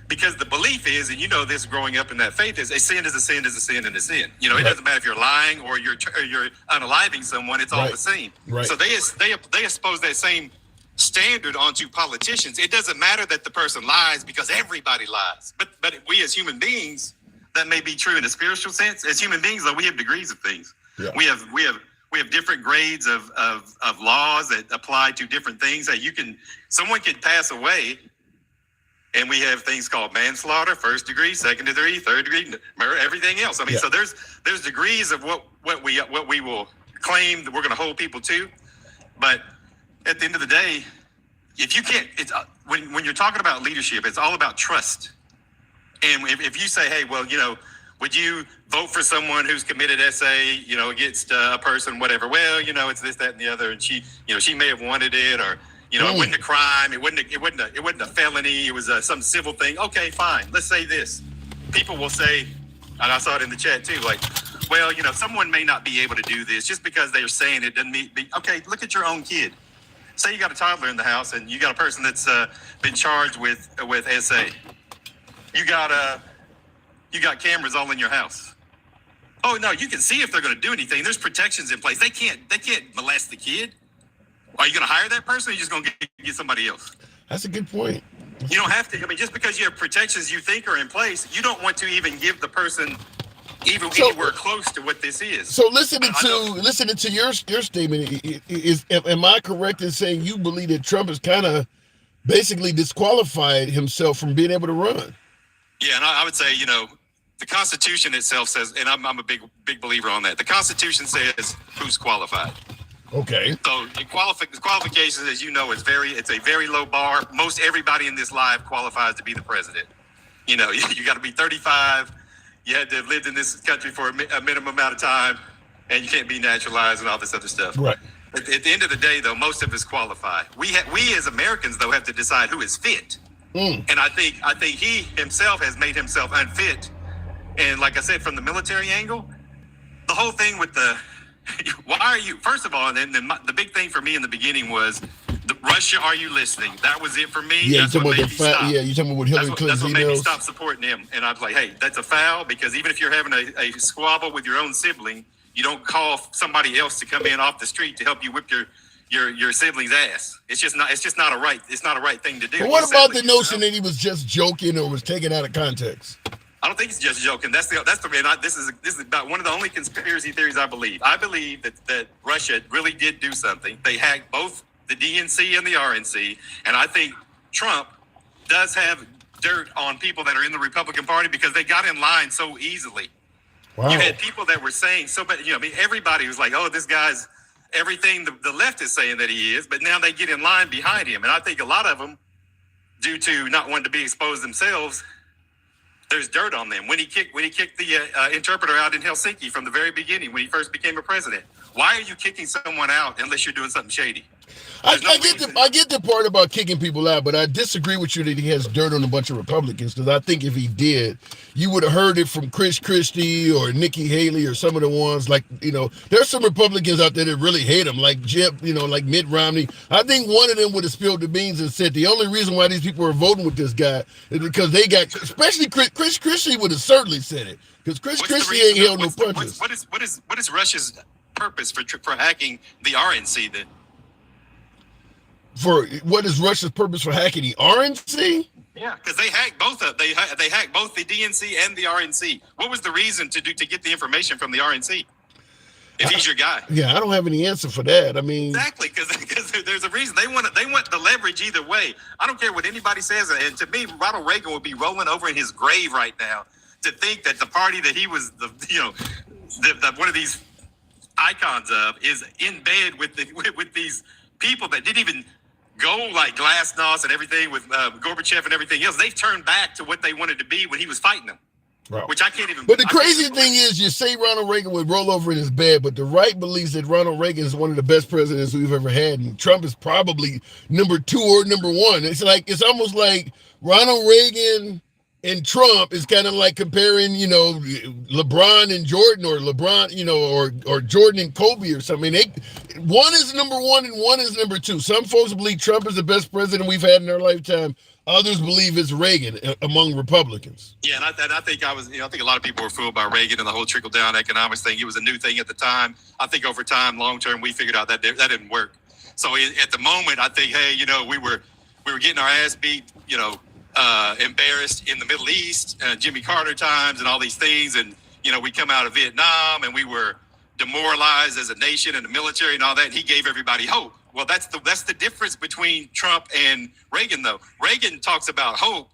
because the belief is, and you know this growing up in that faith, is a sin is a sin is a sin and a sin. You know, it doesn't matter if you're lying or you're unaliving someone, it's all the same. Right. So they expose that same standard onto politicians. It doesn't matter that the person lies because everybody lies. But we as human beings, that may be true in a spiritual sense. As human beings, though, we have degrees of things. Yeah. We have different grades of laws that apply to different things. That someone could pass away, and we have things called manslaughter, first degree, second degree, third degree, murder, everything else. I mean, so there's degrees of what we will claim that we're going to hold people to, but at the end of the day, if you can't, it's when you're talking about leadership, it's all about trust. And if you say, hey, well, you know, would you vote for someone who's committed SA, you know, against a person, whatever? Well, you know, it's this, that, and the other, and she may have wanted it, or you know, it wasn't a crime, it wasn't a felony, it was some civil thing. Okay, fine. Let's say this. People will say, and I saw it in the chat too, like, well, you know, someone may not be able to do this just because they're saying it doesn't mean. Okay, look at your own kid. Say you got a toddler in the house and you got a person that's been charged with SA. You got cameras all in your house. Oh no, you can see if they're going to do anything. There's protections in place. They can't molest the kid. Are you going to hire that person, or are you just going to get somebody else? That's a good point. You don't have to. I mean, just because you have protections you think are in place, you don't want to even give the person anywhere close to what this is. So listening to your statement, am I correct in saying you believe that Trump has kind of basically disqualified himself from being able to run? Yeah, and I would say, you know, the Constitution itself says, and I'm a big believer on that. The Constitution says who's qualified. Okay. So qualifications, as you know, it's a very low bar. Most everybody in this life qualifies to be the president. You know, you got to be 35. You had to have lived in this country for a minimum amount of time, and you can't be naturalized and all this other stuff. Right. At the end of the day, though, most of us qualify. We as Americans, though, have to decide who is fit. And I think he himself has made himself unfit. And like I said, from the military angle, the whole thing with why are you, first of all, and then the big thing for me in the beginning was, Russia, are you listening? That was it for me. Yeah, that's what made me stop. Yeah, you're talking about what Hillary Clinton. That's what made me stop supporting them. And I was like, hey, that's a foul, because even if you're having a squabble with your own sibling, you don't call somebody else to come in off the street to help you whip your sibling's ass. It's just not a right thing to do. But what about the notion that he was just joking or was taken out of context? I don't think he's just joking. This is about one of the only conspiracy theories I believe. I believe that Russia really did do something. They hacked both the DNC and the RNC, and I think Trump does have dirt on people that are in the Republican Party because they got in line so easily. Wow. You had people that were saying so, but you know, I mean, everybody was like, "Oh, this guy's everything the left is saying that he is," but now they get in line behind him, and I think a lot of them, due to not wanting to be exposed themselves, There's dirt on them. When he kicked the interpreter out in Helsinki from the very beginning, when he first became a president. Why are you kicking someone out unless you're doing something shady? I get the part about kicking people out, but I disagree with you that he has dirt on a bunch of Republicans, because I think if he did, you would have heard it from Chris Christie or Nikki Haley or some of the ones like, there's some Republicans out there that really hate him, like Jeb, like Mitt Romney. I think one of them would have spilled the beans and said the only reason why these people are voting with this guy is because they got, especially Chris Christie would have certainly said it, because Chris Christie ain't held no punches. What is Russia's purpose for hacking the RNC then? For what is Russia's purpose for hacking the RNC? Yeah, because they hacked both they hacked both the DNC and the RNC. What was the reason to get the information from the RNC? If he's your guy. Yeah, I don't have any answer for that. I mean, exactly, because there's a reason they want the leverage either way. I don't care what anybody says, and to me, Ronald Reagan would be rolling over in his grave right now to think that the party that he was the one of these icons of is in bed with these people that didn't even go like Glasnost and everything with Gorbachev and everything else. They've turned back to what they wanted to be when he was fighting them, right. Which I can't even. But the crazy thing is, you say Ronald Reagan would roll over in his bed, but the right believes that Ronald Reagan is one of the best presidents we've ever had, and Trump is probably number 2 or number 1. It's almost like Ronald Reagan and Trump is kind of like comparing, LeBron and Jordan, or LeBron, or Jordan and Kobe or something. One is number 1 and one is number 2. Some folks believe Trump is the best president we've had in our lifetime. Others believe it's Reagan among Republicans. Yeah, and I think I think a lot of people were fooled by Reagan and the whole trickle down economics thing. It was a new thing at the time. I think over time, long term, we figured out that didn't work. So at the moment, I think, hey, we were getting our ass beat, embarrassed in the Middle East, Jimmy Carter times and all these things. And, we come out of Vietnam and we were demoralized as a nation and the military and all that. And he gave everybody hope. Well, that's the difference between Trump and Reagan, though. Reagan talks about hope.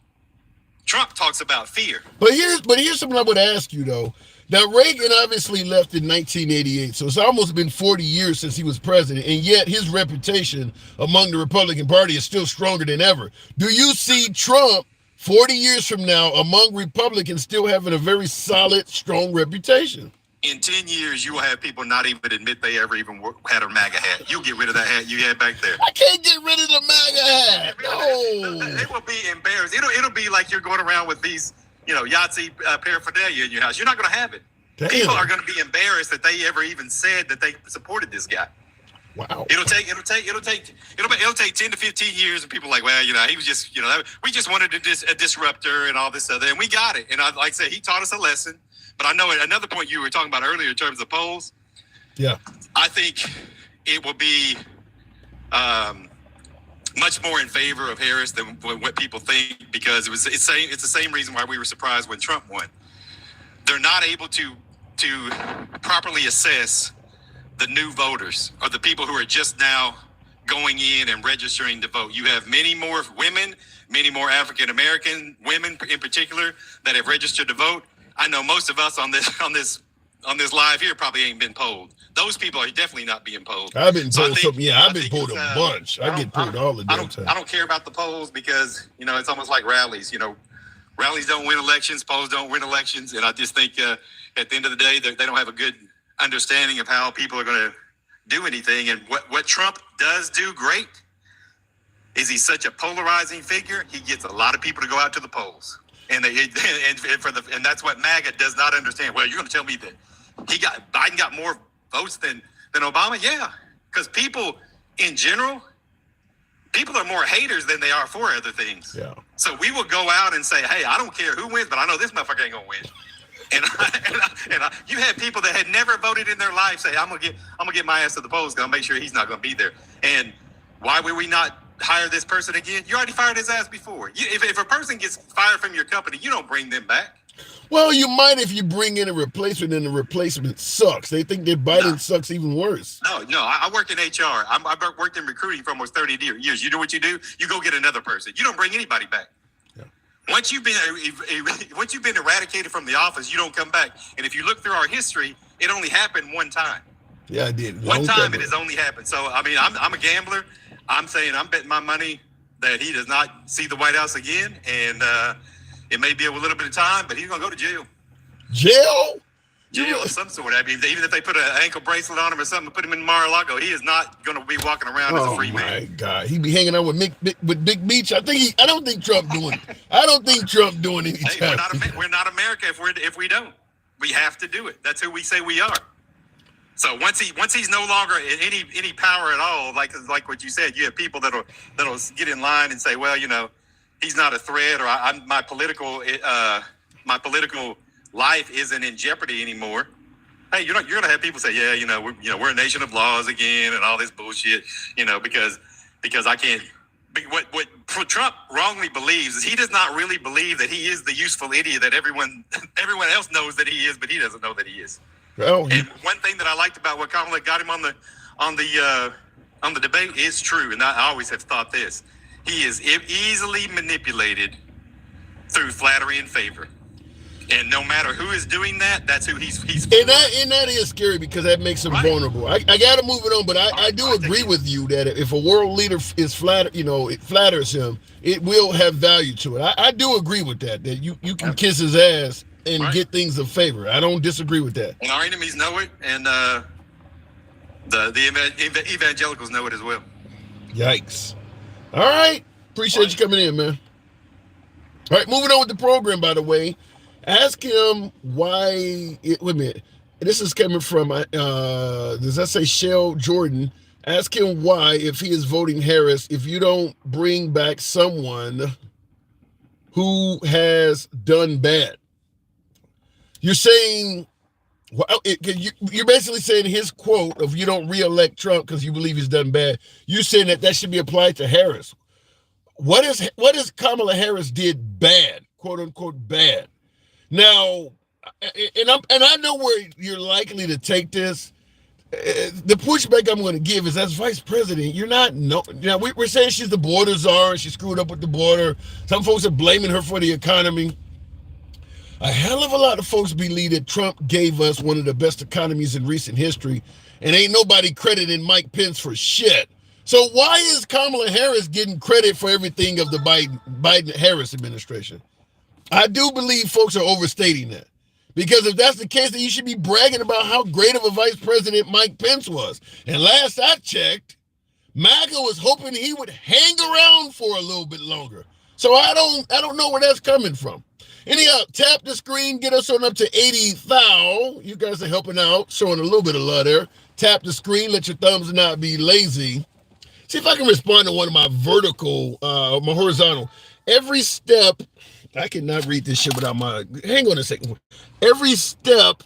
Trump talks about fear. But here's something I would ask you, though. Now, Reagan obviously left in 1988, so it's almost been 40 years since he was president, and yet his reputation among the Republican Party is still stronger than ever. Do you see Trump 40 years from now among Republicans still having a very solid, strong reputation? In 10 years, you will have people not even admit they ever even had a MAGA hat. You'll get rid of that hat you had back there. I can't get rid of the MAGA hat. No. They will be embarrassed. It'll be like you're going around with these, Yahtzee paraphernalia in your house. You're not going to have it. Damn. People are going to be embarrassed that they ever even said that they supported this guy. Wow. It'll take 10 to 15 years, and people are like, well, he was just, we just wanted a disruptor and all this other, and we got it. And like I said, he taught us a lesson. But I know another point you were talking about earlier in terms of polls. Yeah. I think it will be much more in favor of Harris than what people think, because it's the same reason why we were surprised when Trump won. They're not able to properly assess the new voters, or the people who are just now going in and registering to vote. You have many more women, many more African American women in particular that have registered to vote. I know most of us on this live here probably ain't been polled. Those people are definitely not being polled. I've been polled I've been polled a bunch. I get polled all the damn time. I don't care about the polls because, it's almost like rallies. Rallies don't win elections, polls don't win elections. And I just think at the end of the day, they don't have a good understanding of how people are going to do anything. And what Trump does do great is he's such a polarizing figure. He gets a lot of people to go out to the polls. And that's what MAGA does not understand. Well, you're going to tell me that Biden got more votes than Obama? Yeah, because people in general, people are more haters than they are for other things. Yeah. So we will go out and say, hey, I don't care who wins, but I know this motherfucker ain't gonna win. And you had people that had never voted in their life say, I'm gonna get my ass to the polls, gonna make sure he's not gonna be there. And why would we not hire this person again? You already fired his ass before. If a person gets fired from your company, you don't bring them back. Well, you might if you bring in a replacement, and the replacement sucks. They think that Biden sucks even worse. No. I work in HR. I worked in recruiting for almost 30 years. You know what you do? You go get another person. You don't bring anybody back. Yeah. Once you've been eradicated from the office, you don't come back. And if you look through our history, it only happened one time. Yeah, I did. One time it has only happened. So, I mean, I'm a gambler. I'm saying I'm betting my money that he does not see the White House again. And It may be a little bit of time, but he's going to go to jail. Jail? Jail of some sort. I mean, even if they put an ankle bracelet on him or something, put him in Mar-a-Lago, he is not going to be walking around as a free man. Oh my God, he be hanging out with Big Beach. I don't think Trump doing. I don't think Trump doing any. Hey, we're not America if we don't. We have to do it. That's who we say we are. So once he's no longer in any power at all, like what you said, you have people that'll get in line and say, well, you know, he's not a threat, or my political life isn't in jeopardy anymore. Hey, you're gonna have people say, yeah, we're a nation of laws again and all this bullshit, because I can't. What Trump wrongly believes is he does not really believe that he is the useful idiot that everyone else knows that he is, but he doesn't know that he is. Well, and one thing that I liked about what Kamala got him on the debate is true, and I always have thought this: he is easily manipulated through flattery and favor. And no matter who is doing that, that's who he's and that is scary, because that makes him vulnerable. I got to move it on, but I do agree with you that if a world leader is it flatters him, it will have value to it. I do agree with that you can kiss his ass and get things of favor. I don't disagree with that. And our enemies know it, and the evangelicals know it as well. Yikes. All right. Appreciate you coming in, man. All right, moving on with the program, by the way. Ask him why. Wait a minute. This is coming from, does that say Shell Jordan? Ask him why, if he is voting Harris, if you don't bring back someone who has done bad. You're saying, you're basically saying his quote of you don't reelect Trump because you believe he's done bad. You're saying that should be applied to Harris. What is Kamala Harris did bad, quote unquote bad? Now, and I know where you're likely to take this. The pushback I'm going to give is, as vice president, you're not we're saying she's the border czar and she screwed up with the border. Some folks are blaming her for the economy. A hell of a lot of folks believe that Trump gave us one of the best economies in recent history, and ain't nobody crediting Mike Pence for shit. So why is Kamala Harris getting credit for everything of the Biden-Harris administration? I do believe folks are overstating that. Because if that's the case, then you should be bragging about how great of a vice president Mike Pence was. And last I checked, MAGA was hoping he would hang around for a little bit longer. So I don't know where that's coming from. Anyhow, tap the screen, get us on up to 80,000. You guys are helping out, showing a little bit of love there. Tap the screen, let your thumbs not be lazy. See if I can respond to one of my my horizontal. Every step, I cannot read this shit without hang on a second. Every step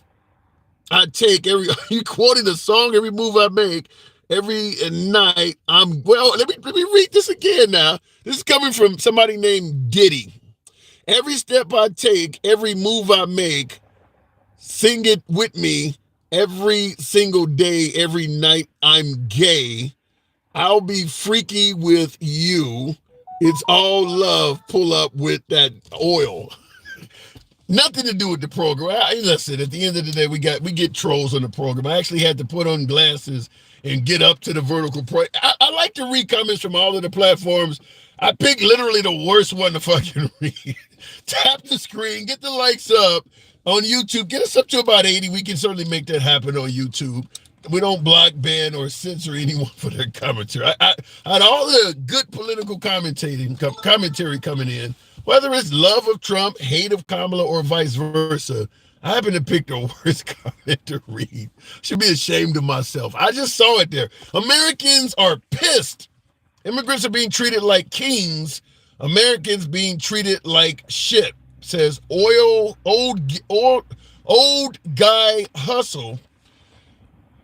I take, you quoted a song, every move I make, every night, let me read this again now. This is coming from somebody named Diddy. Every step I take, every move I make, sing it with me, every single day, every night I'm gay. I'll be freaky with you. It's all love. Pull up with that oil. Nothing to do with the program. Listen, at the end of the day, we get trolls on the program. I actually had to put on glasses and get up to the vertical point. I like to read comments from all of the platforms. I picked literally the worst one to fucking read. Tap the screen, get the likes up on YouTube. Get us up to about 80. We can certainly make that happen on YouTube. We don't block, ban, or censor anyone for their commentary. I had all the good political commentary coming in, whether it's love of Trump, hate of Kamala, or vice versa. I happen to pick the worst comment to read. Should be ashamed of myself. I just saw it there. Americans are pissed. Immigrants are being treated like kings. Americans being treated like shit. Says old guy hustle.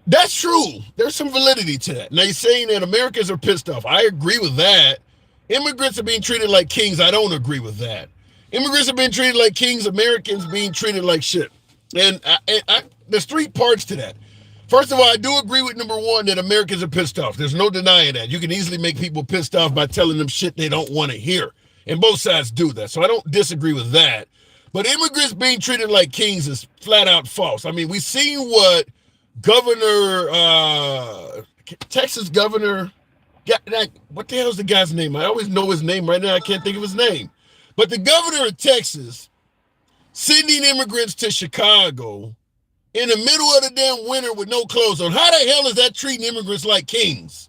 That's true. There's some validity to that. Now, you're saying that Americans are pissed off. I agree with that. Immigrants are being treated like kings. I don't agree with that. Immigrants are being treated like kings. Americans being treated like shit. And there's three parts to that. First of all, I do agree with number one that Americans are pissed off. There's no denying that. You can easily make people pissed off by telling them shit they don't want to hear. And both sides do that. So I don't disagree with that. But immigrants being treated like kings is flat out false. I mean, we've seen what Texas governor, what the hell is the guy's name? I always know his name right now. I can't think of his name. But the governor of Texas sending immigrants to Chicago in the middle of the damn winter with no clothes on. How the hell is that treating immigrants like kings?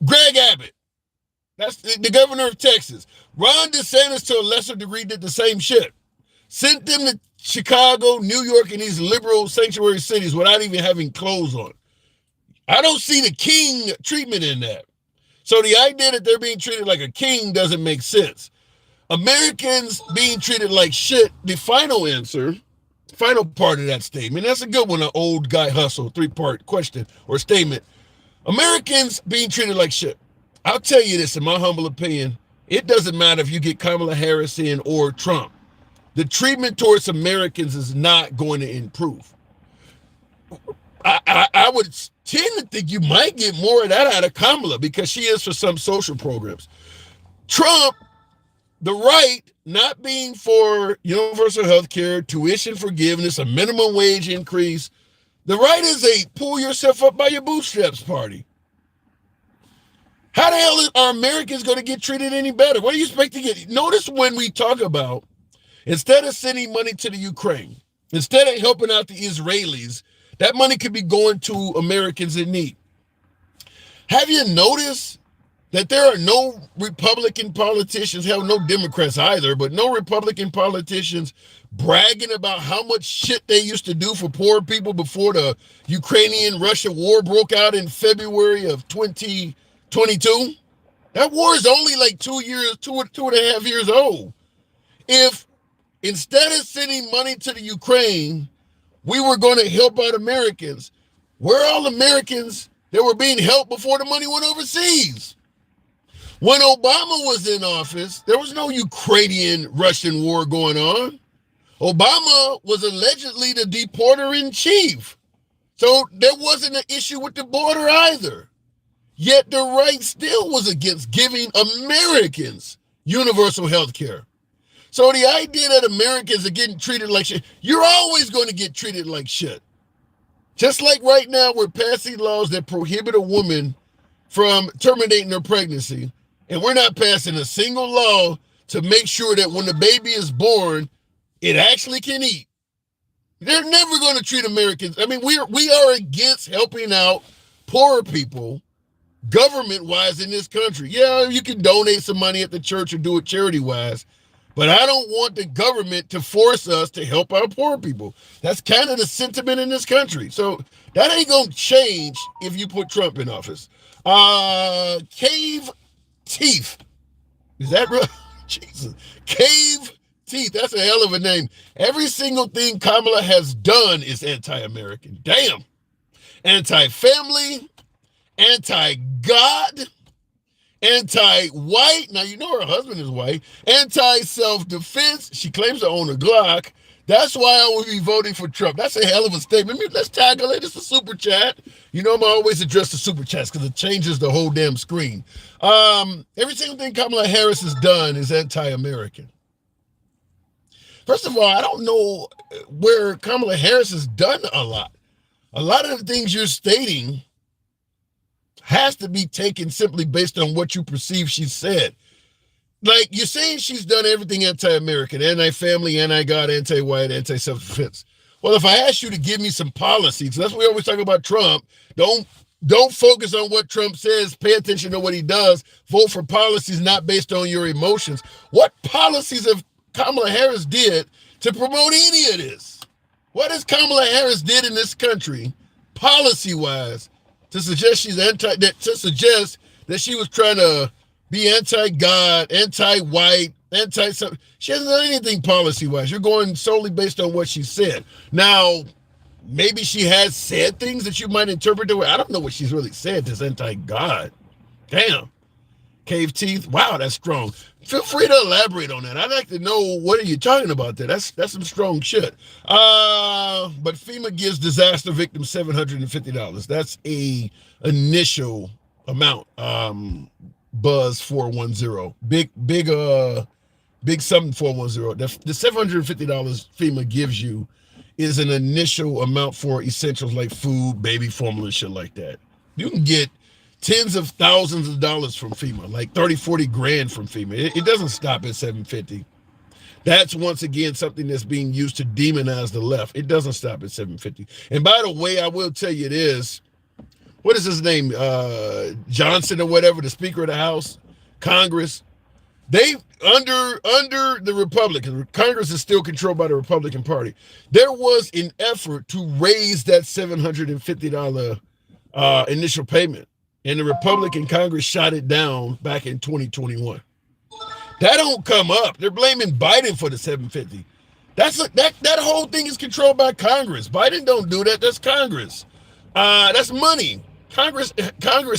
Greg Abbott, that's the governor of Texas. Ron DeSantis, to a lesser degree, did the same shit. Sent them to Chicago, New York, and these liberal sanctuary cities without even having clothes on. I don't see the king treatment in that. So the idea that they're being treated like a king doesn't make sense. Americans being treated like shit, the final answer, final part of that statement, that's a good one, an old guy hustle, 3-part question or statement. Americans being treated like shit. I'll tell you this, in my humble opinion, it doesn't matter if you get Kamala Harris in or Trump. The treatment towards Americans is not going to improve. I would tend to think you might get more of that out of Kamala because she is for some social programs. Trump, the right, not being for universal health care, tuition forgiveness, a minimum wage increase. The right is a pull yourself up by your bootstraps party. How the hell are Americans going to get treated any better? What do you expect to get? Notice when we talk about, instead of sending money to the Ukraine, instead of helping out the Israelis, that money could be going to Americans in need. Have you noticed that there are no Republican politicians, hell, no Democrats either, but no Republican politicians bragging about how much shit they used to do for poor people before the Ukrainian-Russia war broke out in February of 2022? That war is only like 2 and a half years old. If instead of sending money to the Ukraine, we were going to help out Americans, where are all Americans that were being helped before the money went overseas? When Obama was in office, there was no Ukrainian-Russian war going on. Obama was allegedly the deporter-in-chief. So there wasn't an issue with the border either. Yet the right still was against giving Americans universal health care. So the idea that Americans are getting treated like shit, you're always going to get treated like shit. Just like right now, we're passing laws that prohibit a woman from terminating her pregnancy, and we're not passing a single law to make sure that when the baby is born, it actually can eat. They're never going to treat Americans. I mean, we are against helping out poorer people government-wise in this country. Yeah, you can donate some money at the church or do it charity-wise, but I don't want the government to force us to help our poor people. That's kind of the sentiment in this country. So that ain't going to change if you put Trump in office. Cave Teeth. Is that real? Jesus. Cave Teeth. That's a hell of a name. Every single thing Kamala has done is anti-American. Damn. Anti-family, anti-God, anti-white. Now, you know her husband is white. Anti-self-defense. She claims to own a Glock. That's why I will be voting for Trump. That's a hell of a statement. Let's tackle it. It's a super chat. You know, I'm always address the super chats because it changes the whole damn screen. Every single thing Kamala Harris has done is anti-American. First of all, I don't know where Kamala Harris has done a lot. A lot of the things you're stating has to be taken simply based on what you perceive she said. Like, you're saying she's done everything anti-American, anti-family, anti-God, anti-white, anti-self-defense. Well, if I ask you to give me some policies, that's what we always talk about Trump. Don't focus on what Trump says. Pay attention to what he does. Vote for policies not based on your emotions. What policies have Kamala Harris did to promote any of this? What has Kamala Harris did in this country, policy-wise, to suggest to suggest that she was trying to be anti-God, anti-white, anti-something? She hasn't done anything policy-wise. You're going solely based on what she said. Now, maybe she has said things that you might interpret the way. I don't know what she's really said that's anti-God. Damn. Cave Teeth. Wow, that's strong. Feel free to elaborate on that. I'd like to know, what are you talking about there? That's some strong shit. But FEMA gives disaster victims $750. That's a initial amount. Buzz 410. Big something 410. The $750 FEMA gives you is an initial amount for essentials like food, baby formula, shit like that. You can get tens of thousands of dollars from FEMA, like 30, 40 grand from FEMA. It doesn't stop at 750. That's once again something that's being used to demonize the left. It doesn't stop at 750. And by the way, I will tell you this. What is his name? Johnson or whatever, the Speaker of the House, Congress. They under the Republicans, Congress is still controlled by the Republican Party. There was an effort to raise that $750 initial payment, and the Republican Congress shot it down back in 2021. That don't come up. They're blaming Biden for the $750. That whole thing is controlled by Congress. Biden don't do that. That's Congress. That's money. Congress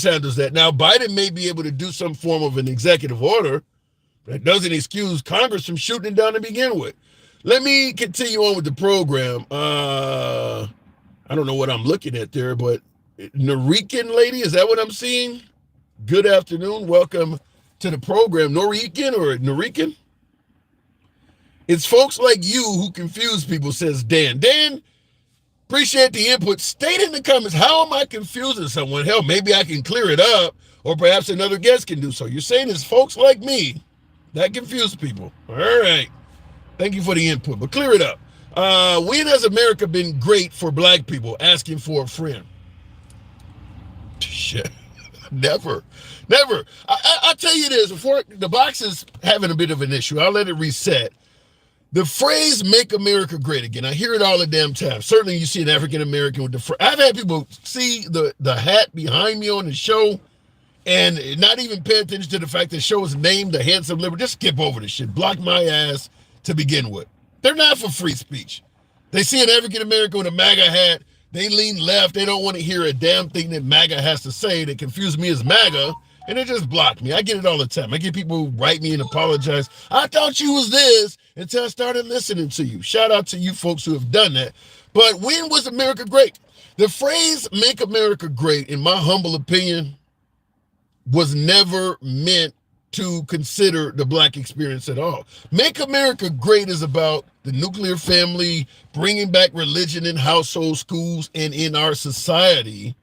handles that. Now, Biden may be able to do some form of an executive order that doesn't excuse Congress from shooting it down to begin with. Let me continue on with the program. I don't know what I'm looking at there, but Norican lady, is that what I'm seeing? Good afternoon. Welcome to the program. Norican or Norican? It's folks like you who confuse people, says Dan. Dan, appreciate the input. State in the comments, how am I confusing someone? Hell, maybe I can clear it up, or perhaps another guest can do so. You're saying it's folks like me that confuse people. All right. Thank you for the input, but clear it up. When has America been great for black people? Asking for a friend. Shit. Never. I'll tell you this, before the box is having a bit of an issue, I'll let it reset. The phrase "make America great again," I hear it all the damn time. Certainly you see an African American with the I've had people see the hat behind me on the show and not even pay attention to the fact that the show is named The Handsome Liberal. Just skip over this shit. Block my ass to begin with. They're not for free speech. They see an African American with a MAGA hat, they lean left, they don't want to hear a damn thing that MAGA has to say. They confuse me as MAGA, and they just block me. I get it all the time. I get people who write me and apologize. I thought you was this until I started listening to you. Shout out to you folks who have done that. But when was America great? The phrase "make America great," in my humble opinion, was never meant to consider the black experience at all. Make America great is about the nuclear family, bringing back religion in household schools and in our society,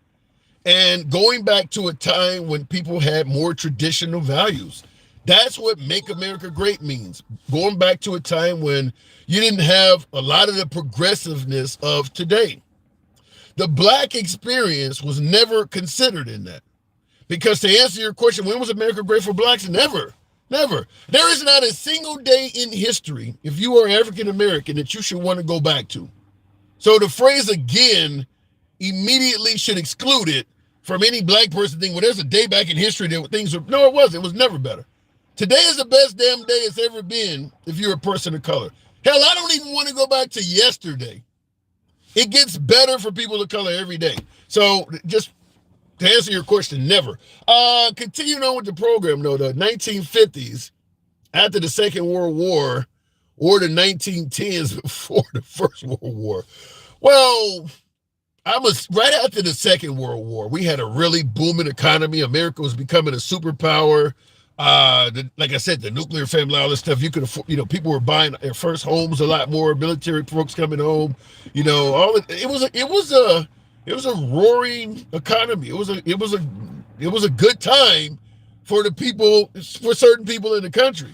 and going back to a time when people had more traditional values. That's what "make America great" means. Going back to a time when you didn't have a lot of the progressiveness of today. The black experience was never considered in that. Because to answer your question, when was America great for blacks? Never. There is not a single day in history, if you are African American, that you should want to go back to. So the phrase "again" immediately should exclude it from any black person thing. Well, there's a day back in history that things were, no, it wasn't. It was never better. Today is the best damn day it's ever been if you're a person of color. Hell, I don't even want to go back to yesterday. It gets better for people of color every day. So just to answer your question, never. Continuing on with the program, though, the 1950s, after the Second World War, or the 1910s before the First World War. Well, right after the Second World War, we had a really booming economy. America was becoming a superpower. Like I said, the nuclear family, all this stuff, you could afford, people were buying their first homes a lot more, military folks coming home, it was a roaring economy. It was a good time for certain people in the country.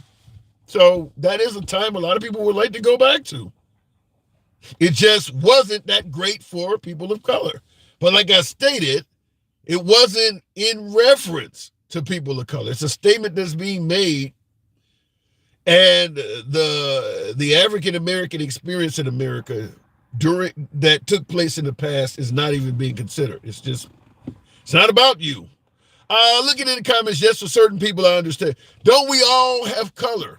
So that is a time a lot of people would like to go back to. It just wasn't that great for people of color. But like I stated, it wasn't in reference to people of color. It's a statement that's being made, and the African American experience in America that took place in the past is not even being considered. It's not about you. Looking in the comments, yes, for certain people, I understand. Don't we all have color?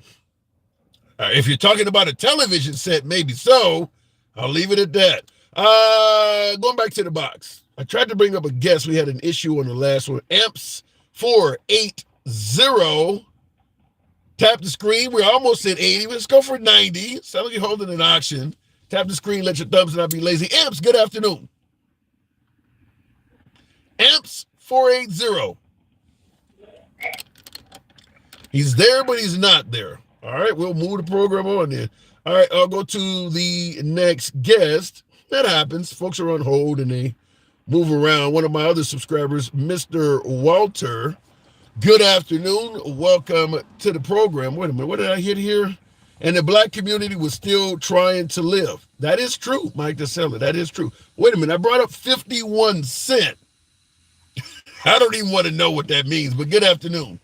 If you're talking about a television set, maybe so. I'll leave it at that. Going back to the box. I tried to bring up a guest. We had an issue on the last one. Amps 480. Tap the screen. We're almost at 80. Let's go for 90. Some of you holding an auction. Tap the screen, let your thumbs not be lazy. Amps, good afternoon. Amps 480. He's there, but he's not there. All right, we'll move the program on then. All right, I'll go to the next guest. That happens. Folks are on hold and they move around. One of my other subscribers, Mr. Walter. Good afternoon. Welcome to the program. Wait a minute. What did I hit here? And the black community was still trying to live. That is true, Mike DeSella. That is true. Wait a minute. I brought up 51 cent. I don't even want to know what that means, but good afternoon.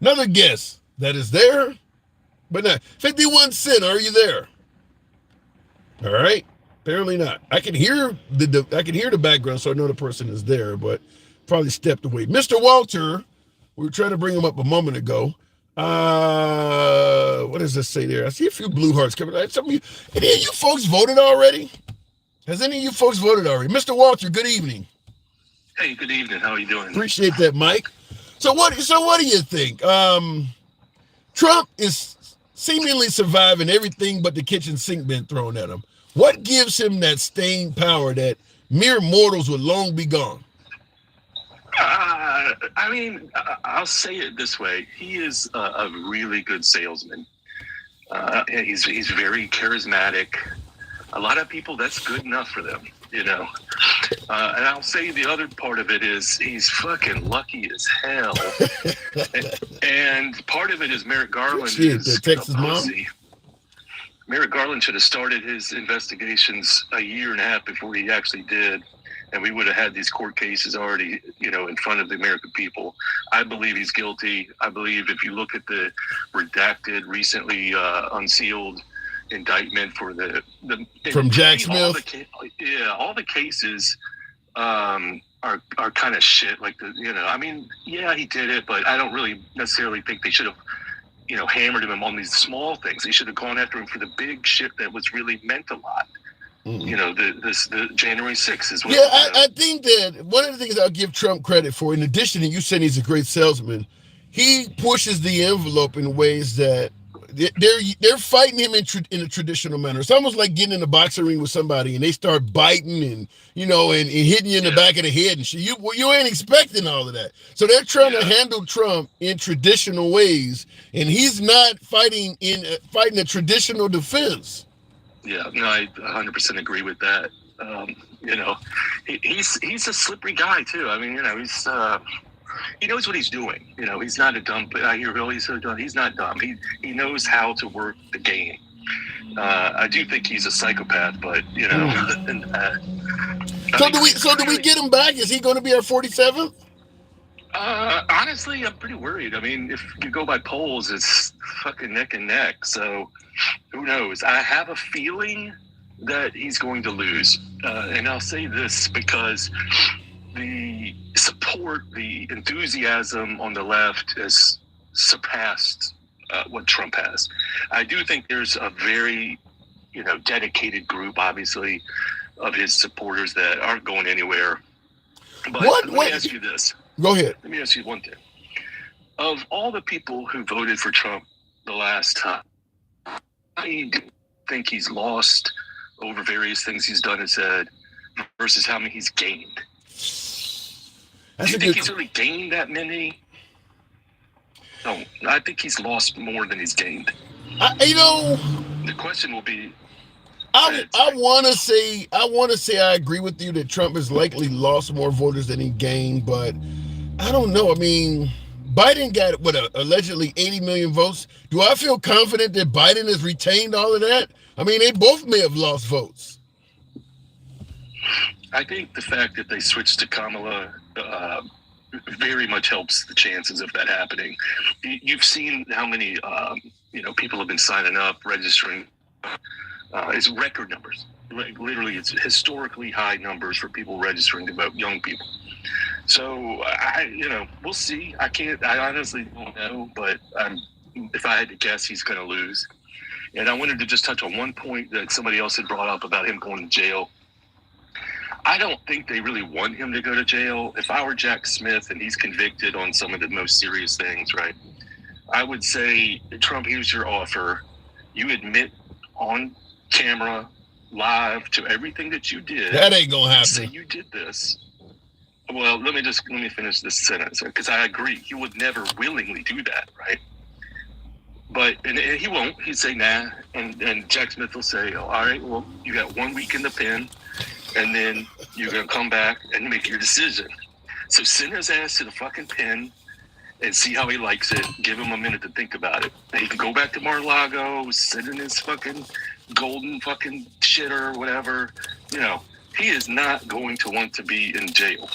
Another guess that is there, but not 51 cent. Are you there? All right. Apparently not. I can hear the background, so I know the person is there, but probably stepped away. Mr. Walter, we were trying to bring him up a moment ago. What does this say there? I see a few blue hearts coming. Any of you folks voted already? Has any of you folks voted already? Mr. Walter, good evening. Hey, good evening. How are you doing? Appreciate that, Mike. So what do you think? Trump is seemingly surviving everything but the kitchen sink been thrown at him. What gives him that staying power that mere mortals would long be gone? I'll say it this way. He is a really good salesman. He's very charismatic. A lot of people, that's good enough for them, And I'll say the other part of it is he's fucking lucky as hell. and part of it is Merrick Garland. The Texas mom. Merrick Garland should have started his investigations a year and a half before he actually did. And we would have had these court cases already, in front of the American people. I believe he's guilty. I believe if you look at the redacted, recently unsealed indictment for from Jack Smith. All the cases are kind of shit. Like he did it, but I don't really necessarily think they should have, hammered him on these small things. They should have gone after him for the big shit that was really meant a lot. The January 6th is what. Yeah, I think that one of the things I'll give Trump credit for, in addition to you saying he's a great salesman, he pushes the envelope in ways that they're fighting him in a traditional manner. It's almost like getting in a boxing ring with somebody and they start biting and hitting you in the back of the head and shit. You ain't expecting all of that. So they're trying to handle Trump in traditional ways, and he's not fighting a traditional defense. Yeah, no, I 100% agree with that. He's a slippery guy too. He knows what he's doing. He's not a dumb. I hear he's so dumb. He's not dumb. He knows how to work the game. I do think he's a psychopath, but So do we get him back? Is he going to be our 47th? Honestly, I'm pretty worried. If you go by polls, it's fucking neck and neck. So who knows? I have a feeling that he's going to lose. And I'll say this because the support, the enthusiasm on the left has surpassed what Trump has. I do think there's a very, dedicated group, obviously, of his supporters that aren't going anywhere. But let me ask you this. Go ahead. Let me ask you one thing. Of all the people who voted for Trump the last time, I think he's lost over various things he's done and said versus how many he's gained. Do you think he's really gained that many? No, I think he's lost more than he's gained. The question will be, I want to say I agree with you that Trump has likely lost more voters than he gained, but I don't know. Biden got allegedly 80 million votes. Do I feel confident that Biden has retained all of that? They both may have lost votes. I think the fact that they switched to Kamala very much helps the chances of that happening. You've seen how many people have been signing up, registering. It's record numbers. Literally, it's historically high numbers for people registering to vote, young people. So we'll see. I honestly don't know, but if I had to guess, he's going to lose. And I wanted to just touch on one point that somebody else had brought up about him going to jail. I don't think they really want him to go to jail. If I were Jack Smith and he's convicted on some of the most serious things, right, I would say, Trump, here's your offer. You admit on camera, live, to everything that you did. That ain't going to happen. Say you did this. Well, let me finish this sentence, because I agree. He would never willingly do that, right? But and he won't. He'd say, nah. And Jack Smith will say, all right, well, you got 1 week in the pen. and then you're going to come back and make your decision. So send his ass to the fucking pen and see how he likes it. Give him a minute to think about it. And he can go back to Mar-a-Lago, sit in his fucking golden fucking shitter or whatever. You know, he is not going to want to be in jail.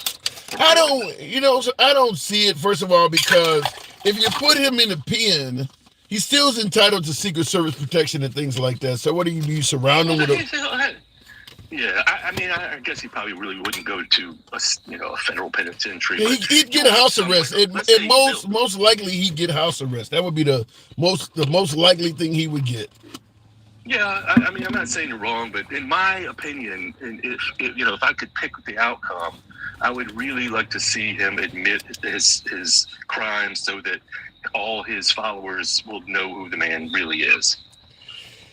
I don't see it, first of all, because if you put him in a pen, he still is entitled to Secret Service protection and things like that. So what do you surround him with? Yeah, I guess he probably really wouldn't go to a federal penitentiary. Yeah, he'd get a house arrest. At most likely he'd get house arrest. That would be the most likely thing he would get. Yeah, I'm not saying you're wrong, but in my opinion, if I could pick the outcome, I would really like to see him admit his crimes so that all his followers will know who the man really is.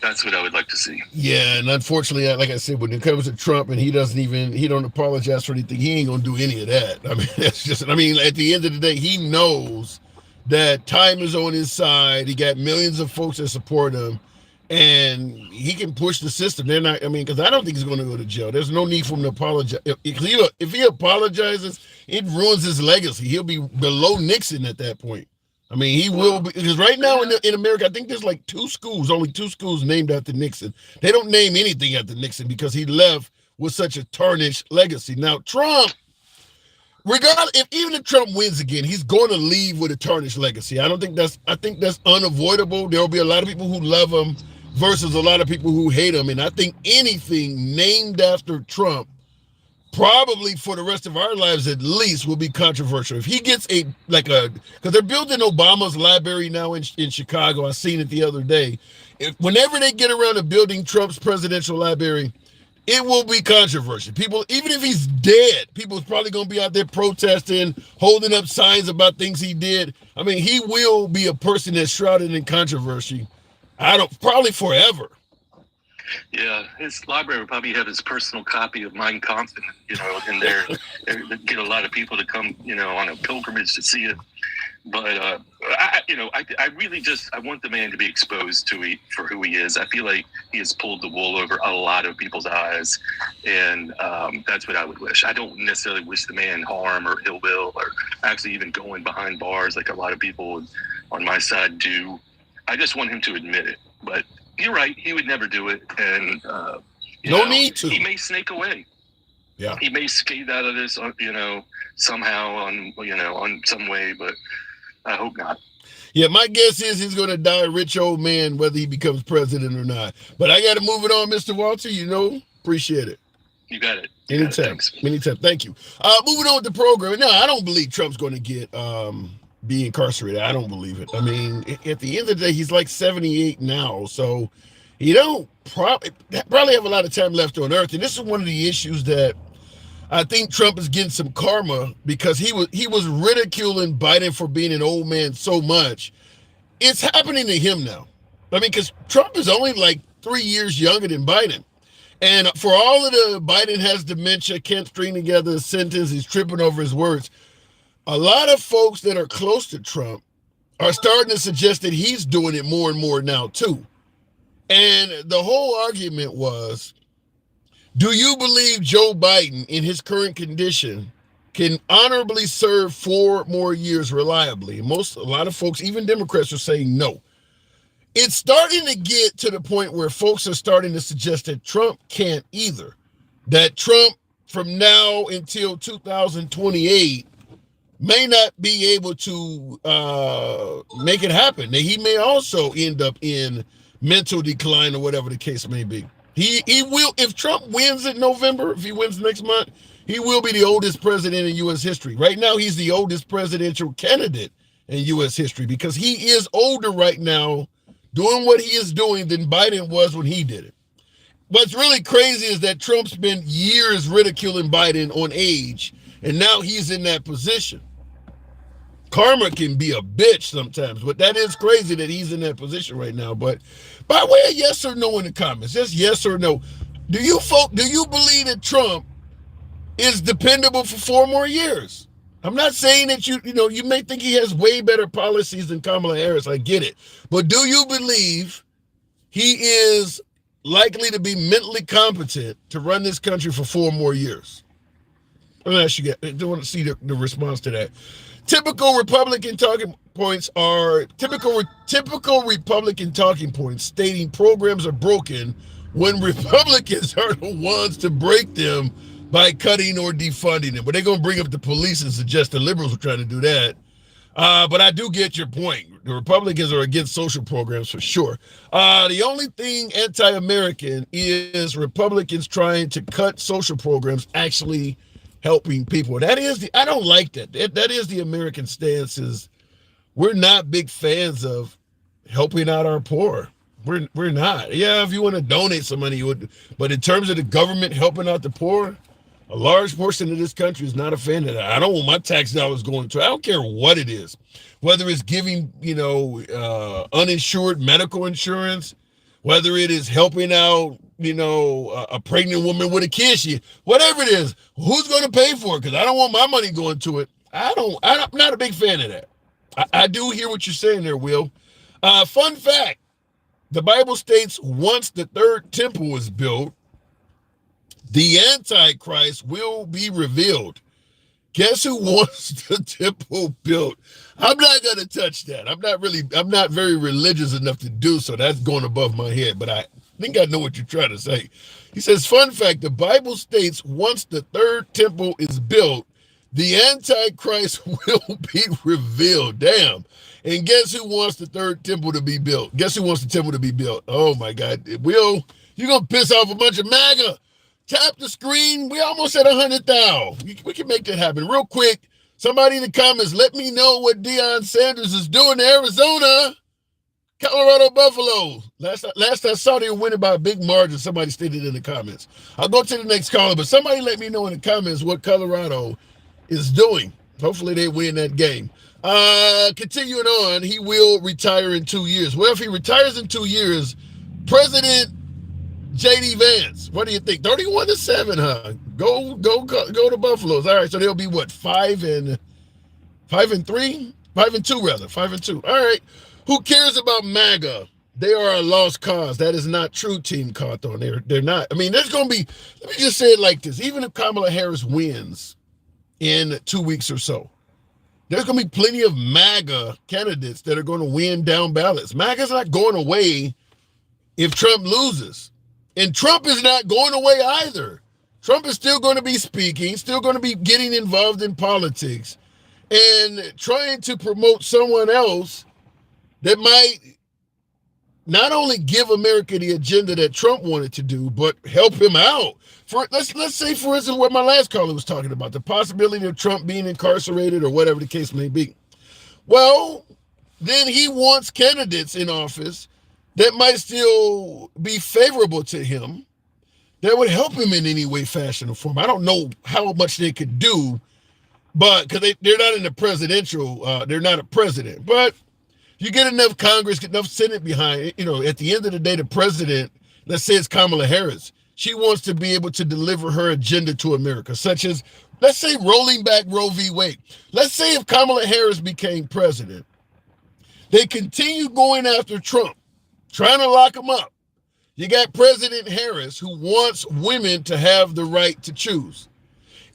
That's what I would like to see. Yeah, and unfortunately, like I said, when it comes to Trump and he don't apologize for anything, he ain't gonna do any of that. At the end of the day, he knows that time is on his side. He got millions of folks that support him, and he can push the system. Because I don't think he's going to go to jail. There's no need for him to apologize. If he apologizes, it ruins his legacy. He'll be below Nixon at that point. He will be, because right now in America, I think there's like only two schools named after Nixon. They don't name anything after Nixon because he left with such a tarnished legacy. Now, Trump, even if Trump wins again, he's going to leave with a tarnished legacy. I think that's unavoidable. There'll be a lot of people who love him versus a lot of people who hate him. And I think anything named after Trump, probably for the rest of our lives at least, will be controversial. If he gets because they're building Obama's library now in Chicago. I seen it the other day. Whenever they get around to building Trump's presidential library, it will be controversial. People, even if he's dead, people's probably going to be out there protesting, holding up signs about things he did. He will be a person that's shrouded in controversy. Probably forever. Yeah, his library would probably have his personal copy of Mein Kampf, in there, and get a lot of people to come, on a pilgrimage to see it. But I really I want the man to be exposed for who he is. I feel like he has pulled the wool over a lot of people's eyes, and that's what I would wish. I don't necessarily wish the man harm or ill will or actually even going behind bars like a lot of people on my side do. I just want him to admit it. But you're right, he would never do it, and no need to. He may snake away. Yeah, he may skate out of this, somehow on some way, but I hope not. Yeah, my guess is he's going to die a rich old man, whether he becomes president or not. But I got to move it on, Mr. Walter. Appreciate it. You got it. Anytime. Thank you. Moving on with the program. No, I don't believe Trump's going to get be incarcerated. I don't believe it. At the end of the day, he's like 78 now, so he don't probably have a lot of time left on earth. And this is one of the issues that I think Trump is getting some karma, because he was ridiculing Biden for being an old man so much. It's happening to him now. Because Trump is only like 3 years younger than Biden. And for all of the Biden has dementia, can't string together a sentence, he's tripping over his words. A lot of folks that are close to Trump are starting to suggest that he's doing it more and more now too. And the whole argument was, do you believe Joe Biden in his current condition can honorably serve 4 more years reliably? A lot of folks, even Democrats, are saying no. It's starting to get to the point where folks are starting to suggest that Trump can't either. That Trump, from now until 2028, may not be able to make it happen. That he may also end up in mental decline or whatever the case may be. He will, if Trump wins in November, if he wins next month, he will be the oldest president in U.S. history. Right now, he's the oldest presidential candidate in U.S. history, because he is older right now doing what he is doing than Biden was when he did it. What's really crazy is that Trump spent years ridiculing Biden on age, and now he's in that position. Karma can be a bitch sometimes, but that is crazy that he's in that position right now. But by way of yes or no in the comments, just yes or no. Do you believe that Trump is dependable for 4 more years? I'm not saying that you may think he has way better policies than Kamala Harris. I get it. But do you believe he is likely to be mentally competent to run this country for 4 more years? Let me ask you, I want to see the response to that. Typical Republican talking points stating programs are broken when Republicans are the ones to break them by cutting or defunding them. But they're going to bring up the police and suggest the liberals are trying to do that. But I do get your point. The Republicans are against social programs for sure. The only thing anti-American is Republicans trying to cut social programs actually helping people. I don't like that. That is the American stance. Is we're not big fans of helping out our poor. We're not. Yeah, if you want to donate some money, you would. But in terms of the government helping out the poor, a large portion of this country is not a fan of that. I don't want my tax dollars going to. I don't care what it is, whether it's giving uninsured medical insurance, whether it is helping out a pregnant woman with a kid, whatever it is, who's going to pay for it? Because I don't want my money going to it. I'm not a big fan of that. I do hear what you're saying there, Will. Fun fact, the Bible states once the third temple is built, the Antichrist will be revealed. Guess who wants the temple built? I'm not going to touch that. I'm not very religious enough to do so. That's going above my head, but I think I know what you're trying to say. He says, fun fact, the Bible states once the third temple is built, the Antichrist will be revealed. Damn. And guess who wants the third temple to be built? Guess who wants the temple to be built? Oh my God. Will, you're going to piss off a bunch of MAGA. Tap the screen. We almost at 100,000. We can make that happen real quick. Somebody in the comments, let me know what Deion Sanders is doing to Arizona, Colorado Buffalo. Last I saw, they were winning by a big margin. Somebody stated in the comments. I'll go to the next caller, but somebody let me know in the comments what Colorado is doing. Hopefully they win that game. Continuing on, he will retire in 2 years. Well, if he retires in 2 years, President J.D. Vance, what do you think? 31-7, huh? Go to Buffaloes. All right, so they'll be what, 5-3? 5-2 rather. 5-2. All right. Who cares about MAGA? They are a lost cause. That is not true, Team Cawthorn. They're not. I mean, there's going to be, let me just say it like this. Even if Kamala Harris wins in 2 weeks or so, there's going to be plenty of MAGA candidates that are going to win down ballots. MAGA's not going away if Trump loses. And Trump is not going away either. Trump is still going to be speaking, still going to be getting involved in politics and trying to promote someone else that might not only give America the agenda that Trump wanted to do, but help him out. Let's say, for instance, what my last caller was talking about, the possibility of Trump being incarcerated or whatever the case may be. Well, then he wants candidates in office that might still be favorable to him, that would help him in any way, fashion, or form. I don't know how much they could do, but because they're not in the presidential, they're not a president. But you get enough Congress, get enough Senate behind it. At the end of the day, the president, let's say it's Kamala Harris, she wants to be able to deliver her agenda to America, such as, let's say, rolling back Roe v. Wade. Let's say if Kamala Harris became president, they continue going after Trump, trying to lock him up. You got President Harris, who wants women to have the right to choose.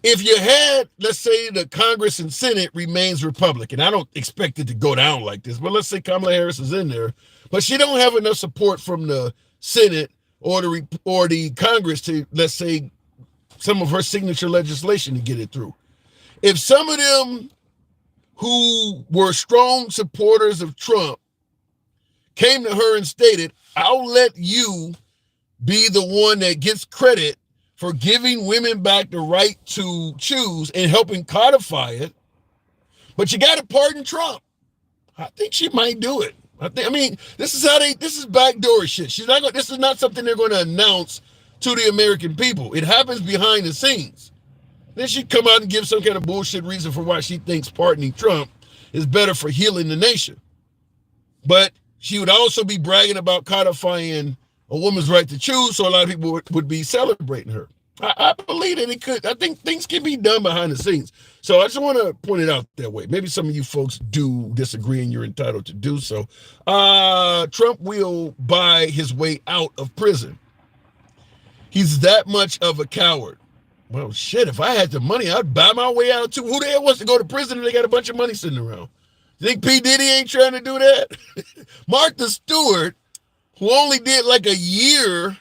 If you had, let's say, the Congress and Senate remains Republican, I don't expect it to go down like this, but let's say Kamala Harris is in there, but she don't have enough support from the Senate or the Congress to, let's say, some of her signature legislation to get it through. If some of them who were strong supporters of Trump came to her and stated, I'll let you be the one that gets credit for giving women back the right to choose and helping codify it, but you got to pardon Trump. I think she might do it. This is backdoor shit. This is not something they're going to announce to the American people. It happens behind the scenes. Then she'd come out and give some kind of bullshit reason for why she thinks pardoning Trump is better for healing the nation. But she would also be bragging about codifying a woman's right to choose, so a lot of people would be celebrating her. I believe that it could. I think things can be done behind the scenes. So I just want to point it out that way. Maybe some of you folks do disagree and you're entitled to do so. Trump will buy his way out of prison. He's that much of a coward. Well, shit, if I had the money, I'd buy my way out too. Who the hell wants to go to prison and they got a bunch of money sitting around? You think P. Diddy ain't trying to do that? Martha Stewart, who only did like a year,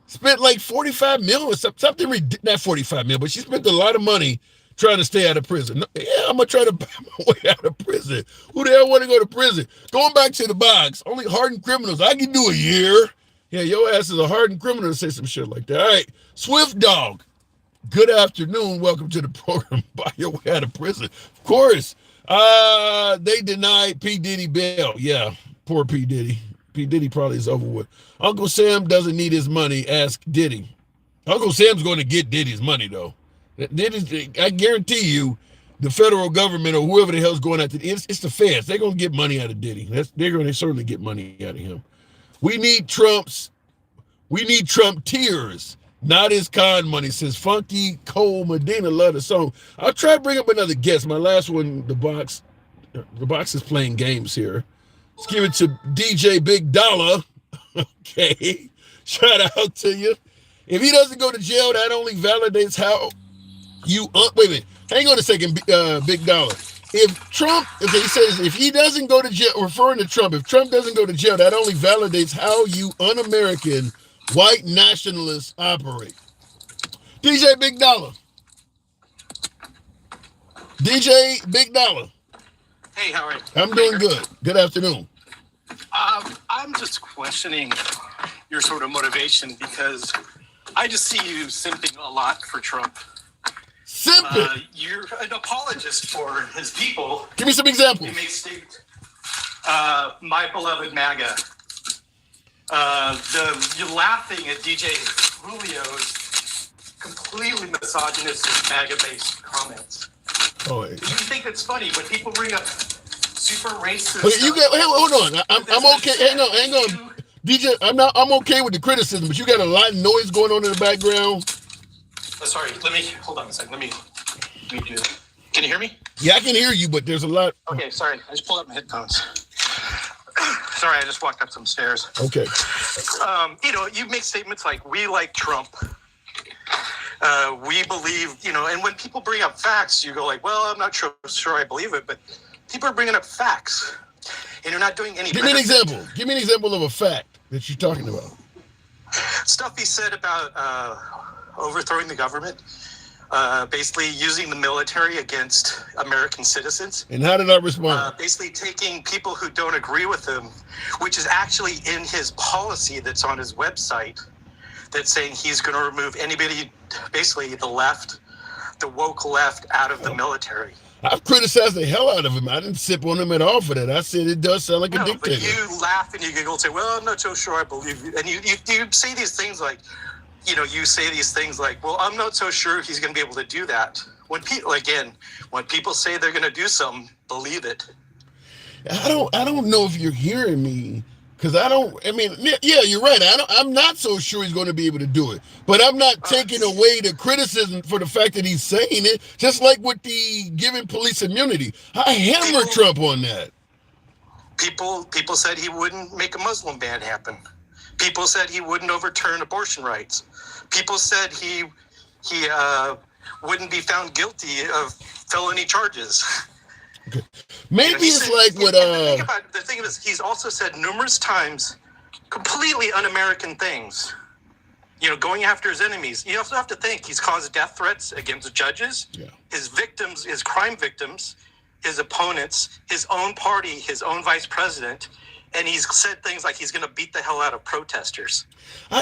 spent like 45 mil or something, not 45 mil, but she spent a lot of money trying to stay out of prison. Yeah, I'm going to try to buy my way out of prison. Who the hell want to go to prison? Going back to the box, only hardened criminals. I can do a year. Yeah, your ass is a hardened criminal to say some shit like that. All right, Swift Dog. Good afternoon. Welcome to the program. Buy your way out of prison. Of course, they denied P. Diddy bail. Yeah, poor P. Diddy. P. Diddy probably is over with. Uncle Sam doesn't need his money. Ask Diddy. Uncle Sam's going to get Diddy's money, though. I guarantee you, the federal government or whoever the hell's going after it's the feds. They're going to get money out of Diddy. They're going to certainly get money out of him. We need Trump tears, not his con money, says Funky Cole Medina. Love the song. I'll try to bring up another guest. My last one, the box is playing games here. Let's give it to DJ Big Dollar. Okay. Shout out to you. If he doesn't go to jail, that only validates how you wait a minute. Hang on a second, Big Dollar. If Trump, he says, if he doesn't go to jail, referring to Trump, if Trump doesn't go to jail, that only validates how you un-American white nationalists operate. DJ Big Dollar. DJ Big Dollar. Hey, how are you? I'm doing good. Good afternoon. I'm just questioning your sort of motivation because I just see you simping a lot for Trump. Simping? You're an apologist for his people. Give me some examples. You make statements. My beloved MAGA. You're laughing at DJ Julio's completely misogynistic MAGA-based comments. Oh, you think it's funny when people bring up super racist? Okay, hold on. I'm okay. Hang on. DJ, I'm okay with the criticism, but you got a lot of noise going on in the background. Sorry, hold on a second. Let me do that. Can you hear me? Yeah, I can hear you, but there's a lot. Okay, sorry. I just pulled up my headphones. Sorry, I just walked up some stairs. Okay. You make statements like, we like Trump. We believe, and when people bring up facts, you go like, well, I'm not sure I believe it, but people are bringing up facts, and you're not doing any. Give me an example. Give me an example of a fact that you're talking about. Stuff he said about overthrowing the government, basically using the military against American citizens. And how did I respond? Basically taking people who don't agree with him, which is actually in his policy that's on his website, that's saying he's going to remove anybody, basically the left, the woke left, out of the military. I've criticized the hell out of him. I didn't sip on him at all for that. I said it does sound like a dictator. But you laugh and you giggle and say, well, I'm not so sure I believe you. And you say these things like, well, I'm not so sure he's going to be able to do that. When people say they're going to do something, believe it. I don't know if you're hearing me, because yeah, you're right. I'm not so sure he's going to be able to do it, but I'm not taking away the criticism for the fact that he's saying it, just like with the giving police immunity. I hammer Trump on that. People said he wouldn't make a Muslim ban happen. People said he wouldn't overturn abortion rights. People said he wouldn't be found guilty of felony charges. Okay. Maybe it's like what the thing is, he's also said numerous times completely un-American things. Going after his enemies. You also have to think he's caused death threats against judges, his victims, his crime victims, his opponents, his own party, his own vice president. And he's said things like he's going to beat the hell out of protesters. I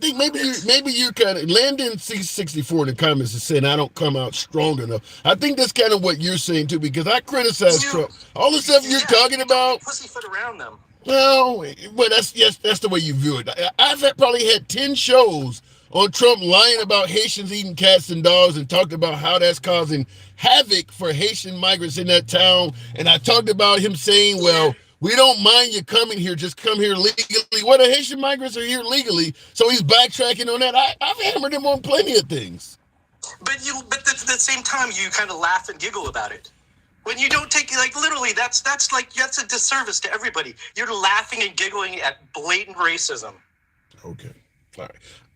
think maybe you're kind of Landon C64 in the comments is saying I don't come out strong enough. I think that's kind of what you're saying too, because I criticize Trump. All the stuff you're talking about. Pussyfoot around them. No, but that's the way you view it. I've probably had 10 shows on Trump lying about Haitians eating cats and dogs and talked about how that's causing havoc for Haitian migrants in that town. And I talked about him saying, well, we don't mind you coming here, just come here legally. Well, the Haitian migrants are here legally, so he's backtracking on that. I've hammered him on plenty of things. But at the same time, you kind of laugh and giggle about it. When you don't take, literally, that's a disservice to everybody. You're laughing and giggling at blatant racism. Okay. All right.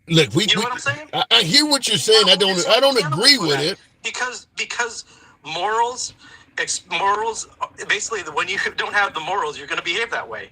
Look, you know what I'm saying? I hear what you're saying. I don't agree with it. Because morals, basically, when you don't have the morals, you're going to behave that way.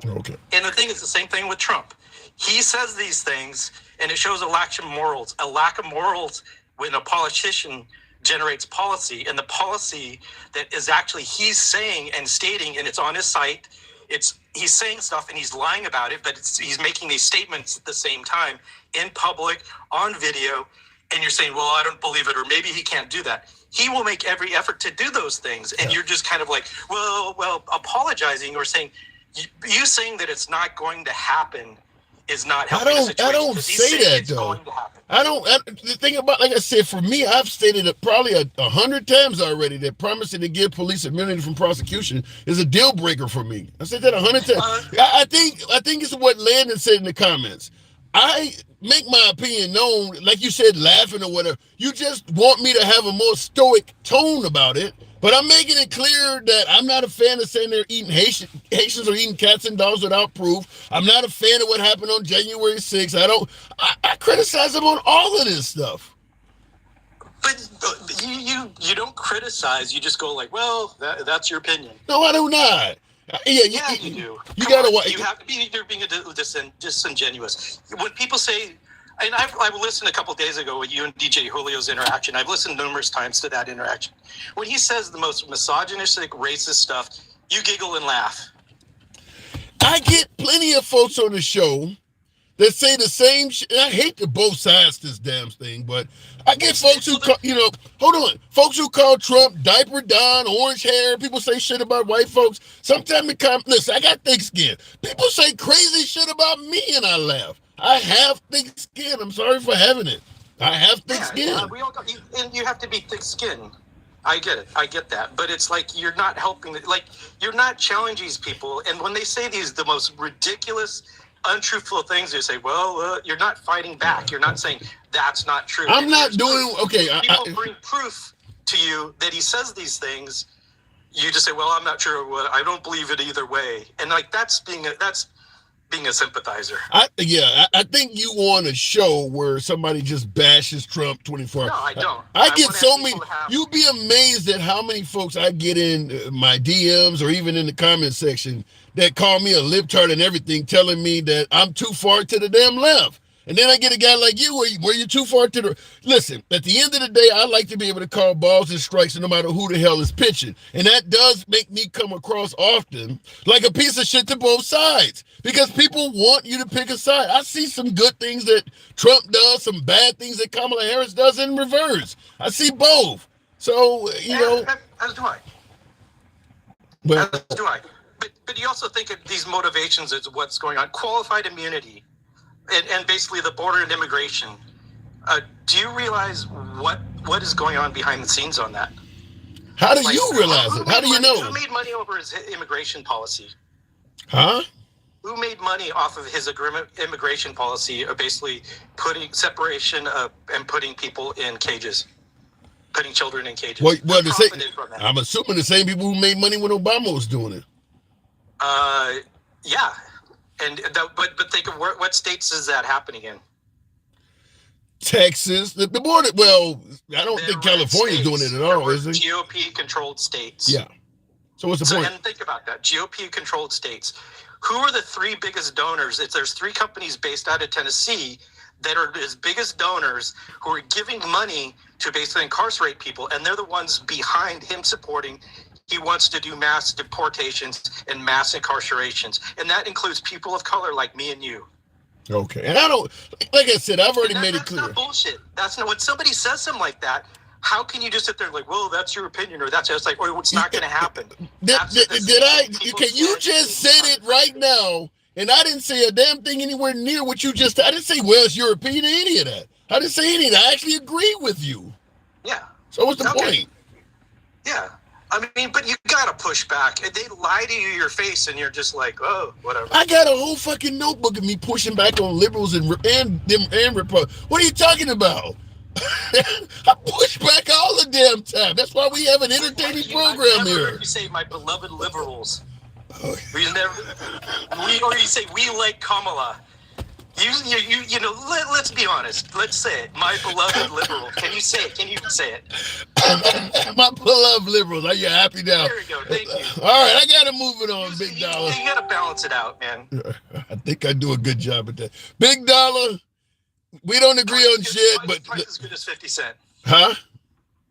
Okay. And the thing is the same thing with Trump. He says these things, and it shows a lack of morals. A lack of morals when a politician generates policy, and the policy that is actually he's saying and stating, and it's on his site. He's saying stuff and he's lying about it, but he's making these statements at the same time in public, on video, and you're saying, well, I don't believe it, or maybe he can't do that. He will make every effort to do those things, and you're just kind of like, well, apologizing or saying, you saying that it's not going to happen is not helping the situation. I don't say that, though. The thing about, like I said, for me, I've stated it probably 100 times already that promising to give police immunity from prosecution is a deal breaker for me. I said that 100 times. I think it's what Landon said in the comments. I make my opinion known, like you said, laughing or whatever. You just want me to have a more stoic tone about it. But I'm making it clear that I'm not a fan of saying they're eating Haitians are eating cats and dogs without proof. I'm not a fan of what happened on January 6th. I criticize them on all of this stuff. But you don't criticize. You just go like, well, that's your opinion. No, I do not. Yeah, you do. You gotta watch. You have to be. You're being disingenuous. When people say, and I listened a couple of days ago with you and DJ Julio's interaction. I've listened numerous times to that interaction. When he says the most misogynistic, racist stuff, you giggle and laugh. I get plenty of folks on the show that say the same shit. I hate to both sides this damn thing, but I get folks who folks who call Trump diaper Don, orange hair. People say shit about white folks. Sometimes listen, I got thick skin. People say crazy shit about me and I laugh. I have thick skin. I'm sorry for having it. I have thick skin. Yeah, and you have to be thick skinned. I get it. I get that. But it's like you're not helping. Like you're not challenging these people. And when they say the most ridiculous, untruthful things, you say, well, you're not fighting back. You're not saying that's not true. I'm not doing okay. People bring proof to you that he says these things. You just say, well, I'm not sure. I don't believe it either way. And like that's being a sympathizer. I think you want a show where somebody just bashes Trump 24 hours. No, I don't. I get so many. You'd be amazed at how many folks I get in my DMs or even in the comment section that call me a libtard and everything, telling me that I'm too far to the damn left. And then I get a guy like you where you're too far to the... Listen, at the end of the day, I like to be able to call balls and strikes no matter who the hell is pitching. And that does make me come across often like a piece of shit to both sides. Because people want you to pick a side. I see some good things that Trump does, some bad things that Kamala Harris does in reverse. I see both. So, As do I. Well, as do I. But you also think of these motivations as what's going on. Qualified immunity. And basically the border and immigration. Do you realize what is going on behind the scenes on that? How do you realize it? How do you know? Who made money over his immigration policy? Huh? Who made money off of his immigration policy of basically putting separation and putting people in cages? Putting children in cages. Well, I'm assuming the same people who made money when Obama was doing it. Yeah. But think of what states is that happening in? Texas, the border. Well, I don't think California's doing it at all, is it? GOP-controlled states. Yeah. So what's the point? And think about that. GOP-controlled states. Who are the three biggest donors? There's three companies based out of Tennessee that are his biggest donors who are giving money to basically incarcerate people, and they're the ones behind him supporting. He wants to do mass deportations and mass incarcerations. And that includes people of color like me and you. Okay. And I don't, like I said, I've already made it clear. That's not bullshit. That's not, when somebody says something like that, how can you just sit there like, well, that's your opinion, or that's just like, or it's not going to happen? You just said it right now, and I didn't say a damn thing anywhere near what you just, I didn't say, well, it's your opinion, any of that. I didn't say any of that. I actually agree with you. Yeah. So what's the point? Yeah. I mean, but you gotta push back. They lie to you your face, and you're just like, oh, whatever. I got a whole fucking notebook of me pushing back on liberals and Republicans. What are you talking about? I push back all the damn time. That's why we have an entertaining program here. You say, my beloved liberals. Or you say, we like Kamala. You know, let's be honest. Let's say it. My beloved liberal. Can you say it? Can you even say it? My beloved liberals. Are you happy now? There we go. Thank you. All right, I got to move it on, Big Dollar. You got to balance it out, man. I think I do a good job at that. Big Dollar, we don't agree on shit, but... Twice as good as 50 Cent. Huh?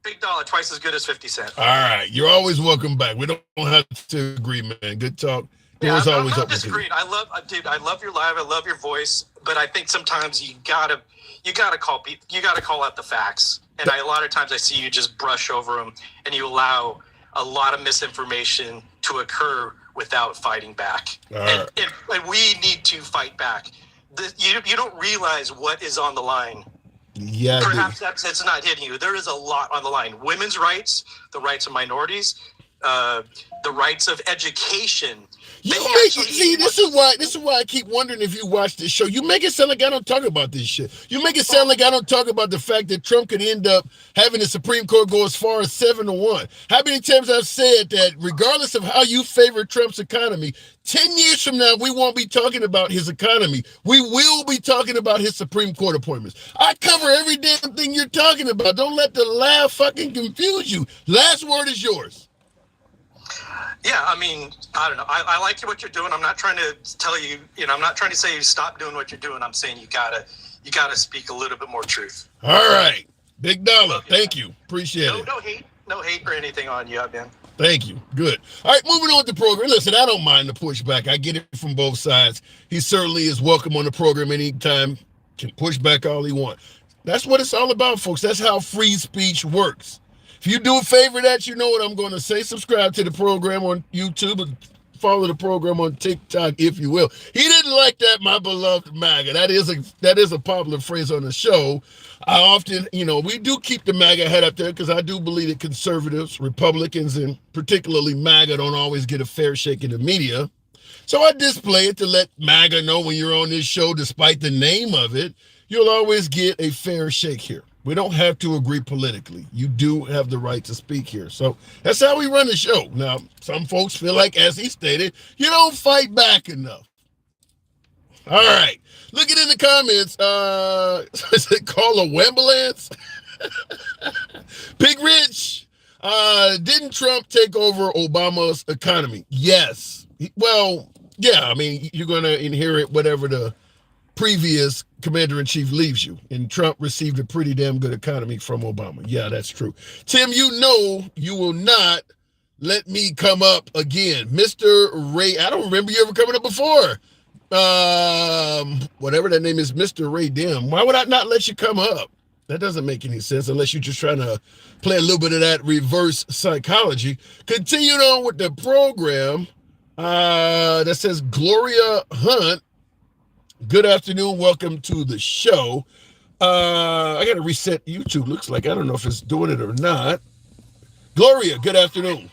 Big Dollar, twice as good as 50 Cent. All right, you're always welcome back. We don't have to agree, man. Good talk. Yeah, I'm not disagreeing. I love your live. I love your voice, but I think sometimes you gotta call people. You gotta call out the facts. And a lot of times I see you just brush over them, and you allow a lot of misinformation to occur without fighting back. And we need to fight back. You don't realize what is on the line. Yeah. Perhaps that's not hitting you. There is a lot on the line. Women's rights, the rights of minorities, the rights of education. This is why I keep wondering if you watch this show. You make it sound like I don't talk about this shit. You make it sound like I don't talk about the fact that Trump could end up having the Supreme Court go as far as 7-1. How many times I've said that regardless of how you favor Trump's economy, 10 years from now, we won't be talking about his economy. We will be talking about his Supreme Court appointments. I cover every damn thing you're talking about. Don't let the laugh fucking confuse you. Last word is yours. Yeah, I mean, I don't know. I like what you're doing. I'm not trying to tell you, I'm not trying to say you stop doing what you're doing. I'm saying you gotta speak a little bit more truth. All right. Big Dollar. Thank you. Appreciate it. No hate or anything on you, man. Thank you. Good. All right, moving on with the program. Listen, I don't mind the pushback. I get it from both sides. He certainly is welcome on the program anytime. Can push back all he wants. That's what it's all about, folks. That's how free speech works. If you do a favor that, you know what I'm going to say. Subscribe to the program on YouTube and follow the program on TikTok, if you will. He didn't like that, my beloved MAGA. That is a popular phrase on the show. I often, we do keep the MAGA head up there because I do believe that conservatives, Republicans, and particularly MAGA don't always get a fair shake in the media. So I display it to let MAGA know when you're on this show, despite the name of it, you'll always get a fair shake here. We don't have to agree politically. You do have the right to speak here. So that's how we run the show. Now, some folks feel like, as he stated, you don't fight back enough. All right. Looking in the comments, is it called a Wembulance? Big Rich, didn't Trump take over Obama's economy? Yes. Well, yeah, I mean, you're going to inherit whatever the previous commander-in-chief leaves you, and Trump received a pretty damn good economy from Obama. Yeah, that's true. Tim, you will not let me come up again. Mr. Ray, I don't remember you ever coming up before. Whatever that name is, Mr. Ray Dim. Why would I not let you come up? That doesn't make any sense unless you're just trying to play a little bit of that reverse psychology. Continuing on with the program, that says Gloria Hunt. Good afternoon. Welcome to the show. I got to reset YouTube. Looks like I don't know if it's doing it or not. Gloria, good afternoon.